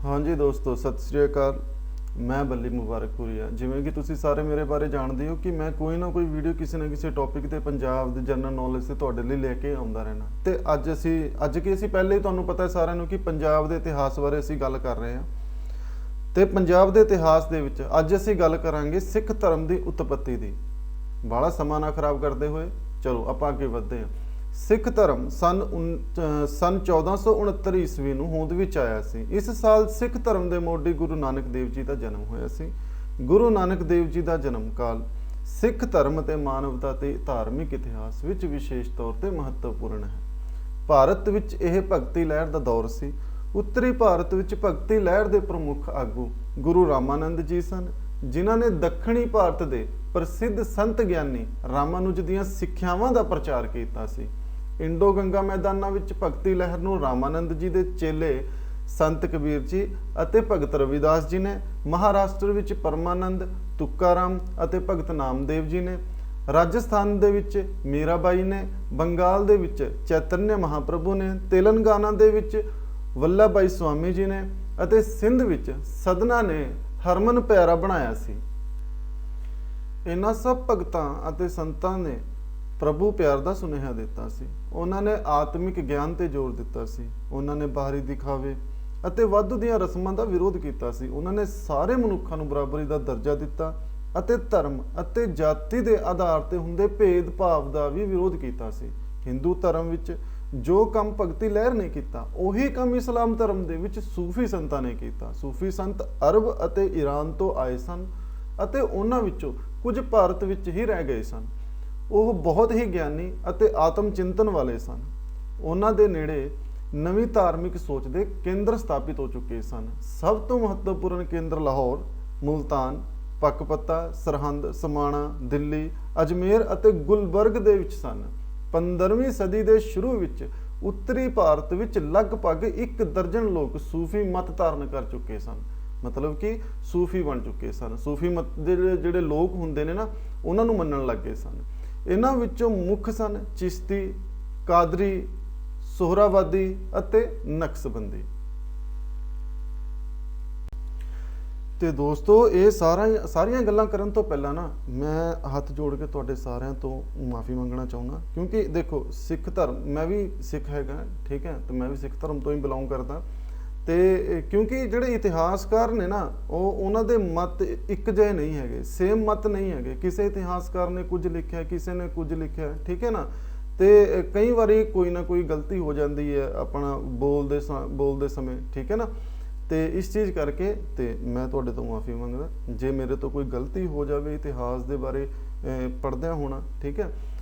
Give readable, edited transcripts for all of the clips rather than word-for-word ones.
ਹਾਂਜੀ ਦੋਸਤੋ, ਸਤਿ ਸ੍ਰੀ ਅਕਾਲ। ਮੈਂ ਬੱਲੀ ਮੁਬਾਰਕਪੁਰੀਆ। ਜਿਵੇਂ ਕਿ ਤੁਸੀਂ ਸਾਰੇ ਮੇਰੇ ਬਾਰੇ ਜਾਣਦੇ ਹੋ ਕਿ ਮੈਂ ਕੋਈ ਨਾ ਕੋਈ ਵੀਡੀਓ ਕਿਸੇ ਨਾ ਕਿਸੇ ਟੌਪਿਕ ਤੇ ਪੰਜਾਬ ਦੇ ਜਨਰਲ ਨੌਲੇਜ ਤੇ ਤੁਹਾਡੇ ਲਈ ਲੈ ਕੇ ਆਉਂਦਾ ਰਹਿਣਾ। ਤੇ ਅੱਜ ਪਹਿਲੇ ਹੀ ਤੁਹਾਨੂੰ ਪਤਾ ਹੈ ਸਾਰਿਆਂ ਨੂੰ ਕਿ ਪੰਜਾਬ ਦੇ ਇਤਿਹਾਸ ਬਾਰੇ ਅਸੀਂ ਗੱਲ ਕਰ ਰਹੇ ਹਾਂ। ਤੇ ਪੰਜਾਬ ਦੇ ਇਤਿਹਾਸ ਦੇ ਵਿੱਚ ਅੱਜ ਅਸੀਂ ਗੱਲ ਕਰਾਂਗੇ ਸਿੱਖ ਧਰਮ ਦੀ ਉਤਪਤੀ ਦੀ। ਬਾਹਲਾ ਸਮਾਂ ਨਾ ਖਰਾਬ ਕਰਦੇ ਹੋਏ ਚਲੋ ਆਪਾਂ ਅੱਗੇ ਵਧਦੇ ਹਾਂ। ਸਿੱਖ ਧਰਮ ਸਨ 1469 ਈਸਵੀ ਨੂੰ ਹੋਂਦ ਵਿੱਚ ਆਇਆ ਸੀ। ਇਸ ਸਾਲ ਸਿੱਖ ਧਰਮ ਦੇ ਮੋਢੀ ਗੁਰੂ ਨਾਨਕ ਦੇਵ ਜੀ ਦਾ ਜਨਮ ਹੋਇਆ ਸੀ। ਗੁਰੂ ਨਾਨਕ ਦੇਵ ਜੀ ਦਾ ਜਨਮ ਕਾਲ ਸਿੱਖ ਧਰਮ ਅਤੇ ਮਾਨਵਤਾ ਤੇ ਧਾਰਮਿਕ ਇਤਿਹਾਸ ਵਿੱਚ ਵਿਸ਼ੇਸ਼ ਤੌਰ ਤੇ ਮਹੱਤਵਪੂਰਨ ਹੈ। ਭਾਰਤ ਵਿੱਚ ਇਹ ਭਗਤੀ ਲਹਿਰ ਦਾ ਦੌਰ ਸੀ। ਉੱਤਰੀ ਭਾਰਤ ਵਿੱਚ ਭਗਤੀ ਲਹਿਰ ਦੇ ਪ੍ਰਮੁੱਖ ਆਗੂ ਗੁਰੂ ਰਾਮਾਨੰਦ ਜੀ ਸਨ, ਜਿਨ੍ਹਾਂ ਨੇ ਦੱਖਣੀ ਭਾਰਤ ਦੇ ਪ੍ਰਸਿੱਧ ਸੰਤ ਗਿਆਨੀ ਰਾਮਾਨੁਜ ਦੀਆਂ ਸਿੱਖਿਆਵਾਂ ਦਾ ਪ੍ਰਚਾਰ ਕੀਤਾ ਸੀ। ਇੰਡੋ ਗੰਗਾ ਮੈਦਾਨਾਂ ਵਿੱਚ ਭਗਤੀ ਲਹਿਰ ਨੂੰ ਰਾਮਾਨੰਦ ਜੀ ਦੇ ਚੇਲੇ ਸੰਤ ਕਬੀਰ ਜੀ ਅਤੇ ਭਗਤ ਰਵਿਦਾਸ ਜੀ ਨੇ, ਮਹਾਰਾਸ਼ਟਰ ਵਿੱਚ ਪਰਮਾਨੰਦ, ਤੁਕਾਰਾਮ ਅਤੇ ਭਗਤ ਨਾਮਦੇਵ ਜੀ ਨੇ, ਰਾਜਸਥਾਨ ਦੇ ਵਿੱਚ ਮੀਰਾਬਾਈ ਨੇ, ਬੰਗਾਲ ਦੇ ਵਿੱਚ ਚੈਤਨਯ ਮਹਾਪ੍ਰਭੂ ਨੇ, ਤੇਲੰਗਾਨਾ ਦੇ ਵਿੱਚ ਵੱਲਭਭਾਈ ਸਵਾਮੀ ਜੀ ਨੇ ਅਤੇ ਸਿੰਧ ਵਿੱਚ ਸਦਨਾ ਨੇ ਹਰਮਨ ਪਿਆਰਾ ਬਣਾਇਆ ਸੀ। ਇਹਨਾਂ ਸਭ ਭਗਤਾਂ ਅਤੇ ਸੰਤਾਂ ਨੇ ਪ੍ਰਭੂ ਪਿਆਰ ਦਾ ਸੁਨੇਹਾ ਦਿੱਤਾ ਸੀ। ਉਹਨਾਂ ਨੇ ਆਤਮਿਕ ਗਿਆਨ ਤੇ ਜ਼ੋਰ ਦਿੱਤਾ ਸੀ। ਉਹਨਾਂ ਨੇ ਬਾਹਰੀ ਦਿਖਾਵੇ ਅਤੇ ਵਾਧੂ ਦੀਆਂ ਰਸਮਾਂ ਦਾ ਵਿਰੋਧ ਕੀਤਾ ਸੀ। ਉਹਨਾਂ ਨੇ ਸਾਰੇ ਮਨੁੱਖਾਂ ਨੂੰ ਬਰਾਬਰੀ ਦਾ ਦਰਜਾ ਦਿੱਤਾ ਅਤੇ ਧਰਮ ਅਤੇ ਜਾਤੀ ਦੇ ਆਧਾਰ ਤੇ ਹੁੰਦੇ ਭੇਦਭਾਵ ਦਾ ਵੀ ਵਿਰੋਧ ਕੀਤਾ ਸੀ। ਹਿੰਦੂ ਧਰਮ ਵਿੱਚ ਜੋ ਕੰਮ ਭਗਤੀ ਲਹਿਰ ਨੇ ਕੀਤਾ, ਉਹੀ ਕੰਮ ਇਸਲਾਮ ਧਰਮ ਦੇ ਵਿੱਚ ਸੂਫੀ ਸੰਤਾਂ ਨੇ ਕੀਤਾ। ਸੂਫੀ ਸੰਤ ਅਰਬ ਅਤੇ ਈਰਾਨ ਤੋਂ ਆਏ ਸਨ ਅਤੇ ਉਹਨਾਂ ਵਿੱਚੋਂ ਕੁਝ ਭਾਰਤ ਵਿੱਚ ਹੀ ਰਹਿ ਗਏ ਸਨ। ਉਹ ਬਹੁਤ ਹੀ ਗਿਆਨੀ ਅਤੇ ਆਤਮ ਚਿੰਤਨ ਵਾਲੇ ਸਨ। ਉਹਨਾਂ ਦੇ ਨੇੜੇ ਨਵੀਂ ਧਾਰਮਿਕ ਸੋਚ ਦੇ ਕੇਂਦਰ ਸਥਾਪਿਤ ਹੋ ਚੁੱਕੇ ਸਨ। ਸਭ ਤੋਂ ਮਹੱਤਵਪੂਰਨ ਕੇਂਦਰ ਲਾਹੌਰ, ਮੁਲਤਾਨ, ਪੱਕਪੱਤਾ, ਸਰਹੰਦ, ਸਮਾਣਾ, ਦਿੱਲੀ, ਅਜਮੇਰ ਅਤੇ ਗੁਲਬਰਗ ਦੇ ਵਿੱਚ ਸਨ। 15ਵੀਂ ਸਦੀ ਦੇ ਸ਼ੁਰੂ ਵਿੱਚ ਉੱਤਰੀ ਭਾਰਤ ਵਿੱਚ ਲਗਭਗ 1 ਦਰਜਨ ਲੋਕ ਸੂਫੀ ਮਤ ਧਾਰਨ ਕਰ ਚੁੱਕੇ ਸਨ। ਮਤਲਬ ਕਿ ਸੂਫੀ ਬਣ ਚੁੱਕੇ ਸਨ। ਸੂਫੀ ਮਤ ਦੇ ਜਿਹੜੇ ਲੋਕ ਹੁੰਦੇ ਨੇ ਨਾ, ਉਹਨਾਂ ਨੂੰ ਮੰਨਣ ਲੱਗ ਗਏ ਸਨ। ਇਹਨਾਂ ਵਿੱਚੋਂ ਮੁੱਖ ਸਨ ਚਿਸ਼ਤੀ, ਕਾਦਰੀ, ਸੋਹਰਾਵਾਦੀ ਅਤੇ ਨਕਸ਼ਬੰਦੀ। ਤੇ ਦੋਸਤੋ, ਇਹ ਸਾਰੀਆਂ ਗੱਲਾਂ ਕਰਨ ਤੋਂ ਪਹਿਲਾਂ ਨਾ ਮੈਂ ਹੱਥ ਜੋੜ ਕੇ ਤੁਹਾਡੇ ਸਾਰਿਆਂ ਤੋਂ ਮਾਫੀ ਮੰਗਣਾ ਚਾਹੁੰਦਾ, ਕਿਉਂਕਿ ਦੇਖੋ ਸਿੱਖ ਧਰਮ, ਮੈਂ ਵੀ ਸਿੱਖ ਹੈਗਾ, ਠੀਕ ਹੈ, ਤੇ ਮੈਂ ਵੀ ਸਿੱਖ ਧਰਮ ਤੋਂ ਹੀ ਬਿਲੋਂਗ ਕਰਦਾ। ਤੇ ਕਿਉਂਕਿ ਜਿਹੜੇ ਇਤਿਹਾਸਕਾਰ ਨੇ ਨਾ, ਉਹਨਾਂ ਦੇ ਮਤ ਇੱਕ ਜਿਹੇ ਨਹੀਂ ਹੈਗੇ, ਸੇਮ ਮਤ ਨਹੀਂ ਹੈਗੇ। ਕਿਸੇ ਇਤਿਹਾਸਕਾਰ ਨੇ ਕੁਝ ਲਿਖਿਆ, ਕਿਸੇ ਨੇ ਕੁਝ ਲਿਖਿਆ, ਠੀਕ ਹੈ ਨਾ। ਤੇ ਕਈ ਵਾਰੀ ਕੋਈ ਨਾ ਕੋਈ ਗਲਤੀ ਹੋ ਜਾਂਦੀ ਹੈ ਆਪਣਾ ਬੋਲਦੇ ਸਮੇਂ, ਠੀਕ ਹੈ ਨਾ। ਤੇ ਇਸ ਚੀਜ਼ ਕਰਕੇ ਤੇ ਮੈਂ ਤੁਹਾਡੇ ਤੋਂ ਮਾਫੀ ਮੰਗਦਾ ਜੇ ਮੇਰੇ ਤੋਂ ਕੋਈ ਗਲਤੀ ਹੋ ਜਾਵੇ ਇਤਿਹਾਸ ਦੇ ਬਾਰੇ ਪੜ੍ਹਦਿਆਂ ਹੋਣਾ, ਠੀਕ ਹੈ।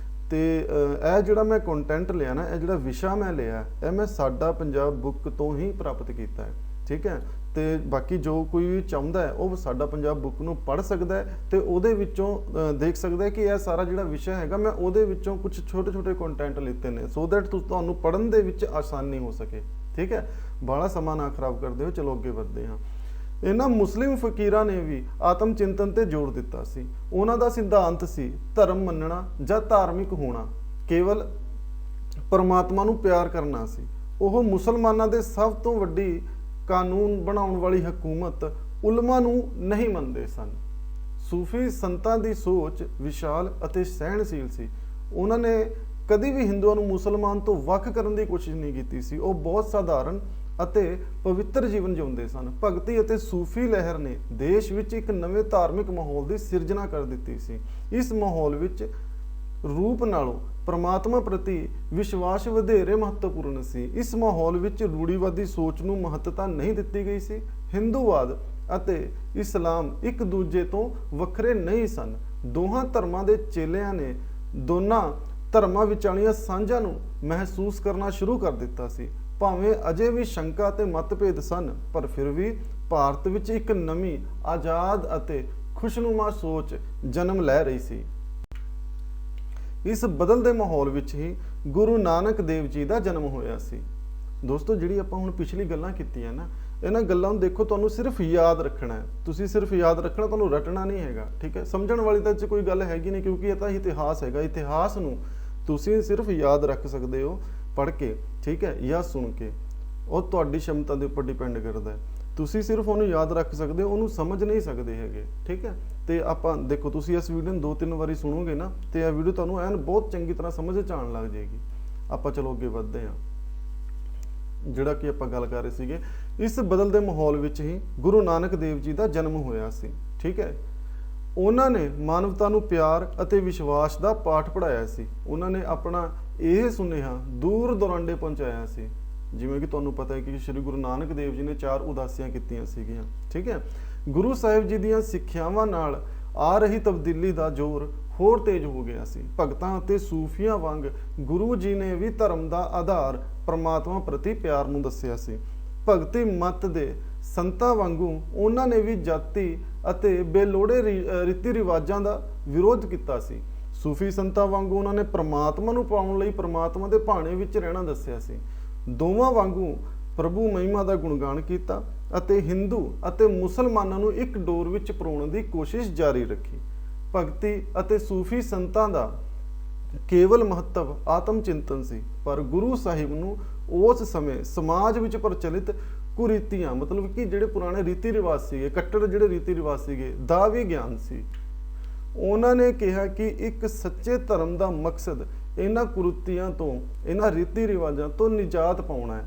ਤੇ ਇਹ ਜਿਹੜਾ ਮੈਂ ਕੰਟੈਂਟ ਲਿਆ ਨਾ, ਇਹ ਜਿਹੜਾ ਵਿਸ਼ਾ ਮੈਂ ਲਿਆ, ਇਹ ਮੈਂ ਸਾਡਾ ਪੰਜਾਬ ਬੁੱਕ ਤੋਂ ਹੀ ਪ੍ਰਾਪਤ ਕੀਤਾ ਹੈ, ਠੀਕ ਹੈ। ਤੇ ਬਾਕੀ ਜੋ ਕੋਈ ਵੀ ਚਾਹੁੰਦਾ ਹੈ ਉਹ ਸਾਡਾ ਪੰਜਾਬ ਬੁੱਕ ਨੂੰ ਪੜ੍ਹ ਸਕਦਾ ਹੈ ਤੇ ਉਹਦੇ ਵਿੱਚੋਂ ਦੇਖ ਸਕਦਾ ਹੈ ਕਿ ਇਹ ਸਾਰਾ ਜਿਹੜਾ ਵਿਸ਼ਾ ਹੈਗਾ, ਮੈਂ ਉਹਦੇ ਵਿੱਚੋਂ ਕੁਝ ਛੋਟੇ ਕੰਟੈਂਟ ਲਿੱਤੇ ਨੇ ਸੋ ਦੈਟ ਤੁਹਾਨੂੰ ਪੜ੍ਹਨ ਦੇ ਵਿੱਚ ਆਸਾਨੀ ਹੋ ਸਕੇ, ਠੀਕ ਹੈ। ਬਾਹਲਾ ਸਮਾਂ ਨਾ ਖਰਾਬ ਕਰਦੇ ਹੋ, ਚਲੋ ਅੱਗੇ ਵਧਦੇ ਹਾਂ। ਇਹਨਾਂ ਮੁਸਲਿਮ ਫਕੀਰਾਂ ਨੇ ਵੀ ਆਤਮ ਚਿੰਤਨ ਤੇ ਜ਼ੋਰ ਦਿੱਤਾ ਸੀ। ਉਹਨਾਂ ਦਾ ਸਿਧਾਂਤ ਸੀ ਧਰਮ ਮੰਨਣਾ ਜਾਂ ਧਾਰਮਿਕ ਹੋਣਾ, ਕੇਵਲ ਪਰਮਾਤਮਾ ਨੂੰ ਪਿਆਰ ਕਰਨਾ ਸੀ। ਉਹ ਮੁਸਲਮਾਨਾਂ ਦੇ ਸਭ ਤੋਂ ਵੱਡੀ ਕਾਨੂੰਨ ਬਣਾਉਣ ਵਾਲੀ ਹਕੂਮਤ ਉਲਮਾ ਨੂੰ ਨਹੀਂ ਮੰਨਦੇ ਸਨ। ਸੂਫੀ ਸੰਤਾਂ ਦੀ ਸੋਚ ਵਿਸ਼ਾਲ ਅਤੇ ਸਹਿਣਸ਼ੀਲ ਸੀ। ਉਹਨਾਂ ਨੇ ਕਦੀ ਵੀ ਹਿੰਦੂਆਂ ਨੂੰ ਮੁਸਲਮਾਨ ਤੋਂ ਵੱਖ ਕਰਨ ਦੀ ਕੋਸ਼ਿਸ਼ ਨਹੀਂ ਕੀਤੀ ਸੀ। ਉਹ ਬਹੁਤ ਸਾਧਾਰਨ ਅਤੇ ਪਵਿੱਤਰ ਜੀਵਨ ਜਿਉਂਦੇ ਸਨ। ਭਗਤੀ ਅਤੇ ਸੂਫੀ ਲਹਿਰ ਨੇ ਦੇਸ਼ ਵਿੱਚ ਇੱਕ ਨਵੇਂ ਧਾਰਮਿਕ ਮਾਹੌਲ ਦੀ ਸਿਰਜਣਾ ਕਰ ਦਿੱਤੀ ਸੀ। ਇਸ ਮਾਹੌਲ ਵਿੱਚ ਰੂਪ ਨਾਲੋਂ ਪਰਮਾਤਮਾ ਪ੍ਰਤੀ ਵਿਸ਼ਵਾਸ ਵਧੇਰੇ ਮਹੱਤਵਪੂਰਨ ਸੀ। ਇਸ ਮਾਹੌਲ ਵਿੱਚ ਰੂੜੀਵਾਦੀ ਸੋਚ ਨੂੰ ਮਹੱਤਤਾ ਨਹੀਂ ਦਿੱਤੀ ਗਈ ਸੀ। ਹਿੰਦੂਵਾਦ ਅਤੇ ਇਸਲਾਮ ਇੱਕ ਦੂਜੇ ਤੋਂ ਵੱਖਰੇ ਨਹੀਂ ਸਨ। ਦੋਹਾਂ ਧਰਮਾਂ ਦੇ ਚੇਲਿਆਂ ਨੇ ਦੋਨਾਂ ਧਰਮਾਂ ਵਿਚਾਲੀਆਂ ਸਾਂਝਾਂ ਨੂੰ ਮਹਿਸੂਸ ਕਰਨਾ ਸ਼ੁਰੂ ਕਰ ਦਿੱਤਾ ਸੀ। ਭਾਵੇਂ ਅਜੇ ਵੀ ਸ਼ੰਕਾ ਤੇ ਮਤਭੇਦ ਸਨ, ਪਰ ਫਿਰ ਵੀ ਭਾਰਤ ਵਿੱਚ ਇੱਕ ਨਵੀਂ ਆਜ਼ਾਦ ਅਤੇ ਖੁਸ਼ਨੁਮਾ ਸੋਚ ਜਨਮ ਲੈ ਰਹੀ ਸੀ। ਇਸ ਬਦਲਦੇ ਮਾਹੌਲ ਵਿੱਚ ਹੀ ਗੁਰੂ ਨਾਨਕ ਦੇਵ ਜੀ ਦਾ ਜਨਮ ਹੋਇਆ ਸੀ। ਦੋਸਤੋ, ਜਿਹੜੀ ਆਪਾਂ ਹੁਣ ਪਿਛਲੀ ਗੱਲਾਂ ਕੀਤੀਆਂ ਨਾ, ਇਹਨਾਂ ਗੱਲਾਂ ਨੂੰ ਦੇਖੋ, ਤੁਹਾਨੂੰ ਸਿਰਫ ਯਾਦ ਰੱਖਣਾ ਹੈ। ਤੁਸੀਂ ਸਿਰਫ ਯਾਦ ਰੱਖਣਾ, ਤੁਹਾਨੂੰ ਰਟਣਾ ਨਹੀਂ ਹੈਗਾ, ਠੀਕ ਹੈ। ਸਮਝਣ ਵਾਲੀ ਤਾਂ ਕੋਈ ਗੱਲ ਹੈਗੀ ਨਹੀਂ, ਕਿਉਂਕਿ ਇਹ ਤਾਂ ਇਤਿਹਾਸ ਹੈਗਾ। ਇਤਿਹਾਸ ਨੂੰ ਤੁਸੀਂ ਸਿਰਫ ਯਾਦ ਰੱਖ ਸਕਦੇ ਹੋ ਪੜ੍ਹ ਕੇ, ਠੀਕ ਹੈ, ਜਾਂ ਸੁਣ ਕੇ। ਉਹ ਤੁਹਾਡੀ ਸ਼ਮਤਾ ਦੇ ਉੱਪਰ ਡਿਪੈਂਡ ਕਰਦਾ ਹੈ। ਤੁਸੀਂ ਸਿਰਫ ਉਹਨੂੰ ਯਾਦ ਰੱਖ ਸਕਦੇ ਹੋ, ਉਹਨੂੰ ਸਮਝ ਨਹੀਂ ਸਕਦੇ ਹੈਗੇ, ਠੀਕ ਹੈ। ਤੇ ਆਪਾਂ ਦੇਖੋ, ਤੁਸੀਂ ਇਸ ਵੀਡੀਓ ਨੂੰ 2-3 ਵਾਰੀ ਸੁਣੋਗੇ ਨਾ ਤੇ ਇਹ ਵੀਡੀਓ ਤੁਹਾਨੂੰ ਐਨ ਬਹੁਤ ਚੰਗੀ ਤਰ੍ਹਾਂ ਸਮਝ ਚ ਆਉਣ ਲੱਗ ਜਾਏਗੀ। ਆਪਾਂ ਚਲੋ ਅੱਗੇ ਵਧਦੇ ਹਾਂ। ਜਿਹੜਾ ਕਿ ਆਪਾਂ ਗੱਲ ਕਰ ਰਹੇ ਸੀਗੇ, ਇਸ ਬਦਲਦੇ ਮਾਹੌਲ ਵਿੱਚ ਹੀ ਗੁਰੂ ਨਾਨਕ ਦੇਵ ਜੀ ਦਾ ਜਨਮ ਹੋਇਆ ਸੀ, ਠੀਕ ਹੈ। ਉਹਨਾਂ ਨੇ ਮਾਨਵਤਾ ਨੂੰ ਪਿਆਰ ਅਤੇ ਵਿਸ਼ਵਾਸ ਦਾ ਪਾਠ ਪੜ੍ਹਾਇਆ ਸੀ। ਉਹਨਾਂ ਨੇ ਆਪਣਾ ਇਹ ਸੁਨੇਹਾ ਦੂਰ ਦੁਰਾਂਡੇ ਪਹੁੰਚਾਇਆ ਸੀ। ਜਿਵੇਂ ਕਿ ਤੁਹਾਨੂੰ ਪਤਾ ਹੈ ਕਿ ਸ੍ਰੀ ਗੁਰੂ ਨਾਨਕ ਦੇਵ ਜੀ ਨੇ 4 ਉਦਾਸੀਆਂ ਕੀਤੀਆਂ ਸੀਗੀਆਂ, ਠੀਕ ਹੈ। ਗੁਰੂ ਸਾਹਿਬ ਜੀ ਦੀਆਂ ਸਿੱਖਿਆਵਾਂ ਨਾਲ ਆ ਰਹੀ ਤਬਦੀਲੀ ਦਾ ਜ਼ੋਰ ਹੋਰ ਤੇਜ਼ ਹੋ ਗਿਆ ਸੀ। ਭਗਤਾਂ ਅਤੇ ਸੂਫੀਆਂ ਵਾਂਗ ਗੁਰੂ ਜੀ ਨੇ ਵੀ ਧਰਮ ਦਾ ਆਧਾਰ ਪਰਮਾਤਮਾ ਪ੍ਰਤੀ ਪਿਆਰ ਨੂੰ ਦੱਸਿਆ ਸੀ। ਭਗਤੀ ਮਤ ਦੇ ਸੰਤਾਂ ਵਾਂਗੂ ਉਹਨਾਂ ਨੇ ਵੀ ਜਾਤੀ ਅਤੇ ਬੇਲੋੜੇ ਰੀਤੀ ਰਿਵਾਜਾਂ ਦਾ ਵਿਰੋਧ ਕੀਤਾ ਸੀ। ਸੂਫੀ ਸੰਤਾਂ ਵਾਂਗੂ ਉਹਨਾਂ ਨੇ ਪਰਮਾਤਮਾ ਨੂੰ ਪਾਉਣ ਲਈ ਪਰਮਾਤਮਾ ਦੇ ਭਾਣੇ ਵਿੱਚ ਰਹਿਣਾ ਦੱਸਿਆ ਸੀ। ਦੋਵਾਂ ਵਾਂਗੂ ਪ੍ਰਭੂ ਮਹਿਮਾ ਦਾ ਗੁਣਗਾਨ ਕੀਤਾ ਅਤੇ ਹਿੰਦੂ ਅਤੇ ਮੁਸਲਮਾਨਾਂ ਨੂੰ ਇੱਕ ਡੋਰ ਵਿੱਚ ਪਰੋਣ ਦੀ ਕੋਸ਼ਿਸ਼ ਜਾਰੀ ਰੱਖੀ। ਭਗਤੀ ਅਤੇ ਸੂਫੀ ਸੰਤਾਂ ਦਾ ਕੇਵਲ ਮਹੱਤਵ ਆਤਮ ਚਿੰਤਨ ਸੀ, ਪਰ ਗੁਰੂ ਸਾਹਿਬ ਨੂੰ ਉਸ ਸਮੇਂ ਸਮਾਜ ਵਿੱਚ ਪ੍ਰਚਲਿਤ ਕੁਰੀਤੀਆਂ, ਮਤਲਬ ਕਿ ਜਿਹੜੇ ਪੁਰਾਣੇ ਰੀਤੀ ਰਿਵਾਜ ਸੀਗੇ, ਕੱਟੜ ਜਿਹੜੇ ਰੀਤੀ ਰਿਵਾਜ ਸੀਗੇ, ਦਾ ਵੀ ਗਿਆਨ ਸੀ। ਉਹਨਾਂ ਨੇ ਕਿਹਾ ਕਿ ਇੱਕ ਸੱਚੇ ਧਰਮ ਦਾ ਮਕਸਦ ਇਹਨਾਂ ਕੁਰੀਤੀਆਂ ਤੋਂ, ਇਹਨਾਂ ਰੀਤੀ ਰਿਵਾਜਾਂ ਤੋਂ ਨਿਜਾਤ ਪਾਉਣਾ ਹੈ।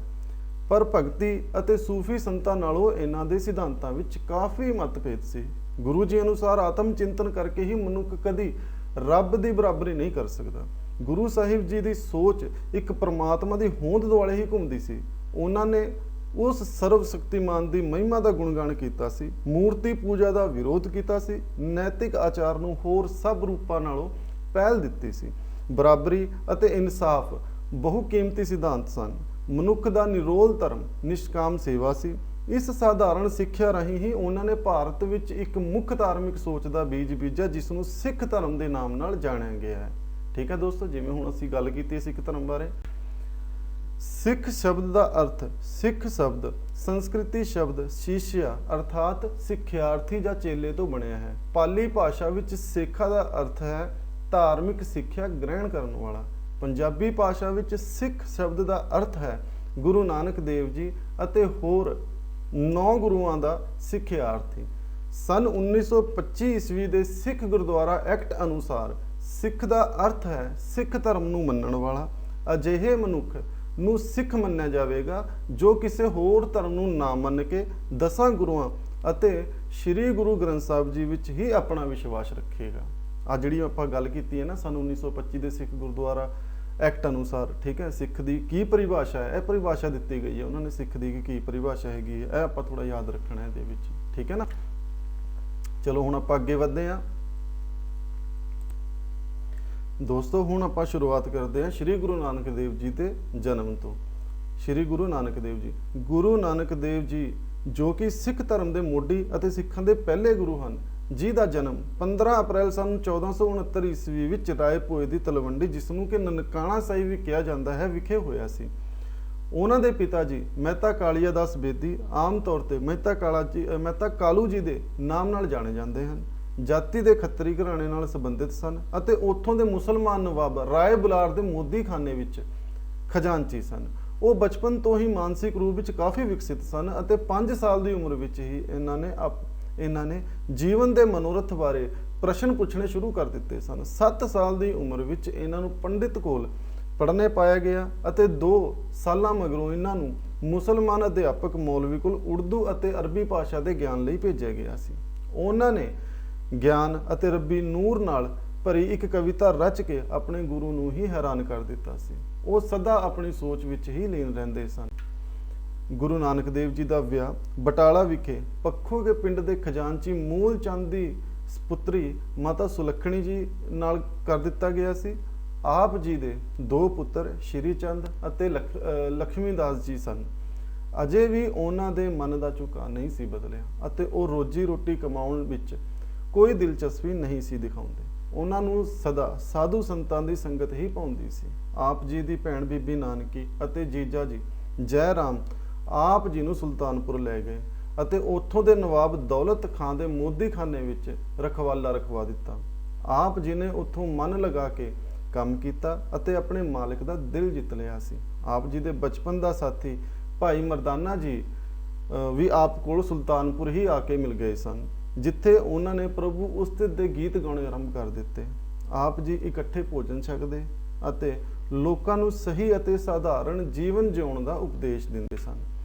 ਪਰ ਭਗਤੀ ਅਤੇ ਸੂਫੀ ਸੰਤਾਂ ਨਾਲੋਂ ਇਹਨਾਂ ਦੇ ਸਿਧਾਂਤਾਂ ਵਿੱਚ ਕਾਫੀ ਮਤਭੇਦ ਸੀ। ਗੁਰੂ ਜੀ ਅਨੁਸਾਰ ਆਤਮ ਚਿੰਤਨ ਕਰਕੇ ਹੀ ਮਨੁੱਖ ਕਦੀ ਰੱਬ ਦੀ ਬਰਾਬਰੀ ਨਹੀਂ ਕਰ ਸਕਦਾ। ਗੁਰੂ ਸਾਹਿਬ ਜੀ ਦੀ ਸੋਚ ਇੱਕ ਪਰਮਾਤਮਾ ਦੀ ਹੋਂਦ ਦੁਆਲੇ ਹੀ ਘੁੰਮਦੀ ਸੀ। ਉਹਨਾਂ ਨੇ ਉਸ ਸਰਵ ਸ਼ਕਤੀਮਾਨ ਦੀ ਮਹਿਮਾ ਦਾ ਗੁਣਗਾਨ ਕੀਤਾ ਸੀ, ਮੂਰਤੀ ਪੂਜਾ ਦਾ ਵਿਰੋਧ ਕੀਤਾ ਸੀ, ਨੈਤਿਕ ਆਚਾਰ ਨੂੰ ਹੋਰ ਸਭ ਰੂਪਾਂ ਨਾਲੋਂ ਪਹਿਲ ਦਿੱਤੀ ਸੀ। ਬਰਾਬਰੀ ਅਤੇ ਇਨਸਾਫ ਬਹੁਕੀਮਤੀ ਸਿਧਾਂਤ ਸਨ। ਮਨੁੱਖ ਦਾ ਨਿਰੋਲ ਧਰਮ ਨਿਸ਼ਕਾਮ ਸੇਵਾ ਸੀ। ਇਸ ਸਾਧਾਰਨ ਸਿੱਖਿਆ ਰਾਹੀਂ ਹੀ ਉਹਨਾਂ ਨੇ ਭਾਰਤ ਵਿੱਚ ਇੱਕ ਮੁੱਖ ਧਾਰਮਿਕ ਸੋਚ ਦਾ ਬੀਜ ਬੀਜਿਆ, ਜਿਸ ਨੂੰ ਸਿੱਖ ਧਰਮ ਦੇ ਨਾਮ ਨਾਲ ਜਾਣਿਆ ਗਿਆ ਹੈ। ਠੀਕ ਹੈ ਦੋਸਤੋ, ਜਿਵੇਂ ਹੁਣ ਅਸੀਂ ਗੱਲ ਕੀਤੀ ਸਿੱਖ ਧਰਮ ਬਾਰੇ। ਸਿੱਖ ਸ਼ਬਦ ਦਾ ਅਰਥ, ਸਿੱਖ ਸ਼ਬਦ ਸੰਸਕ੍ਰਿਤੀ ਸ਼ਬਦ ਸ਼ਿਸ਼ਿਆ ਅਰਥਾਤ ਸਿੱਖਿਆਰਥੀ ਜਾਂ ਚੇਲੇ ਤੋਂ ਬਣਿਆ ਹੈ। ਪਾਲੀ ਭਾਸ਼ਾ ਵਿੱਚ ਸਿੱਖਾ ਦਾ ਅਰਥ ਹੈ ਧਾਰਮਿਕ ਸਿੱਖਿਆ ਗ੍ਰਹਿਣ ਕਰਨ ਵਾਲਾ। ਪੰਜਾਬੀ ਭਾਸ਼ਾ ਵਿੱਚ ਸਿੱਖ ਸ਼ਬਦ ਦਾ ਅਰਥ ਹੈ ਗੁਰੂ ਨਾਨਕ ਦੇਵ ਜੀ ਅਤੇ ਹੋਰ 9 ਗੁਰੂਆਂ ਦਾ ਸਿੱਖਿਆਰਥੀ। ਸਨ 1925 ਈਸਵੀ ਦੇ ਸਿੱਖ ਗੁਰਦੁਆਰਾ ਐਕਟ ਅਨੁਸਾਰ ਸਿੱਖ ਦਾ ਅਰਥ ਹੈ ਸਿੱਖ ਧਰਮ ਨੂੰ ਮੰਨਣ ਵਾਲਾ। ਅਜਿਹੇ ਮਨੁੱਖ ਨੂੰ ਸਿੱਖ ਮੰਨਿਆ ਜਾਵੇਗਾ ਜੋ ਕਿਸੇ ਹੋਰ ਧਰਮ ਨੂੰ ਨਾ ਮੰਨ ਕੇ 10 ਗੁਰੂਆਂ ਅਤੇ ਸ੍ਰੀ ਗੁਰੂ ਗ੍ਰੰਥ ਸਾਹਿਬ ਜੀ ਵਿੱਚ ਹੀ ਆਪਣਾ ਵਿਸ਼ਵਾਸ ਰੱਖੇਗਾ। ਆ ਜਿਹੜੀ ਆਪਾਂ ਗੱਲ ਕੀਤੀ ਹੈ ਨਾ ਸਨ 1925 ਦੇ ਸਿੱਖ ਗੁਰਦੁਆਰਾ ਐਕਟ ਅਨੁਸਾਰ, ਠੀਕ ਹੈ, ਸਿੱਖ ਦੀ ਕੀ ਪਰਿਭਾਸ਼ਾ ਹੈ, ਇਹ ਪਰਿਭਾਸ਼ਾ ਦਿੱਤੀ ਗਈ ਹੈ ਉਹਨਾਂ ਨੇ ਸਿੱਖ ਦੀ ਕੀ ਪਰਿਭਾਸ਼ਾ ਹੈਗੀ ਹੈ, ਇਹ ਆਪਾਂ ਥੋੜਾ ਯਾਦ ਰੱਖਣਾ ਇਹਦੇ ਵਿੱਚ, ਠੀਕ ਹੈ ਨਾ। ਚਲੋ ਹੁਣ ਆਪਾਂ ਅੱਗੇ ਵਧਦੇ ਹਾਂ ਦੋਸਤੋ। ਹੁਣ ਆਪਾਂ ਸ਼ੁਰੂਆਤ ਕਰਦੇ ਹਾਂ ਸ਼੍ਰੀ ਗੁਰੂ ਨਾਨਕ ਦੇਵ ਜੀ ਦੇ ਜਨਮ ਤੋਂ। ਸ਼੍ਰੀ ਗੁਰੂ ਨਾਨਕ ਦੇਵ ਜੀ, ਗੁਰੂ ਨਾਨਕ ਦੇਵ ਜੀ ਜੋ ਕਿ ਸਿੱਖ ਧਰਮ ਦੇ ਮੋਢੀ ਅਤੇ ਸਿੱਖਾਂ ਦੇ ਪਹਿਲੇ ਗੁਰੂ ਹਨ, ਜੀ ਦਾ ਜਨਮ 15 ਅਪ੍ਰੈਲ ਸਨ 1469 ਈਸਵੀ ਵਿੱਚ ਰਾਏ ਭੋਏ ਦੀ ਤਲਵੰਡੀ, ਜਿਸ ਨੂੰ ਕਿ ਨਨਕਾਣਾ ਸਾਹਿਬ ਵੀ ਕਿਹਾ ਜਾਂਦਾ ਹੈ, ਵਿਖੇ ਹੋਇਆ ਸੀ। ਉਹਨਾਂ ਦੇ ਪਿਤਾ ਜੀ ਮਹਿਤਾ ਕਾਲੀਆ ਦਾਸ ਬੇਦੀ ਆਮ ਤੌਰ ਤੇ ਮਹਿਤਾ ਕਾਲੂ ਜੀ ਦੇ ਨਾਮ ਨਾਲ ਜਾਣੇ ਜਾਂਦੇ ਹਨ। ਜਾਤੀ ਦੇ ਖੱਤਰੀ ਘਰਾਣੇ ਨਾਲ ਸੰਬੰਧਿਤ ਸਨ ਅਤੇ ਉੱਥੋਂ ਦੇ ਮੁਸਲਮਾਨ ਨਵਾਬ ਰਾਏ ਬੁਲਾਰ ਦੇ ਮੋਦੀ ਖਾਨੇ ਵਿੱਚ ਖਜ਼ਾਨਚੀ ਸਨ। ਉਹ ਬਚਪਨ ਤੋਂ ਹੀ ਮਾਨਸਿਕ ਰੂਪ ਵਿੱਚ ਕਾਫੀ ਵਿਕਸਿਤ ਸਨ ਅਤੇ 5 ਸਾਲ ਦੀ ਉਮਰ ਵਿੱਚ ਹੀ ਇਹਨਾਂ ਨੇ ਜੀਵਨ ਦੇ ਮਨੋਰਥ ਬਾਰੇ ਪ੍ਰਸ਼ਨ ਪੁੱਛਣੇ ਸ਼ੁਰੂ ਕਰ ਦਿੱਤੇ ਸਨ। 7 ਸਾਲ ਦੀ ਉਮਰ ਵਿੱਚ ਇਹਨਾਂ ਨੂੰ ਪੰਡਿਤ ਕੋਲ ਪੜ੍ਹਨੇ ਪਾਇਆ ਗਿਆ ਅਤੇ 2 ਸਾਲਾਂ ਮਗਰੋਂ ਇਹਨਾਂ ਨੂੰ ਮੁਸਲਮਾਨ ਅਧਿਆਪਕ ਮੌਲਵੀ ਕੋਲ ਉਰਦੂ ਅਤੇ ਅਰਬੀ ਭਾਸ਼ਾ ਦੇ ਗਿਆਨ ਲਈ ਭੇਜਿਆ ਗਿਆ ਸੀ। ਉਹਨਾਂ ਨੇ ਗਿਆਨ ਅਤੇ ਰੱਬੀ ਨੂਰ ਨਾਲ ਭਰੀ ਇੱਕ ਕਵਿਤਾ ਰਚ ਕੇ ਆਪਣੇ ਗੁਰੂ ਨੂੰ ਹੀ ਹੈਰਾਨ ਕਰ ਦਿੱਤਾ ਸੀ। ਉਹ ਸਦਾ ਆਪਣੀ ਸੋਚ ਵਿੱਚ ਹੀ ਲੀਨ ਰਹਿੰਦੇ ਸਨ। ਗੁਰੂ ਨਾਨਕ ਦੇਵ ਜੀ ਦਾ ਵਿਆਹ ਬਟਾਲਾ ਵਿਖੇ ਪੱਖੋ ਕੇ ਪਿੰਡ ਦੇ ਖਜ਼ਾਨਚੀ ਮੂਲ ਚੰਦ ਦੀ ਪੁੱਤਰੀ ਮਾਤਾ ਸੁਲੱਖਣੀ ਜੀ ਨਾਲ ਕਰ ਦਿੱਤਾ ਗਿਆ ਸੀ। ਆਪ ਜੀ ਦੇ 2 ਪੁੱਤਰ ਸ਼੍ਰੀ ਚੰਦ ਅਤੇ ਲక్ష్ਮੀ ਦਾਸ ਜੀ ਸਨ। ਅਜੇ ਵੀ ਉਹਨਾਂ ਦੇ ਮਨ ਦਾ ਝੁਕਾਅ ਨਹੀਂ ਸੀ ਬਦਲਿਆ ਅਤੇ ਉਹ ਰੋਜੀ ਰੋਟੀ ਕਮਾਉਣ ਵਿੱਚ ਕੋਈ ਦਿਲਚਸਪੀ ਨਹੀਂ ਸੀ ਦਿਖਾਉਂਦੇ। ਉਹਨਾਂ ਨੂੰ ਸਦਾ ਸਾਧੂ ਸੰਤਾਂ ਦੀ ਸੰਗਤ ਹੀ ਪਾਉਂਦੀ ਸੀ। ਆਪ ਜੀ ਦੀ ਭੈਣ ਬੀਬੀ ਨਾਨਕੀ ਅਤੇ ਜੀਜਾ ਜੀ ਜੈ ਰਾਮ ਆਪ ਜੀ ਨੂੰ ਸੁਲਤਾਨਪੁਰ ਲੈ ਗਏ ਅਤੇ ਉੱਥੋਂ ਦੇ ਨਵਾਬ ਦੌਲਤ ਖਾਨ ਦੇ ਮੋਦੀ ਖਾਨੇ ਵਿੱਚ ਰਖਵਾਲਾ ਰਖਵਾ ਦਿੱਤਾ। ਆਪ ਜੀ ਨੇ ਉੱਥੋਂ ਮਨ ਲਗਾ ਕੇ ਕੰਮ ਕੀਤਾ ਅਤੇ ਆਪਣੇ ਮਾਲਕ ਦਾ ਦਿਲ ਜਿੱਤ ਲਿਆ ਸੀ। ਆਪ ਜੀ ਦੇ ਬਚਪਨ ਦਾ ਸਾਥੀ ਭਾਈ ਮਰਦਾਨਾ ਜੀ ਵੀ ਆਪ ਕੋਲ ਸੁਲਤਾਨਪੁਰ ਹੀ ਆ ਕੇ ਮਿਲ ਗਏ ਸਨ, ਜਿੱਥੇ ਉਹਨਾਂ ਨੇ ਪ੍ਰਭੂ ਉਸਤਤ ਦੇ ਗੀਤ ਗਾਉਣੇ ਆਰੰਭ ਕਰ ਦਿੱਤੇ। ਆਪ ਜੀ ਇਕੱਠੇ ਭੋਜਨ ਛਕਦੇ ਅਤੇ ਲੋਕਾਂ ਨੂੰ ਸਹੀ ਅਤੇ ਸਾਧਾਰਨ ਜੀਵਨ ਜਿਉਣ ਦਾ ਉਪਦੇਸ਼ ਦਿੰਦੇ ਸਨ।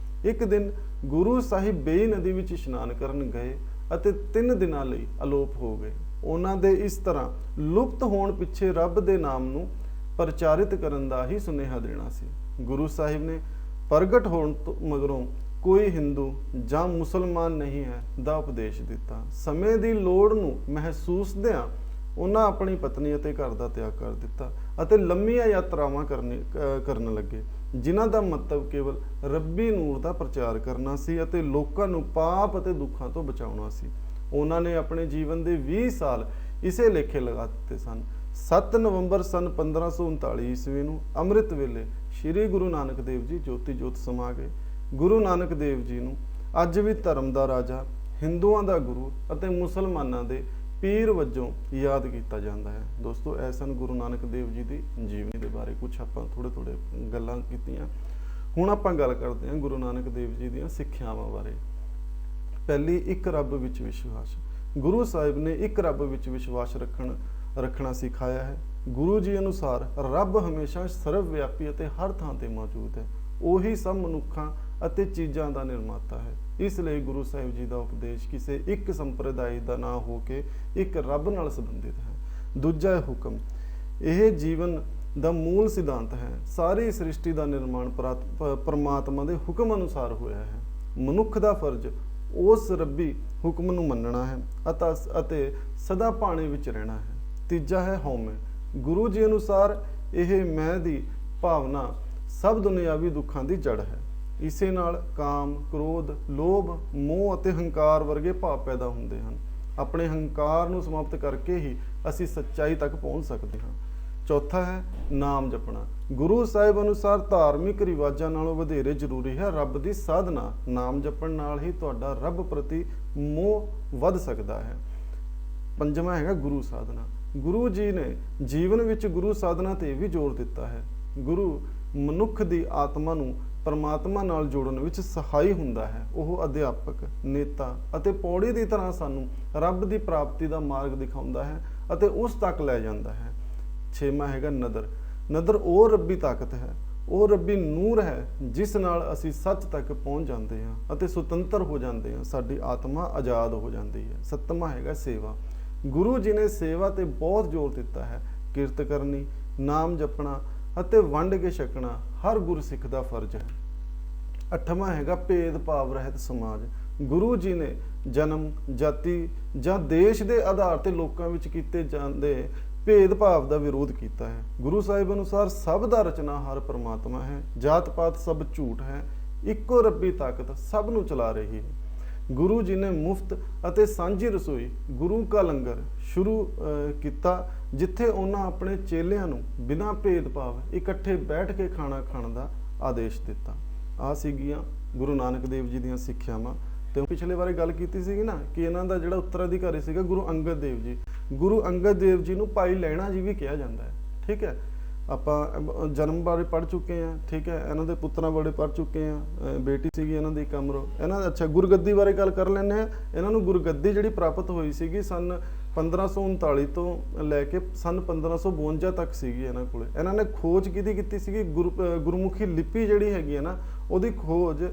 ਇੱਕ ਦਿਨ ਗੁਰੂ ਸਾਹਿਬ ਬੇਈ ਨਦੀ ਵਿੱਚ ਇਸ਼ਨਾਨ ਕਰਨ ਗਏ ਅਤੇ 3 ਦਿਨਾਂ ਲਈ ਅਲੋਪ ਹੋ ਗਏ। ਉਹਨਾਂ ਦੇ ਇਸ ਤਰ੍ਹਾਂ ਲੁਪਤ ਹੋਣ ਪਿੱਛੇ ਰੱਬ ਦੇ ਨਾਮ ਨੂੰ ਪ੍ਰਚਾਰਿਤ ਕਰਨ ਦਾ ਹੀ ਸੁਨੇਹਾ ਦੇਣਾ ਸੀ। ਗੁਰੂ ਸਾਹਿਬ ਨੇ ਪ੍ਰਗਟ ਹੋਣ ਤੋਂ ਮਗਰੋਂ ਕੋਈ ਹਿੰਦੂ ਜਾਂ ਮੁਸਲਮਾਨ ਨਹੀਂ ਹੈ ਦਾ ਉਪਦੇਸ਼ ਦਿੱਤਾ। ਸਮੇਂ ਦੀ ਲੋੜ ਨੂੰ ਮਹਿਸੂਸਦਿਆਂ ਉਹਨਾਂ ਆਪਣੀ ਪਤਨੀ ਅਤੇ ਘਰ ਦਾ ਤਿਆਗ ਕਰ ਦਿੱਤਾ ਅਤੇ ਲੰਮੀਆਂ ਯਾਤਰਾਵਾਂ ਕਰਨ ਲੱਗੇ, ਜਿਨ੍ਹਾਂ ਦਾ ਮਤਲਬ ਕੇਵਲ ਰੱਬੀ ਨੂਰ ਦਾ ਪ੍ਰਚਾਰ ਕਰਨਾ ਸੀ ਅਤੇ ਲੋਕਾਂ ਨੂੰ ਪਾਪ ਅਤੇ ਦੁੱਖਾਂ ਤੋਂ ਬਚਾਉਣਾ ਸੀ। ਉਹਨਾਂ ਨੇ ਆਪਣੇ ਜੀਵਨ ਦੇ 20 ਸਾਲ ਇਸੇ ਲੇਖੇ ਲਗਾ ਦਿੱਤੇ ਸਨ। 7 ਨਵੰਬਰ ਸਨ 1539 ਈਸਵੀ ਨੂੰ ਅੰਮ੍ਰਿਤ ਵੇਲੇ ਸ੍ਰੀ ਗੁਰੂ ਨਾਨਕ ਦੇਵ ਜੀ ਜੋਤੀ ਜੋਤ ਸਮਾ ਗਏ। ਗੁਰੂ ਨਾਨਕ ਦੇਵ ਜੀ ਨੂੰ ਅੱਜ ਵੀ ਧਰਮ ਦਾ ਰਾਜਾ, ਹਿੰਦੂਆਂ ਦਾ ਗੁਰੂ ਅਤੇ ਮੁਸਲਮਾਨਾਂ ਦੇ ਪੀਰ ਵਜੋਂ ਯਾਦ ਕੀਤਾ ਜਾਂਦਾ ਹੈ। ਦੋਸਤੋ, ਇਹ ਸਨ ਗੁਰੂ ਨਾਨਕ ਦੇਵ ਜੀ ਦੀ ਜੀਵਨੀ ਦੇ ਬਾਰੇ ਕੁਝ ਆਪਾਂ ਥੋੜੇ ਗੱਲਾਂ ਕੀਤੀਆਂ। ਹੁਣ ਆਪਾਂ ਗੱਲ ਕਰਦੇ ਹਾਂ ਗੁਰੂ ਨਾਨਕ ਦੇਵ ਜੀ ਦੀਆਂ ਸਿੱਖਿਆਵਾਂ ਬਾਰੇ। ਪਹਿਲੀ, ਇੱਕ ਰੱਬ ਵਿੱਚ ਵਿਸ਼ਵਾਸ। ਗੁਰੂ ਸਾਹਿਬ ਨੇ ਇੱਕ ਰੱਬ ਵਿੱਚ ਵਿਸ਼ਵਾਸ ਰੱਖਣਾ ਸਿਖਾਇਆ ਹੈ। ਗੁਰੂ ਜੀ ਅਨੁਸਾਰ ਰੱਬ ਹਮੇਸ਼ਾ ਸਰਵ ਵਿਆਪੀ ਅਤੇ ਹਰ ਥਾਂ ਤੇ ਮੌਜੂਦ ਹੈ। ਉਹੀ ਸਭ ਮਨੁੱਖਾਂ ਅਤੇ ਚੀਜ਼ਾਂ ਦਾ ਨਿਰਮਾਤਾ ਹੈ। ਇਸ ਲਈ ਗੁਰੂ ਸਾਹਿਬ ਜੀ ਦਾ ਉਪਦੇਸ਼ ਕਿਸੇ ਇੱਕ ਸੰਪਰਦਾਇ ਦਾ ਨਾ ਹੋ ਕੇ ਇੱਕ ਰੱਬ ਨਾਲ ਸੰਬੰਧਿਤ ਹੈ। ਦੂਜਾ ਹੈ ਹੁਕਮ। ਇਹ ਜੀਵਨ ਦਾ ਮੂਲ ਸਿਧਾਂਤ ਹੈ। ਸਾਰੀ ਸ੍ਰਿਸ਼ਟੀ ਦਾ ਨਿਰਮਾਣ ਪਰਮਾਤਮਾ ਦੇ ਹੁਕਮ ਅਨੁਸਾਰ ਹੋਇਆ ਹੈ। ਮਨੁੱਖ ਦਾ ਫਰਜ਼ ਉਸ ਰੱਬੀ ਹੁਕਮ ਨੂੰ ਮੰਨਣਾ ਹੈ ਅਤੇ ਸਦਾ ਭਾਣੇ ਵਿੱਚ ਰਹਿਣਾ ਹੈ। ਤੀਜਾ ਹੈ ਹਉਮੈ। ਗੁਰੂ ਜੀ ਅਨੁਸਾਰ ਇਹ ਮੈਂ ਦੀ ਭਾਵਨਾ ਸਭ ਦੁਨਿਆਵੀ ਦੁੱਖਾਂ ਦੀ ਜੜ ਹੈ। ਇਸੇ ਨਾਲ ਕਾਮ, ਕ੍ਰੋਧ, ਲੋਭ, ਮੋਹ ਅਤੇ ਹੰਕਾਰ ਵਰਗੇ ਭਾਵ ਪੈਦਾ ਹੁੰਦੇ ਹਨ। ਆਪਣੇ ਹੰਕਾਰ ਨੂੰ ਸਮਾਪਤ ਕਰਕੇ ਹੀ ਅਸੀਂ ਸੱਚਾਈ ਤੱਕ ਪਹੁੰਚ ਸਕਦੇ ਹਾਂ। ਚੌਥਾ ਹੈ ਨਾਮ ਜਪਣਾ। ਗੁਰੂ ਸਾਹਿਬ ਅਨੁਸਾਰ ਧਾਰਮਿਕ ਰਿਵਾਜਾਂ ਨਾਲੋਂ ਵਧੇਰੇ ਜ਼ਰੂਰੀ ਹੈ ਰੱਬ ਦੀ ਸਾਧਨਾ। ਨਾਮ ਜਪਣ ਨਾਲ ਹੀ ਤੁਹਾਡਾ ਰੱਬ ਪ੍ਰਤੀ ਮੋਹ ਵੱਧ ਸਕਦਾ ਹੈ। ਪੰਜਵਾਂ ਹੈਗਾ ਗੁਰੂ ਸਾਧਨਾ। ਗੁਰੂ ਜੀ ਨੇ ਜੀਵਨ ਵਿੱਚ ਗੁਰੂ ਸਾਧਨਾ ਤੇ ਵੀ ਜ਼ੋਰ ਦਿੱਤਾ ਹੈ। ਗੁਰੂ ਮਨੁੱਖ ਦੀ ਆਤਮਾ ਨੂੰ ਪਰਮਾਤਮਾ ਨਾਲ ਜੋੜਨ ਵਿੱਚ ਸਹਾਈ ਹੁੰਦਾ ਹੈ। ਉਹ ਅਧਿਆਪਕ, ਨੇਤਾ ਅਤੇ ਪੌੜੀ ਦੀ ਤਰ੍ਹਾਂ ਸਾਨੂੰ ਰੱਬ ਦੀ ਪ੍ਰਾਪਤੀ ਦਾ ਮਾਰਗ ਦਿਖਾਉਂਦਾ ਹੈ ਅਤੇ ਉਸ ਤੱਕ ਲੈ ਜਾਂਦਾ ਹੈ। ਛੇਵਾਂ ਹੈਗਾ ਨਦਰ। ਨਦਰ ਉਹ ਰੱਬੀ ਤਾਕਤ ਹੈ, ਉਹ ਰੱਬੀ ਨੂਰ ਹੈ ਜਿਸ ਨਾਲ ਅਸੀਂ ਸੱਚ ਤੱਕ ਪਹੁੰਚ ਜਾਂਦੇ ਹਾਂ ਅਤੇ ਸੁਤੰਤਰ ਹੋ ਜਾਂਦੇ ਹਾਂ। ਸਾਡੀ ਆਤਮਾ ਆਜ਼ਾਦ ਹੋ ਜਾਂਦੀ ਹੈ। ਸੱਤਵਾਂ ਹੈਗਾ ਸੇਵਾ। ਗੁਰੂ ਜੀ ਨੇ ਸੇਵਾ ਤੇ ਬਹੁਤ ਜ਼ੋਰ ਦਿੱਤਾ ਹੈ। ਕਿਰਤ ਕਰਨੀ, ਨਾਮ ਜਪਣਾ ਅਤੇ ਵੰਡ ਕੇ ਛਕਣਾ ਹਰ ਗੁਰਸਿੱਖ ਦਾ ਫਰਜ਼ ਹੈ। ਅੱਠਵਾਂ ਹੈਗਾ ਭੇਦ ਭਾਵ ਰਹਿਤ ਸਮਾਜ। ਗੁਰੂ ਜੀ ਨੇ ਜਨਮ, ਜਾਤੀ ਜਾਂ ਦੇਸ਼ ਦੇ ਆਧਾਰ ਤੇ ਲੋਕਾਂ ਵਿੱਚ ਕੀਤੇ ਜਾਂਦੇ ਭੇਦਭਾਵ ਦਾ ਵਿਰੋਧ ਕੀਤਾ ਹੈ। ਗੁਰੂ ਸਾਹਿਬ ਅਨੁਸਾਰ ਸਭ ਦਾ ਰਚਨਾਹਾਰ ਪਰਮਾਤਮਾ ਹੈ। ਜਾਤ ਪਾਤ ਸਭ ਝੂਠ ਹੈ। ਇੱਕੋ ਰੱਬੀ ਤਾਕਤ ਸਭ ਨੂੰ ਚਲਾ ਰਹੀ ਹੈ। ਗੁਰੂ ਜੀ ਨੇ ਮੁਫਤ ਅਤੇ ਸਾਂਝੀ ਰਸੋਈ ਗੁਰੂ ਕਾ ਲੰਗਰ ਸ਼ੁਰੂ ਕੀਤਾ, ਜਿੱਥੇ ਉਹਨਾਂ ਆਪਣੇ ਚੇਲਿਆਂ ਨੂੰ ਬਿਨਾਂ ਭੇਦਭਾਵ ਇਕੱਠੇ ਬੈਠ ਕੇ ਖਾਣਾ ਖਾਣ ਦਾ ਆਦੇਸ਼ ਦਿੱਤਾ। ਆ ਸੀਗੀਆਂ ਗੁਰੂ ਨਾਨਕ ਦੇਵ ਜੀ ਦੀਆਂ ਸਿੱਖਿਆਵਾਂ। ਤੇ ਪਿਛਲੇ ਬਾਰੇ ਗੱਲ ਕੀਤੀ ਸੀਗੀ ਨਾ ਕਿ ਇਹਨਾਂ ਦਾ ਜਿਹੜਾ ਉੱਤਰਾਧਿਕਾਰੀ ਸੀਗਾ ਗੁਰੂ ਅੰਗਦ ਦੇਵ ਜੀ। ਗੁਰੂ ਅੰਗਦ ਦੇਵ ਜੀ ਨੂੰ ਭਾਈ ਲਹਿਣਾ ਜੀ ਵੀ ਕਿਹਾ ਜਾਂਦਾ ਹੈ। ਠੀਕ ਹੈ, ਆਪਾਂ ਜਨਮ ਬਾਰੇ ਪੜ੍ਹ ਚੁੱਕੇ ਹਾਂ। ਠੀਕ ਹੈ, ਇਹਨਾਂ ਦੇ ਪੁੱਤਰਾਂ ਬਾਰੇ ਪੜ੍ਹ ਚੁੱਕੇ ਹਾਂ। ਬੇਟੀ ਸੀਗੀ ਇਹਨਾਂ ਦੀ ਕਮਰੋ। ਅੱਛਾ, ਗੁਰਗੱਦੀ ਬਾਰੇ ਗੱਲ ਕਰ ਲੈਂਦੇ ਹਾਂ। ਇਹਨਾਂ ਨੂੰ ਗੁਰਗੱਦੀ ਜਿਹੜੀ ਪ੍ਰਾਪਤ ਹੋਈ ਸੀਗੀ ਸਨ 1539 ਤੋਂ ਲੈ ਕੇ ਸਨ 1552 ਤੱਕ ਸੀਗੀ ਇਹਨਾਂ ਕੋਲੇ। ਇਹਨਾਂ ਨੇ ਖੋਜ ਕਿਹਦੀ ਕੀਤੀ ਸੀਗੀ? ਗੁਰਮੁਖੀ ਲਿਪੀ ਜਿਹੜੀ ਹੈਗੀ ਹੈ ਨਾ, ਉਹਦੀ ਖੋਜ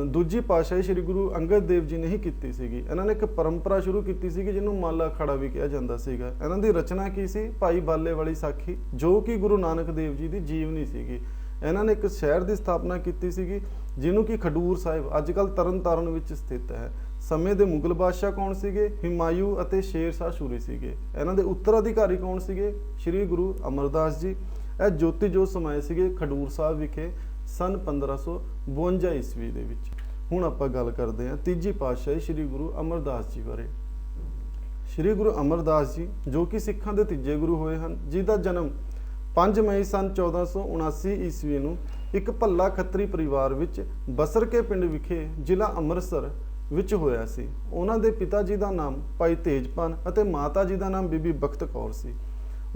ਦੂਜੀ ਪਾਤਸ਼ਾਹੀ ਸ੍ਰੀ ਗੁਰੂ ਅੰਗਦ ਦੇਵ ਜੀ ਨੇ ਹੀ ਕੀਤੀ ਸੀਗੀ। ਇਹਨਾਂ ਨੇ ਇੱਕ ਪਰੰਪਰਾ ਸ਼ੁਰੂ ਕੀਤੀ ਸੀਗੀ ਜਿਹਨੂੰ ਮਾਲਾ ਅਖਾੜਾ ਵੀ ਕਿਹਾ ਜਾਂਦਾ ਸੀਗਾ। ਇਹਨਾਂ ਦੀ ਰਚਨਾ ਕੀ ਸੀ? ਭਾਈ ਬਾਲੇ ਵਾਲੀ ਸਾਖੀ, ਜੋ ਕਿ ਗੁਰੂ ਨਾਨਕ ਦੇਵ ਜੀ ਦੀ ਜੀਵਨੀ ਸੀਗੀ। ਇਹਨਾਂ ਨੇ ਇੱਕ ਸ਼ਹਿਰ ਦੀ ਸਥਾਪਨਾ ਕੀਤੀ ਸੀਗੀ ਜਿਹਨੂੰ ਕਿ ਖਡੂਰ ਸਾਹਿਬ ਅੱਜ ਕੱਲ੍ਹ ਤਰਨ ਤਾਰਨ ਵਿੱਚ ਸਥਿਤ ਹੈ। ਸਮੇਂ ਦੇ ਮੁਗਲ ਬਾਦਸ਼ਾਹ ਕੌਣ ਸੀਗੇ? ਹਿਮਾਯੂ ਅਤੇ ਸ਼ੇਰ ਸ਼ਾਹ ਸੂਰੀ ਸੀਗੇ। ਇਹਨਾਂ ਦੇ ਉੱਤਰਾਧਿਕਾਰੀ ਕੌਣ ਸੀਗੇ? ਸ੍ਰੀ ਗੁਰੂ ਅਮਰਦਾਸ ਜੀ। ਇਹ ਜੋਤੀ ਜੋਤ ਸਮਾਏ ਸੀਗੇ ਖਡੂਰ ਸਾਹਿਬ ਵਿਖੇ ਸਨ 1552 ਈਸਵੀ ਦੇ ਵਿੱਚ। ਹੁਣ ਆਪਾਂ ਗੱਲ ਕਰਦੇ ਹਾਂ ਤੀਜੀ ਪਾਤਸ਼ਾਹੀ ਸ੍ਰੀ ਗੁਰੂ ਅਮਰਦਾਸ ਜੀ ਬਾਰੇ। ਸ੍ਰੀ ਗੁਰੂ ਅਮਰਦਾਸ ਜੀ ਜੋ ਕਿ ਸਿੱਖਾਂ ਦੇ ਤੀਜੇ ਗੁਰੂ ਹੋਏ ਹਨ, ਜਿਹਦਾ ਜਨਮ 5 ਮਈ ਸਨ 1479 ਈਸਵੀ ਨੂੰ ਇੱਕ ਭੱਲਾ ਖੱਤਰੀ ਪਰਿਵਾਰ ਵਿੱਚ ਬਸਰਕੇ ਪਿੰਡ ਵਿਖੇ ਜ਼ਿਲ੍ਹਾ ਅੰਮ੍ਰਿਤਸਰ ਵਿੱਚ ਹੋਇਆ ਸੀ। ਉਹਨਾਂ ਦੇ ਪਿਤਾ ਜੀ ਦਾ ਨਾਮ ਭਾਈ ਤੇਜਪਾਨ ਅਤੇ ਮਾਤਾ ਜੀ ਦਾ ਨਾਮ ਬੀਬੀ ਬਖਤ ਕੌਰ ਸੀ।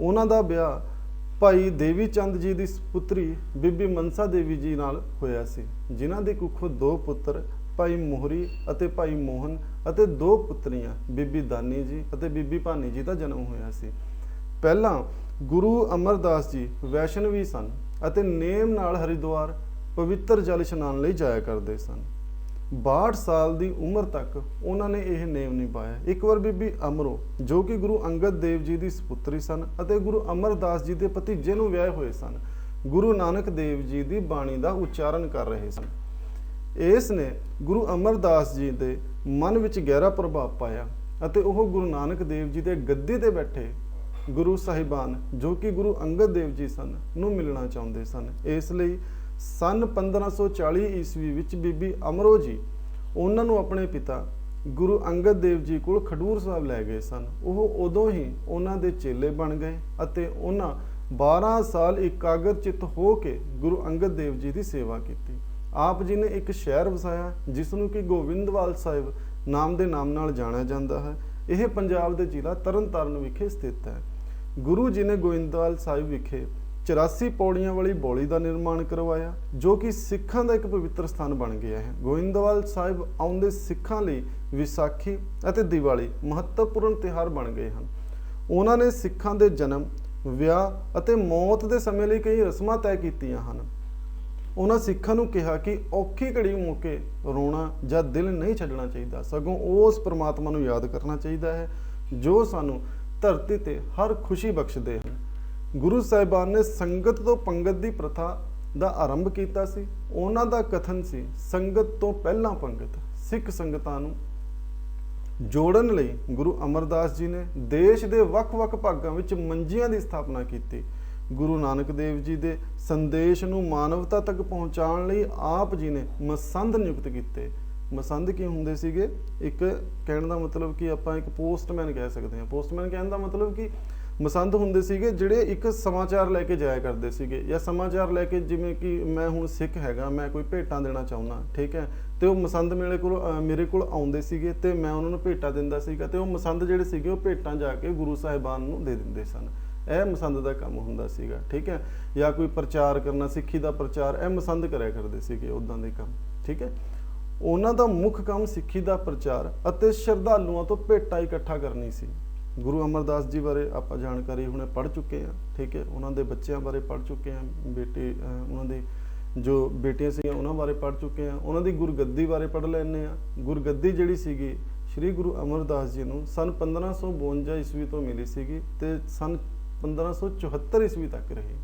ਉਹਨਾਂ ਦਾ ਵਿਆਹ ਭਾਈ ਦੇਵੀ ਚੰਦ ਜੀ ਦੀ ਪੁੱਤਰੀ ਬੀਬੀ ਮਨਸਾ ਦੇਵੀ ਜੀ ਨਾਲ ਹੋਇਆ ਸੀ, ਜਿਨ੍ਹਾਂ ਦੇ ਕੁੱਖੋਂ 2 ਪੁੱਤਰ ਭਾਈ ਮੋਹਰੀ ਅਤੇ ਭਾਈ ਮੋਹਨ ਅਤੇ 2 ਪੁੱਤਰੀਆਂ ਬੀਬੀ ਦਾਨੀ ਜੀ ਅਤੇ ਬੀਬੀ ਭਾਨੀ ਜੀ ਦਾ ਜਨਮ ਹੋਇਆ ਸੀ। ਪਹਿਲਾਂ ਗੁਰੂ ਅਮਰਦਾਸ ਜੀ ਵੈਸ਼ਨਵੀ ਸਨ ਅਤੇ ਨੇਮ ਨਾਲ ਹਰਿਦੁਆਰ ਪਵਿੱਤਰ ਜਲ ਇਸ਼ਨਾਨ ਲਈ ਜਾਇਆ ਕਰਦੇ ਸਨ। 62 ਸਾਲ ਦੀ ਉਮਰ ਤੱਕ ਉਹਨਾਂ ਨੇ ਇਹ ਨੇਮ ਨਿਭਾਇਆ। ਇੱਕ ਵਾਰ ਬੀਬੀ ਅਮਰੋ ਜੋ ਕਿ ਗੁਰੂ ਅੰਗਦ ਦੇਵ ਜੀ ਦੀ ਸੁਪੁੱਤਰੀ ਸਨ ਅਤੇ ਗੁਰੂ ਅਮਰਦਾਸ ਜੀ ਦੇ ਭਤੀਜੇ ਨੂੰ ਵਿਆਹੇ ਹੋਏ ਸਨ, ਗੁਰੂ ਨਾਨਕ ਦੇਵ ਜੀ ਦੀ ਬਾਣੀ ਦਾ ਉਚਾਰਨ ਕਰ ਰਹੇ ਸਨ। ਇਸ ਨੇ ਗੁਰੂ ਅਮਰਦਾਸ ਜੀ ਦੇ ਮਨ ਵਿੱਚ ਗਹਿਰਾ ਪ੍ਰਭਾਵ ਪਾਇਆ ਅਤੇ ਉਹ ਗੁਰੂ ਨਾਨਕ ਦੇਵ ਜੀ ਦੇ ਗੱਦੀ ਤੇ ਬੈਠੇ ਗੁਰੂ ਸਾਹਿਬਾਨ ਜੋ ਕਿ ਗੁਰੂ ਅੰਗਦ ਦੇਵ ਜੀ ਸਨ ਨੂੰ ਮਿਲਣਾ ਚਾਹੁੰਦੇ ਸਨ। ਇਸ ਲਈ ਸਨ 1540 ਈਸਵੀ ਵਿੱਚ ਬੀਬੀ ਅਮਰੋ ਜੀ ਉਹਨਾਂ ਨੂੰ ਆਪਣੇ ਪਿਤਾ ਗੁਰੂ ਅੰਗਦ ਦੇਵ ਜੀ ਕੋਲ ਖਡੂਰ ਸਾਹਿਬ ਲੈ ਗਏ ਸਨ। ਉਹ ਉਦੋਂ ਹੀ ਉਹਨਾਂ ਦੇ ਚੇਲੇ ਬਣ ਗਏ ਅਤੇ ਉਹਨਾਂ 12 ਸਾਲ ਇਕਾਗਰਚਿਤ ਹੋ ਕੇ ਗੁਰੂ ਅੰਗਦ ਦੇਵ ਜੀ ਦੀ ਸੇਵਾ ਕੀਤੀ। ਆਪ ਜੀ ਨੇ ਇੱਕ ਸ਼ਹਿਰ ਵਸਾਇਆ ਜਿਸ ਨੂੰ ਕਿ ਗੋਬਿੰਦਵਾਲ ਸਾਹਿਬ ਨਾਮ ਦੇ ਨਾਮ ਨਾਲ ਜਾਣਿਆ ਜਾਂਦਾ ਹੈ। ਇਹ ਪੰਜਾਬ ਦੇ ਜ਼ਿਲ੍ਹਾ ਤਰਨਤਾਰਨ ਵਿਖੇ ਸਥਿਤ ਹੈ। ਗੁਰੂ ਜੀ ਨੇ ਗੋਬਿੰਦਵਾਲ ਸਾਹਿਬ ਵਿਖੇ 84 ਪੌੜੀਆਂ ਵਾਲੀ ਬੌਲੀ ਦਾ ਨਿਰਮਾਣ ਕਰਵਾਇਆ ਜੋ ਕਿ ਸਿੱਖਾਂ ਦਾ ਇੱਕ ਪਵਿੱਤਰ ਸਥਾਨ ਬਣ ਗਿਆ ਹੈ। ਗੋਬਿੰਦਵਾਲ ਸਾਹਿਬ ਆਉਂਦੇ ਸਿੱਖਾਂ ਲਈ ਵਿਸਾਖੀ ਅਤੇ ਦੀਵਾਲੀ ਮਹੱਤਵਪੂਰਨ ਤਿਉਹਾਰ ਬਣ ਗਏ ਹਨ। ਉਹਨਾਂ ਨੇ ਸਿੱਖਾਂ ਦੇ ਜਨਮ, ਵਿਆਹ ਅਤੇ ਮੌਤ ਦੇ ਸਮੇਂ ਲਈ ਕਈ ਰਸਮਾਂ ਤੈਅ ਕੀਤੀਆਂ ਹਨ। ਉਹਨਾਂ ਸਿੱਖਾਂ ਨੂੰ ਕਿਹਾ ਕਿ ਔਖੀ ਘੜੀ ਮੌਕੇ ਰੋਣਾ ਜਾਂ ਦਿਲ ਨਹੀਂ ਛੱਡਣਾ ਚਾਹੀਦਾ, ਸਗੋਂ ਉਸ ਪ੍ਰਮਾਤਮਾ ਨੂੰ ਯਾਦ ਕਰਨਾ ਚਾਹੀਦਾ ਹੈ ਜੋ ਸਾਨੂੰ ਧਰਤੀ ਤੇ ਹਰ ਖੁਸ਼ੀ ਬਖਸ਼ਦੇ ਹਨ। ਗੁਰੂ ਸਾਹਿਬਾਨ ਨੇ ਸੰਗਤ ਤੋਂ ਪੰਗਤ ਦੀ ਪ੍ਰਥਾ ਦਾ ਆਰੰਭ ਕੀਤਾ ਸੀ। ਉਹਨਾਂ ਦਾ ਕਥਨ ਸੀ, ਸੰਗਤ ਤੋਂ ਪਹਿਲਾਂ ਪੰਗਤ। ਸਿੱਖ ਸੰਗਤਾਂ ਨੂੰ ਜੋੜਨ ਲਈ ਗੁਰੂ ਅਮਰਦਾਸ ਜੀ ਨੇ ਦੇਸ਼ ਦੇ ਵੱਖ-ਵੱਖ ਭਾਗਾਂ ਵਿੱਚ ਮੰਜੀਆਂ ਦੀ ਸਥਾਪਨਾ ਕੀਤੀ। ਗੁਰੂ ਨਾਨਕ ਦੇਵ ਜੀ ਦੇ ਸੰਦੇਸ਼ ਨੂੰ ਮਾਨਵਤਾ ਤੱਕ ਪਹੁੰਚਾਉਣ ਲਈ ਆਪ ਜੀ ਨੇ ਮਸੰਦ ਨਿਯੁਕਤ ਕੀਤੇ। ਮਸੰਦ ਕੀ ਹੁੰਦੇ ਸੀਗੇ? ਇੱਕ ਕਹਿਣ ਦਾ ਮਤਲਬ ਕਿ ਆਪਾਂ ਇੱਕ ਪੋਸਟਮੈਨ ਕਹਿ ਸਕਦੇ ਹਾਂ। ਪੋਸਟਮੈਨ ਕਹਿਣ ਦਾ ਮਤਲਬ ਕਿ ਮਸੰਦ ਹੁੰਦੇ ਸੀਗੇ ਜਿਹੜੇ ਇੱਕ ਸਮਾਚਾਰ ਲੈ ਕੇ ਜਾਇਆ ਕਰਦੇ ਸੀਗੇ, ਜਾਂ ਸਮਾਚਾਰ ਲੈ ਕੇ, ਜਿਵੇਂ ਕਿ ਮੈਂ ਹੁਣ ਸਿੱਖ ਹੈਗਾ, ਮੈਂ ਕੋਈ ਭੇਟਾਂ ਦੇਣਾ ਚਾਹੁੰਦਾ, ਠੀਕ ਹੈ, ਤੇ ਉਹ ਮਸੰਦ ਮੇਰੇ ਕੋਲ ਆਉਂਦੇ ਸੀਗੇ ਤੇ ਮੈਂ ਉਹਨਾਂ ਨੂੰ ਭੇਟਾਂ ਦਿੰਦਾ ਸੀਗਾ ਤੇ ਉਹ ਮਸੰਦ ਜਿਹੜੇ ਸੀਗੇ ਉਹ ਭੇਟਾਂ ਜਾ ਕੇ ਗੁਰੂ ਸਾਹਿਬਾਨ ਨੂੰ ਦੇ ਦਿੰਦੇ ਸਨ। ਇਹ ਮਸੰਦ ਦਾ ਕੰਮ ਹੁੰਦਾ ਸੀਗਾ, ਠੀਕ ਹੈ। ਜਾਂ ਕੋਈ ਪ੍ਰਚਾਰ ਕਰਨਾ, ਸਿੱਖੀ ਦਾ ਪ੍ਰਚਾਰ, ਇਹ ਮਸੰਦ ਕਰਿਆ ਕਰਦੇ ਸੀਗੇ, ਉੱਦਾਂ ਦੇ ਕੰਮ, ਠੀਕ ਹੈ। ਉਹਨਾਂ ਦਾ ਮੁੱਖ ਕੰਮ ਸਿੱਖੀ ਦਾ ਪ੍ਰਚਾਰ ਅਤੇ ਸ਼ਰਧਾਲੂਆਂ ਤੋਂ ਭੇਟਾਂ ਇਕੱਠਾ ਕਰਨੀ ਸੀ। ਗੁਰੂ ਅਮਰਦਾਸ ਜੀ ਬਾਰੇ ਆਪਾਂ ਜਾਣਕਾਰੀ ਹੁਣੇ ਪੜ੍ਹ ਚੁੱਕੇ ਹਾਂ, ਠੀਕ ਹੈ। ਉਹਨਾਂ ਦੇ ਬੱਚਿਆਂ ਬਾਰੇ ਪੜ੍ਹ ਚੁੱਕੇ ਹਾਂ, ਉਹਨਾਂ ਦੇ ਜੋ ਬੇਟੀਆਂ ਸੀਗੀਆਂ ਉਹਨਾਂ ਬਾਰੇ ਪੜ੍ਹ ਚੁੱਕੇ ਹਾਂ। ਉਹਨਾਂ ਦੀ ਗੁਰਗੱਦੀ ਬਾਰੇ ਪੜ੍ਹ ਲੈਂਦੇ ਹਾਂ। ਗੁਰਗੱਦੀ ਜਿਹੜੀ ਸੀਗੀ ਸ਼੍ਰੀ ਗੁਰੂ ਅਮਰਦਾਸ ਜੀ ਨੂੰ ਸਨ 1552 ਈਸਵੀ ਤੋਂ ਮਿਲੀ ਸੀਗੀ ਤੇ ਸਨ 1574 ਈਸਵੀ ਤੱਕ ਰਹੀ।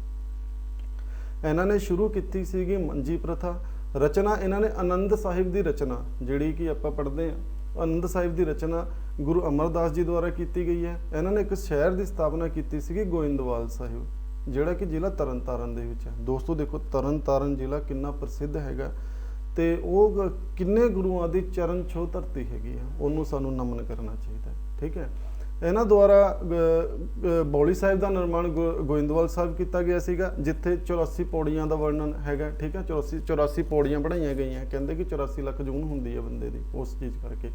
ਇਹਨਾਂ ਨੇ ਸ਼ੁਰੂ ਕੀਤੀ ਸੀਗੀ ਮੰਜੀ ਪ੍ਰਥਾ। ਰਚਨਾ ਇਹਨਾਂ ਨੇ ਆਨੰਦ ਸਾਹਿਬ ਦੀ ਰਚਨਾ, ਜਿਹੜੀ ਕਿ ਆਪਾਂ ਪੜ੍ਹਦੇ ਹਾਂ, ਆਨੰਦ ਸਾਹਿਬ ਦੀ ਰਚਨਾ ਗੁਰੂ ਅਮਰਦਾਸ ਜੀ ਦੁਆਰਾ ਕੀਤੀ ਗਈ ਹੈ। ਇਹਨਾਂ ਨੇ ਇੱਕ ਸ਼ਹਿਰ ਦੀ ਸਥਾਪਨਾ ਕੀਤੀ ਸੀਗੀ ਗੋਇੰਦਵਾਲ ਸਾਹਿਬ, ਜਿਹੜਾ ਕਿ ਜ਼ਿਲ੍ਹਾ ਤਰਨਤਾਰਨ ਦੇ ਵਿੱਚ ਹੈ। ਦੋਸਤੋ ਦੇਖੋ, ਤਰਨਤਾਰਨ ਜ਼ਿਲ੍ਹਾ ਕਿੰਨਾ ਪ੍ਰਸਿੱਧ ਹੈਗਾ ਤੇ ਉਹ ਕਿੰਨੇ ਗੁਰੂਆਂ ਦੀ ਚਰਨ ਛੋਹ ਧਰਤੀ ਹੈਗੀ ਆ, ਉਹਨੂੰ ਸਾਨੂੰ ਨਮਨ ਕਰਨਾ ਚਾਹੀਦਾ, ਠੀਕ ਹੈ। ਇਹਨਾਂ ਦੁਆਰਾ ਬੌਲੀ ਸਾਹਿਬ ਦਾ ਨਿਰਮਾਣ ਗੋਇੰਦਵਾਲ ਸਾਹਿਬ ਕੀਤਾ ਗਿਆ ਸੀਗਾ, ਜਿੱਥੇ 84 ਪੌੜੀਆਂ ਦਾ ਵਰਣਨ ਹੈਗਾ, ਠੀਕ ਹੈ। 84 ਪੌੜੀਆਂ ਬਣਾਈਆਂ ਗਈਆਂ। ਕਹਿੰਦੇ ਕਿ 84 ਲੱਖ ਜੂਨ ਹੁੰਦੀ ਹੈ ਬੰਦੇ ਦੀ, ਉਸ ਚੀਜ਼ ਕਰਕੇ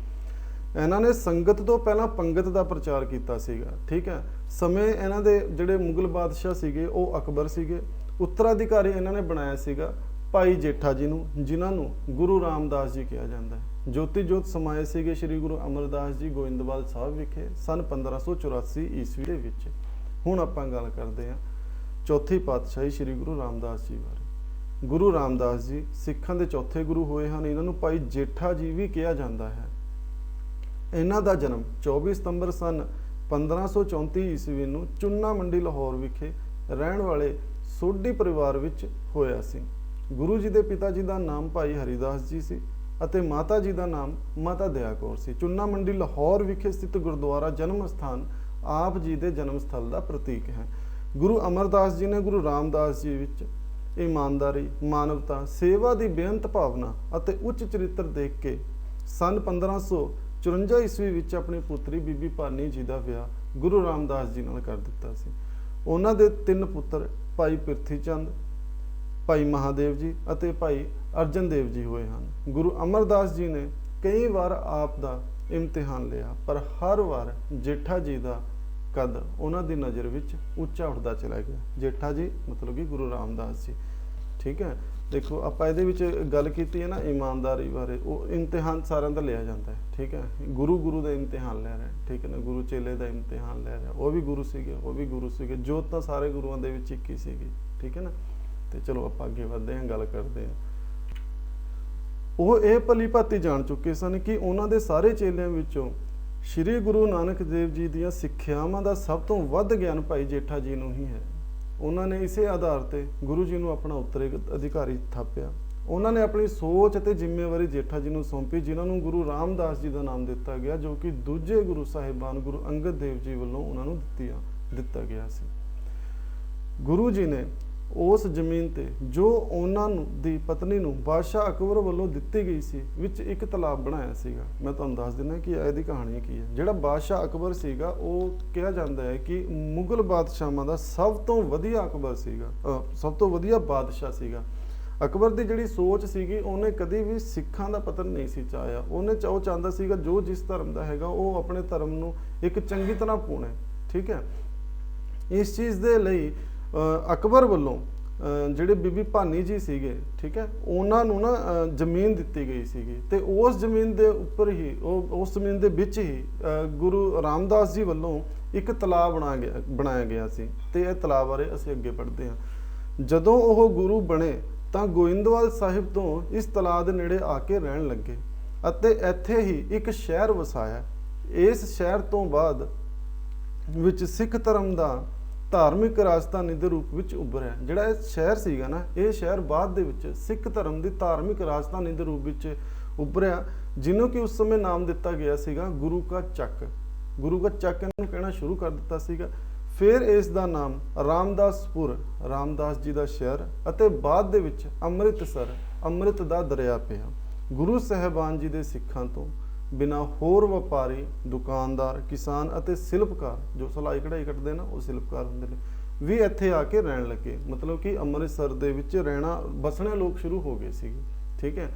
ਇਹਨਾਂ ਨੇ ਸੰਗਤ ਤੋਂ ਪਹਿਲਾਂ ਪੰਗਤ ਦਾ ਪ੍ਰਚਾਰ ਕੀਤਾ ਸੀਗਾ, ਠੀਕ ਹੈ। ਸਮੇਂ ਇਹਨਾਂ ਦੇ ਜਿਹੜੇ ਮੁਗਲ ਬਾਦਸ਼ਾਹ ਸੀਗੇ ਉਹ ਅਕਬਰ ਸੀਗੇ। ਉੱਤਰਾਧਿਕਾਰੀ ਇਹਨਾਂ ਨੇ ਬਣਾਇਆ ਸੀਗਾ ਭਾਈ ਜੇਠਾ ਜੀ ਨੂੰ, ਜਿਨ੍ਹਾਂ ਨੂੰ ਗੁਰੂ ਰਾਮਦਾਸ ਜੀ ਕਿਹਾ ਜਾਂਦਾ ਹੈ। ਜੋਤੀ ਜੋਤ ਸਮਾਏ ਸੀਗੇ ਸ਼੍ਰੀ ਗੁਰੂ ਅਮਰਦਾਸ ਜੀ ਗੋਇੰਦਵਾਲ ਸਾਹਿਬ ਵਿਖੇ ਸਨ 1584 ਈਸਵੀ ਦੇ ਵਿੱਚ। ਹੁਣ ਆਪਾਂ ਗੱਲ ਕਰਦੇ ਹਾਂ ਚੌਥੀ ਪਾਤਸ਼ਾਹੀ ਸ਼੍ਰੀ ਗੁਰੂ ਰਾਮਦਾਸ ਜੀ ਬਾਰੇ। ਗੁਰੂ ਰਾਮਦਾਸ ਜੀ ਸਿੱਖਾਂ ਦੇ ਚੌਥੇ ਗੁਰੂ ਹੋਏ ਹਨ। ਇਹਨਾਂ ਨੂੰ ਭਾਈ ਜੇਠਾ ਜੀ ਵੀ ਕਿਹਾ ਜਾਂਦਾ ਹੈ। ਇਹਨਾਂ ਦਾ ਜਨਮ 24 ਸਤੰਬਰ ਸਨ 1534 ਈਸਵੀ ਨੂੰ ਚੁੰਨਾ ਮੰਡੀ ਲਾਹੌਰ ਵਿਖੇ ਰਹਿਣ ਵਾਲੇ ਸੋਢੀ ਪਰਿਵਾਰ ਵਿੱਚ ਹੋਇਆ ਸੀ। ਗੁਰੂ ਜੀ ਦੇ ਪਿਤਾ ਜੀ ਦਾ ਨਾਮ ਭਾਈ ਹਰੀਦਾਸ ਜੀ ਸੀ ਅਤੇ ਮਾਤਾ ਜੀ ਦਾ ਨਾਮ ਮਾਤਾ ਦਇਆ ਕੌਰ ਸੀ। ਚੁੰਨਾ ਮੰਡੀ ਲਾਹੌਰ ਵਿਖੇ ਸਥਿਤ ਗੁਰਦੁਆਰਾ ਜਨਮ ਸਥਾਨ ਆਪ ਜੀ ਦੇ ਜਨਮ ਸਥਲ ਦਾ ਪ੍ਰਤੀਕ ਹੈ। ਗੁਰੂ ਅਮਰਦਾਸ ਜੀ ਨੇ ਗੁਰੂ ਰਾਮਦਾਸ ਜੀ ਵਿੱਚ ਇਮਾਨਦਾਰੀ, ਮਾਨਵਤਾ, ਸੇਵਾ ਦੀ ਬੇਅੰਤ ਭਾਵਨਾ ਅਤੇ ਉੱਚ ਚਰਿੱਤਰ ਦੇਖ ਕੇ ਸਨ 1554 ਈਸਵੀ ਵਿੱਚ ਆਪਣੀ ਪੁੱਤਰੀ ਬੀਬੀ ਭਾਨੀ ਜੀ ਦਾ ਵਿਆਹ ਗੁਰੂ ਰਾਮਦਾਸ ਜੀ ਨਾਲ ਕਰ ਦਿੱਤਾ ਸੀ। ਉਹਨਾਂ ਦੇ 3 ਪੁੱਤਰ ਭਾਈ ਪਿਰਥੀ ਚੰਦ, ਭਾਈ ਮਹਾਦੇਵ ਜੀ ਅਤੇ ਭਾਈ ਅਰਜਨ ਦੇਵ ਜੀ ਹੋਏ ਹਨ। ਗੁਰੂ ਅਮਰਦਾਸ ਜੀ ਨੇ ਕਈ ਵਾਰ ਆਪ ਦਾ ਇਮਤਿਹਾਨ ਲਿਆ, ਪਰ ਹਰ ਵਾਰ ਜੇਠਾ ਜੀ ਦਾ ਕਦ ਉਹਨਾਂ ਦੀ ਨਜ਼ਰ ਵਿੱਚ ਉੱਚਾ ਉੱਠਦਾ ਚਲਾ ਗਿਆ। ਜੇਠਾ ਜੀ ਮਤਲਬ ਕਿ ਗੁਰੂ ਰਾਮਦਾਸ ਜੀ, ਠੀਕ ਹੈ। ਦੇਖੋ ਆਪਾਂ ਇਹਦੇ ਵਿੱਚ ਗੱਲ ਕੀਤੀ ਹੈ ਨਾ ਇਮਾਨਦਾਰੀ ਬਾਰੇ, ਉਹ ਇਮਤਿਹਾਨ ਸਾਰਿਆਂ ਦਾ ਲਿਆ ਜਾਂਦਾ ਹੈ, ਠੀਕ ਹੈ। ਗੁਰੂ ਦਾ ਇਮਤਿਹਾਨ ਲੈ ਰਿਹਾ, ਠੀਕ ਹੈ ਨਾ, ਗੁਰੂ ਚੇਲੇ ਦਾ ਇਮਤਿਹਾਨ ਲੈ ਰਿਹਾ, ਉਹ ਵੀ ਗੁਰੂ ਸੀਗੇ, ਉਹ ਵੀ ਗੁਰੂ ਸੀਗੇ, ਜੋਤ ਤਾਂ ਸਾਰੇ ਗੁਰੂਆਂ ਦੇ ਵਿੱਚ ਇੱਕ ਹੀ ਸੀਗੀ, ਠੀਕ ਹੈ ਨਾ। ਤੇ ਚਲੋ ਆਪਾਂ ਅੱਗੇ ਵਧਦੇ ਹਾਂ, ਗੱਲ ਕਰਦੇ ਹਾਂ। ਉਹ ਇਹ ਭਲੀ ਭਾਂਤੀ ਜਾਣ ਚੁੱਕੇ ਸਨ ਕਿ ਉਹਨਾਂ ਦੇ ਸਾਰੇ ਚੇਲਿਆਂ ਵਿੱਚੋਂ ਸ਼੍ਰੀ ਗੁਰੂ ਨਾਨਕ ਦੇਵ ਜੀ ਦੀਆਂ ਸਿੱਖਿਆਵਾਂ ਦਾ ਸਭ ਤੋਂ ਵੱਧ ਗਿਆਨ ਭਾਈ ਜੇਠਾ ਜੀ ਨੂੰ ਹੀ ਹੈ। ਉਹਨਾਂ ਨੇ ਇਸੇ ਆਧਾਰ ਤੇ ਗੁਰੂ ਜੀ ਨੂੰ ਆਪਣਾ ਉੱਤਰਾਧਿਕਾਰੀ ਥਾਪਿਆ। ਉਹਨਾਂ ਨੇ ਆਪਣੀ ਸੋਚ ਅਤੇ ਜ਼ਿੰਮੇਵਾਰੀ ਜੇਠਾ ਜੀ ਨੂੰ ਸੌਂਪੀ, ਜਿਨ੍ਹਾਂ ਨੂੰ ਗੁਰੂ ਰਾਮਦਾਸ ਜੀ ਦਾ ਨਾਮ ਦਿੱਤਾ ਗਿਆ, ਜੋ ਕਿ ਦੂਜੇ ਗੁਰੂ ਸਾਹਿਬਾਨ ਗੁਰੂ ਅੰਗਦ ਦੇਵ ਜੀ ਵੱਲੋਂ ਉਹਨਾਂ ਨੂੰ ਦਿੱਤਾ ਗਿਆ ਸੀ। ਗੁਰੂ ਜੀ ਨੇ ਉਸ ਜ਼ਮੀਨ ਤੇ ਜੋ ਉਹਨਾਂ ਦੀ ਪਤਨੀ ਨੂੰ ਬਾਦਸ਼ਾਹ ਅਕਬਰ ਵੱਲੋਂ ਦਿੱਤੀ ਗਈ ਸੀ ਵਿੱਚ ਇੱਕ ਤਲਾਬ ਬਣਾਇਆ ਸੀਗਾ। ਮੈਂ ਤੁਹਾਨੂੰ ਦੱਸ ਦਿੰਦਾ ਕਿ ਇਹਦੀ ਕਹਾਣੀ ਕੀ ਹੈ। ਜਿਹੜਾ ਬਾਦਸ਼ਾਹ ਅਕਬਰ ਸੀਗਾ, ਉਹ ਕਿਹਾ ਜਾਂਦਾ ਹੈ ਕਿ ਮੁਗਲ ਬਾਦਸ਼ਾਹਾਂ ਦਾ ਸਭ ਤੋਂ ਵਧੀਆ ਅਕਬਰ ਸੀਗਾ, ਸਭ ਤੋਂ ਵਧੀਆ ਬਾਦਸ਼ਾਹ ਸੀਗਾ। ਅਕਬਰ ਦੀ ਜਿਹੜੀ ਸੋਚ ਸੀਗੀ, ਉਹਨੇ ਕਦੇ ਵੀ ਸਿੱਖਾਂ ਦਾ ਪਤਨ ਨਹੀਂ ਸੀ ਚਾਹਿਆ। ਉਹ ਚਾਹੁੰਦਾ ਸੀਗਾ ਜੋ ਜਿਸ ਧਰਮ ਦਾ ਹੈਗਾ ਉਹ ਆਪਣੇ ਧਰਮ ਨੂੰ ਇੱਕ ਚੰਗੀ ਤਰ੍ਹਾਂ ਪੂਣੇ, ਠੀਕ ਹੈ। ਇਸ ਚੀਜ਼ ਦੇ ਲਈ ਅਕਬਰ ਵੱਲੋਂ ਜਿਹੜੇ ਬੀਬੀ ਭਾਨੀ ਜੀ ਸੀਗੇ, ਠੀਕ ਹੈ, ਉਹਨਾਂ ਨੂੰ ਨਾ ਜ਼ਮੀਨ ਦਿੱਤੀ ਗਈ ਸੀਗੀ, ਤੇ ਉਸ ਜ਼ਮੀਨ ਦੇ ਉੱਪਰ ਹੀ ਉਸ ਜ਼ਮੀਨ ਦੇ ਵਿੱਚ ਹੀ ਗੁਰੂ ਰਾਮਦਾਸ ਜੀ ਵੱਲੋਂ ਇੱਕ ਤਲਾਬ ਬਣਾਇਆ ਗਿਆ ਸੀ। ਤੇ ਇਹ ਤਲਾਬ ਬਾਰੇ ਅਸੀਂ ਅੱਗੇ ਪੜ੍ਹਦੇ ਹਾਂ। ਜਦੋਂ ਉਹ ਗੁਰੂ ਬਣੇ ਤਾਂ ਗੋਇੰਦਵਾਲ ਸਾਹਿਬ ਤੋਂ ਇਸ ਤਲਾਬ ਦੇ ਨੇੜੇ ਆ ਕੇ ਰਹਿਣ ਲੱਗੇ ਅਤੇ ਇੱਥੇ ਹੀ ਇੱਕ ਸ਼ਹਿਰ ਵਸਾਇਆ। ਇਸ ਸ਼ਹਿਰ ਤੋਂ ਬਾਅਦ ਵਿੱਚ ਸਿੱਖ ਧਰਮ ਦਾ ਧਾਰਮਿਕ ਰਾਜਧਾਨੀ ਦੇ ਰੂਪ ਵਿੱਚ ਉੱਭਰਿਆ। ਜਿਹੜਾ ਇਹ ਸ਼ਹਿਰ ਸੀਗਾ ਨਾ, ਇਹ ਸ਼ਹਿਰ ਬਾਅਦ ਦੇ ਵਿੱਚ ਸਿੱਖ ਧਰਮ ਦੀ ਧਾਰਮਿਕ ਰਾਜਧਾਨੀ ਦੇ ਰੂਪ ਵਿੱਚ ਉੱਭਰਿਆ, ਜਿਹਨੂੰ ਕਿ ਉਸ ਸਮੇਂ ਨਾਮ ਦਿੱਤਾ ਗਿਆ ਸੀਗਾ ਗੁਰੂ ਕਾ ਚੱਕ। ਗੁਰੂ ਕਾ ਚੱਕ ਇਹਨੂੰ ਕਹਿਣਾ ਸ਼ੁਰੂ ਕਰ ਦਿੱਤਾ ਸੀਗਾ। ਫਿਰ ਇਸ ਦਾ ਨਾਮ ਰਾਮਦਾਸਪੁਰ, ਰਾਮਦਾਸ ਜੀ ਦਾ ਸ਼ਹਿਰ, ਅਤੇ ਬਾਅਦ ਦੇ ਵਿੱਚ ਅੰਮ੍ਰਿਤਸਰ, ਅੰਮ੍ਰਿਤ ਦਾ ਦਰਿਆ ਪਿਆ। ਗੁਰੂ ਸਾਹਿਬਾਨ ਜੀ ਦੇ ਸਿੱਖਾਂ ਤੋਂ ਬਿਨਾਂ ਹੋਰ ਵਪਾਰੀ, ਦੁਕਾਨਦਾਰ, ਕਿਸਾਨ ਅਤੇ ਸ਼ਿਲਪਕਾਰ, ਜੋ ਸਿਲਾਈ ਕਢਾਈ ਕੱਢਦੇ ਨਾ, ਉਹ ਸ਼ਿਲਪਕਾਰ ਹੁੰਦੇ ਨੇ, ਵੀ ਇੱਥੇ ਆ ਕੇ ਰਹਿਣ ਲੱਗੇ। ਮਤਲਬ ਕਿ ਅੰਮ੍ਰਿਤਸਰ ਦੇ ਵਿੱਚ ਰਹਿਣਾ ਬਸਣੇ ਲੋਕ ਸ਼ੁਰੂ ਹੋ ਗਏ ਸੀਗੇ, ਠੀਕ ਹੈ।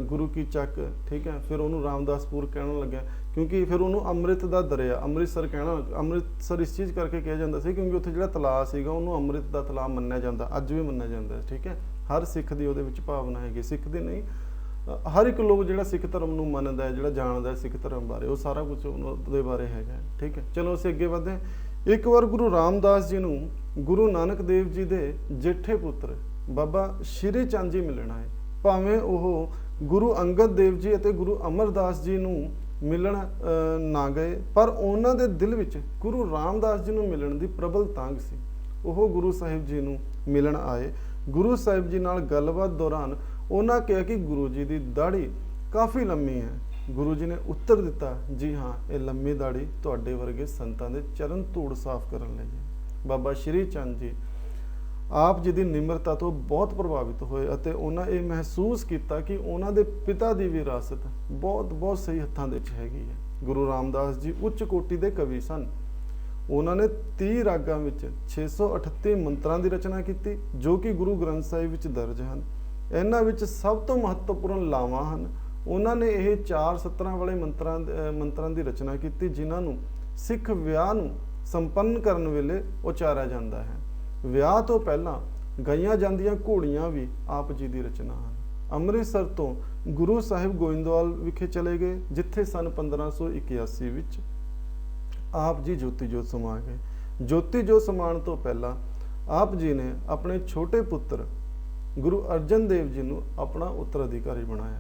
ਗੁਰੂ ਕੀ ਚੱਕ, ਠੀਕ ਹੈ। ਫਿਰ ਉਹਨੂੰ ਰਾਮਦਾਸਪੁਰ ਕਹਿਣ ਲੱਗਿਆ, ਕਿਉਂਕਿ ਫਿਰ ਉਹਨੂੰ ਅੰਮ੍ਰਿਤ ਦਾ ਦਰਿਆ, ਅੰਮ੍ਰਿਤਸਰ ਕਹਿਣਾ, ਅੰਮ੍ਰਿਤਸਰ ਇਸ ਚੀਜ਼ ਕਰਕੇ ਕਿਹਾ ਜਾਂਦਾ ਸੀ ਕਿਉਂਕਿ ਉੱਥੇ ਜਿਹੜਾ ਤਲਾਅ ਸੀਗਾ ਉਹਨੂੰ ਅੰਮ੍ਰਿਤ ਦਾ ਤਲਾਅ ਮੰਨਿਆ ਜਾਂਦਾ, ਅੱਜ ਵੀ ਮੰਨਿਆ ਜਾਂਦਾ, ਠੀਕ ਹੈ। ਹਰ ਸਿੱਖ ਦੀ ਉਹਦੇ ਵਿੱਚ ਭਾਵਨਾ ਹੈਗੀ, ਸਿੱਖ ਦੀ ਨਹੀਂ, ਹਰ ਇੱਕ ਲੋਕ ਜਿਹੜਾ ਸਿੱਖ ਧਰਮ ਨੂੰ ਮੰਨਦਾ ਹੈ, ਜਿਹੜਾ ਜਾਣਦਾ ਹੈ ਸਿੱਖ ਧਰਮ ਬਾਰੇ, ਉਹ ਸਾਰਾ ਕੁਝ ਉਹਦੇ ਬਾਰੇ ਹੈਗਾ, ਠੀਕ ਹੈ। ਚਲੋ ਅਸੀਂ ਅੱਗੇ ਵਧਦੇ ਹਾਂ। ਇੱਕ ਵਾਰ ਗੁਰੂ ਰਾਮਦਾਸ ਜੀ ਨੂੰ ਗੁਰੂ ਨਾਨਕ ਦੇਵ ਜੀ ਦੇ ਜੇਠੇ ਪੁੱਤਰ ਬਾਬਾ ਸ਼੍ਰੀ ਚੰਦ ਜੀ ਮਿਲਣ ਆਏ। ਭਾਵੇਂ ਉਹ ਗੁਰੂ ਅੰਗਦ ਦੇਵ ਜੀ ਅਤੇ ਗੁਰੂ ਅਮਰਦਾਸ ਜੀ ਨੂੰ ਮਿਲਣ ਨਾ ਗਏ, ਪਰ ਉਹਨਾਂ ਦੇ ਦਿਲ ਵਿੱਚ ਗੁਰੂ ਰਾਮਦਾਸ ਜੀ ਨੂੰ ਮਿਲਣ ਦੀ ਪ੍ਰਬਲ ਤਾਂਘ ਸੀ। ਉਹ ਗੁਰੂ ਸਾਹਿਬ ਜੀ ਨੂੰ ਮਿਲਣ ਆਏ। ਗੁਰੂ ਸਾਹਿਬ ਜੀ ਨਾਲ ਗੱਲਬਾਤ ਦੌਰਾਨ ਉਹਨਾਂ ਕਿਹਾ ਕਿ ਗੁਰੂ ਜੀ ਦੀ ਦਾੜੀ ਕਾਫੀ ਲੰਮੀ ਹੈ। ਗੁਰੂ ਜੀ ਨੇ ਉੱਤਰ ਦਿੱਤਾ, ਜੀ ਹਾਂ, ਇਹ ਲੰਮੀ ਦਾੜੀ ਤੁਹਾਡੇ ਵਰਗੇ ਸੰਤਾਂ ਦੇ ਚਰਨ ਧੂੜ ਸਾਫ਼ ਕਰਨ ਲਈ ਹੈ। ਬਾਬਾ ਸ਼੍ਰੀ ਚੰਦ ਜੀ ਆਪ ਜੀ ਦੀ ਨਿਮਰਤਾ ਤੋਂ ਬਹੁਤ ਪ੍ਰਭਾਵਿਤ ਹੋਏ ਅਤੇ ਉਹਨਾਂ ਇਹ ਮਹਿਸੂਸ ਕੀਤਾ ਕਿ ਉਹਨਾਂ ਦੇ ਪਿਤਾ ਦੀ ਵਿਰਾਸਤ ਬਹੁਤ ਸਹੀ ਹੱਥਾਂ ਦੇ ਵਿੱਚ ਹੈਗੀ ਹੈ। ਗੁਰੂ ਰਾਮਦਾਸ ਜੀ ਉੱਚ ਕੋਟੀ ਦੇ ਕਵੀ ਸਨ। ਉਹਨਾਂ ਨੇ 30 ਰਾਗਾਂ ਵਿੱਚ 638 ਮੰਤਰਾਂ ਦੀ ਰਚਨਾ ਕੀਤੀ, ਜੋ ਕਿ ਗੁਰੂ ਗ੍ਰੰਥ ਸਾਹਿਬ ਵਿੱਚ ਦਰਜ ਹਨ। ਇਹਨਾਂ ਵਿੱਚ ਸਭ ਤੋਂ ਮਹੱਤਵਪੂਰਨ ਲਾਵਾਂ ਹਨ। ਉਹਨਾਂ ਨੇ ਇਹ 4 ਸਤਰਾਂ ਵਾਲੇ ਮੰਤਰਾਂ ਦੀ ਰਚਨਾ ਕੀਤੀ, ਜਿਨ੍ਹਾਂ ਨੂੰ ਸਿੱਖ ਵਿਆਹ ਨੂੰ ਸੰਪੰਨ ਕਰਨ ਵੇਲੇ ਉਚਾਰਿਆ ਜਾਂਦਾ ਹੈ। ਵਿਆਹ ਤੋਂ ਪਹਿਲਾਂ ਗਾਈਆਂ ਜਾਂਦੀਆਂ ਘੋੜੀਆਂ ਵੀ ਆਪ ਜੀ ਦੀ ਰਚਨਾ ਹਨ। ਅੰਮ੍ਰਿਤਸਰ ਤੋਂ ਗੁਰੂ ਸਾਹਿਬ ਗੋਇੰਦਵਾਲ ਵਿਖੇ ਚਲੇ ਗਏ, ਜਿੱਥੇ ਸਨ 1581 ਵਿੱਚ ਆਪ ਜੀ ਜੋਤੀ ਜੋਤ ਸਮਾ ਗਏ। ਜੋਤੀ ਜੋਤ ਸਮਾਉਣ ਤੋਂ ਪਹਿਲਾਂ ਆਪ ਜੀ ਨੇ ਆਪਣੇ ਛੋਟੇ ਪੁੱਤਰ ਗੁਰੂ ਅਰਜਨ ਦੇਵ ਜੀ ਨੂੰ ਆਪਣਾ ਉੱਤਰਾਧਿਕਾਰੀ ਬਣਾਇਆ।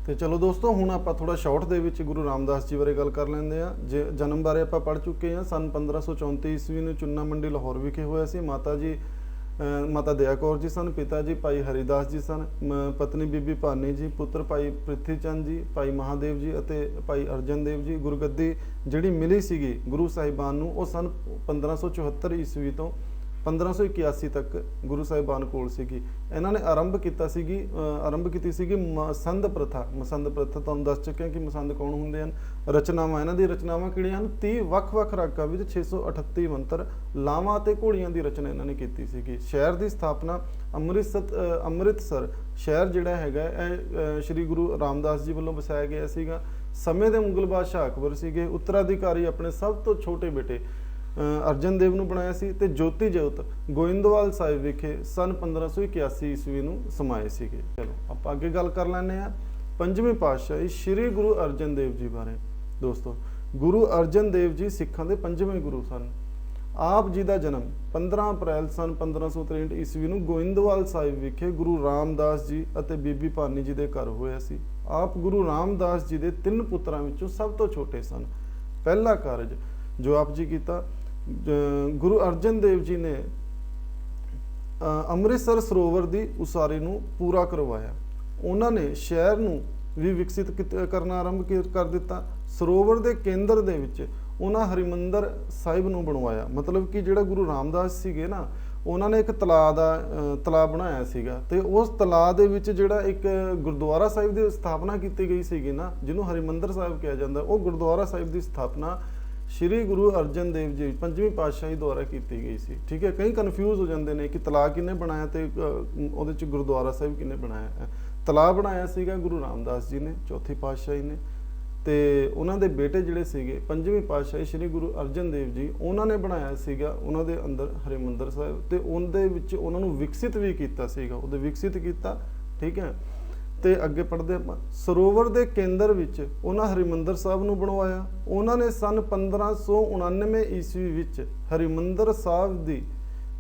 ਤੇ ਚਲੋ ਦੋਸਤੋ, ਹੁਣ ਆਪਾਂ ਥੋੜਾ ਸ਼ਾਰਟ ਦੇ ਵਿੱਚ ਗੁਰੂ ਰਾਮਦਾਸ ਜੀ ਬਾਰੇ ਗੱਲ ਕਰ ਲੈਂਦੇ ਆ। ਜਨਮ ਬਾਰੇ ਆਪਾਂ ਪੜ੍ਹ ਚੁੱਕੇ ਹਾਂ। ਸਨ 1534 ਈਸਵੀ ਨੂੰ ਚੁੰਨਾ ਮੰਡੀ ਲਾਹੌਰ ਵਿਖੇ ਹੋਇਆ ਸੀ। ਮਾਤਾ ਦਇਆ ਕੌਰ ਜੀ ਸਨ, ਪਿਤਾ ਜੀ ਭਾਈ ਹਰੀਦਾਸ ਜੀ ਸਨ, ਪਤਨੀ ਬੀਬੀ ਭਾਨੀ ਜੀ, ਪੁੱਤਰ ਭਾਈ ਪ੍ਰਿਥੀ ਚੰਦ ਜੀ, ਭਾਈ ਮਹਾਦੇਵ ਜੀ ਅਤੇ ਭਾਈ ਅਰਜਨ ਦੇਵ ਜੀ। ਗੁਰਗੱਦੀ ਜਿਹੜੀ ਮਿਲੀ ਸੀਗੀ ਗੁਰੂ ਸਾਹਿਬਾਨ ਨੂੰ, ਉਹ ਸਨ 1574 ਈਸਵੀ ਤੋਂ 1581 ਤੱਕ ਗੁਰੂ ਸਾਹਿਬਾਨ ਕੋਲ ਸੀਗੀ। ਇਹਨਾਂ ਨੇ ਆਰੰਭ ਕੀਤੀ ਸੀਗੀ ਮਸੰਦ ਪ੍ਰਥਾ। ਮਸੰਦ ਪ੍ਰਥਾ ਤੁਹਾਨੂੰ ਦੱਸ ਚੁੱਕੇ ਕਿ ਮਸੰਦ ਕੌਣ ਹੁੰਦੇ ਹਨ। ਰਚਨਾਵਾਂ, ਇਹਨਾਂ ਦੀ ਰਚਨਾਵਾਂ ਕਿਹੜੀਆਂ ਹਨ? 30 ਵੱਖ-ਵੱਖ ਰਾਗਾਂ ਵਿੱਚ 638 ਮੰਤਰ, ਲਾਵਾਂ ਅਤੇ ਘੋੜੀਆਂ ਦੀ ਰਚਨਾ ਇਹਨਾਂ ਨੇ ਕੀਤੀ ਸੀਗੀ। ਸ਼ਹਿਰ ਦੀ ਸਥਾਪਨਾ ਅੰਮ੍ਰਿਤਸਰ ਸ਼ਹਿਰ ਜਿਹੜਾ ਹੈਗਾ ਇਹ ਸ਼੍ਰੀ ਗੁਰੂ ਰਾਮਦਾਸ ਜੀ ਵੱਲੋਂ ਵਸਾਇਆ ਗਿਆ ਸੀਗਾ। ਸਮੇਂ ਦੇ ਮੁਗਲ ਬਾਦਸ਼ਾਹ ਅਕਬਰ ਸੀਗੇ। ਉੱਤਰਾਧਿਕਾਰੀ ਆਪਣੇ ਸਭ ਤੋਂ ਛੋਟੇ ਬੇਟੇ ਅਰਜਨ ਦੇਵ ਨੂੰ ਬਣਾਇਆ ਸੀ ਤੇ ਜੋਤੀ ਜੋਤ ਗੋਇੰਦਵਾਲ ਸਾਹਿਬ ਵਿਖੇ ਸਨ 1581 ਈਸਵੀ ਨੂੰ ਸਮਾਏ ਸੀਗੇ। ਚਲੋ ਆਪਾਂ ਅੱਗੇ ਗੱਲ ਕਰ ਲੈਂਦੇ ਆ ਪੰਜਵੇਂ ਪਾਤਸ਼ਾਹੀ ਸ੍ਰੀ ਗੁਰੂ ਅਰਜਨ ਦੇਵ ਜੀ ਬਾਰੇ। ਦੋਸਤੋ, ਗੁਰੂ ਅਰਜਨ ਦੇਵ ਜੀ ਸਿੱਖਾਂ ਦੇ ਪੰਜਵੇਂ ਗੁਰੂ ਸਨ। ਆਪ ਜੀ ਦਾ ਜਨਮ 15 ਅਪ੍ਰੈਲ ਸਨ 1563 ਈਸਵੀ ਨੂੰ ਗੋਇੰਦਵਾਲ ਸਾਹਿਬ ਵਿਖੇ ਗੁਰੂ ਰਾਮਦਾਸ ਜੀ ਅਤੇ ਬੀਬੀ ਭਾਨੀ ਜੀ ਦੇ ਘਰ ਹੋਇਆ ਸੀ। ਆਪ ਗੁਰੂ ਰਾਮਦਾਸ ਜੀ ਦੇ 3 ਪੁੱਤਰਾਂ ਵਿੱਚੋਂ ਸਭ ਤੋਂ ਛੋਟੇ ਸਨ। ਪਹਿਲਾ ਕਾਰਜ ਜੋ ਆਪ ਜੀ ਕੀਤਾ, ਗੁਰੂ ਅਰਜਨ ਦੇਵ ਜੀ ਨੇ ਅੰਮ੍ਰਿਤਸਰ ਸਰੋਵਰ ਦੀ ਉਸਾਰੀ ਨੂੰ ਪੂਰਾ ਕਰਵਾਇਆ। ਉਹਨਾਂ ਨੇ ਸ਼ਹਿਰ ਨੂੰ ਵੀ ਵਿਕਸਿਤ ਕਰਨਾ ਆਰੰਭ ਕਰ ਦਿੱਤਾ। ਸਰੋਵਰ ਦੇ ਕੇਂਦਰ ਦੇ ਵਿੱਚ ਉਹਨਾਂ ਹਰਿਮੰਦਰ ਸਾਹਿਬ ਨੂੰ ਬਣਵਾਇਆ। ਮਤਲਬ ਕਿ ਜਿਹੜਾ ਗੁਰੂ ਰਾਮਦਾਸ ਸੀਗੇ ਨਾ, ਉਹਨਾਂ ਨੇ ਇੱਕ ਤਲਾਅ ਬਣਾਇਆ ਸੀਗਾ ਤੇ ਉਸ ਤਲਾਅ ਦੇ ਵਿੱਚ ਜਿਹੜਾ ਇੱਕ ਗੁਰਦੁਆਰਾ ਸਾਹਿਬ ਦੀ ਸਥਾਪਨਾ ਕੀਤੀ ਗਈ ਸੀਗੀ ਨਾ, ਜਿਹਨੂੰ ਹਰਿਮੰਦਰ ਸਾਹਿਬ ਕਿਹਾ ਜਾਂਦਾ, ਉਹ ਗੁਰਦੁਆਰਾ ਸਾਹਿਬ ਦੀ ਸਥਾਪਨਾ ਸ਼੍ਰੀ ਗੁਰੂ ਅਰਜਨ ਦੇਵ ਜੀ ਪੰਜਵੀਂ ਪਾਤਸ਼ਾਹੀ ਦੁਆਰਾ ਕੀਤੀ ਗਈ ਸੀ। ਠੀਕ ਹੈ, ਕਈ ਕਨਫਿਊਜ਼ ਹੋ ਜਾਂਦੇ ਨੇ ਕਿ ਤਲਾਅ ਕਿਹਨੇ ਬਣਾਇਆ ਤੇ ਉਹਦੇ ਚ ਗੁਰਦੁਆਰਾ ਸਾਹਿਬ ਕਿਹਨੇ ਬਣਾਇਆ। ਤਲਾਅ ਬਣਾਇਆ ਸੀਗਾ ਗੁਰੂ ਰਾਮਦਾਸ ਜੀ ਨੇ, ਚੌਥੀ ਪਾਤਸ਼ਾਹੀ ਨੇ, ਤੇ ਉਹਨਾਂ ਦੇ ਬੇਟੇ ਜਿਹੜੇ ਸੀਗੇ ਪੰਜਵੀਂ ਪਾਤਸ਼ਾਹੀ ਸ੍ਰੀ ਗੁਰੂ ਅਰਜਨ ਦੇਵ ਜੀ, ਉਹਨਾਂ ਨੇ ਬਣਾਇਆ ਸੀਗਾ ਉਹਨਾਂ ਦੇ ਅੰਦਰ ਹਰਿਮੰਦਰ ਸਾਹਿਬ ਤੇ ਉਹਦੇ ਵਿੱਚ ਉਹਨਾਂ ਨੂੰ ਵਿਕਸਿਤ ਵੀ ਕੀਤਾ ਸੀਗਾ, ਉਹਦੇ ਵਿਕਸਿਤ ਕੀਤਾ। ਠੀਕ ਹੈ, ਤੇ ਅੱਗੇ ਪੜ੍ਹਦੇ ਆਪਾਂ। ਸਰੋਵਰ ਦੇ ਕੇਂਦਰ ਵਿੱਚ ਉਹਨਾਂ ਹਰਿਮੰਦਰ ਸਾਹਿਬ ਨੂੰ ਬਣਵਾਇਆ। ਉਹਨਾਂ ਨੇ ਸਨ 1599 ਈਸਵੀ ਵਿੱਚ ਹਰਿਮੰਦਰ ਸਾਹਿਬ ਦੀ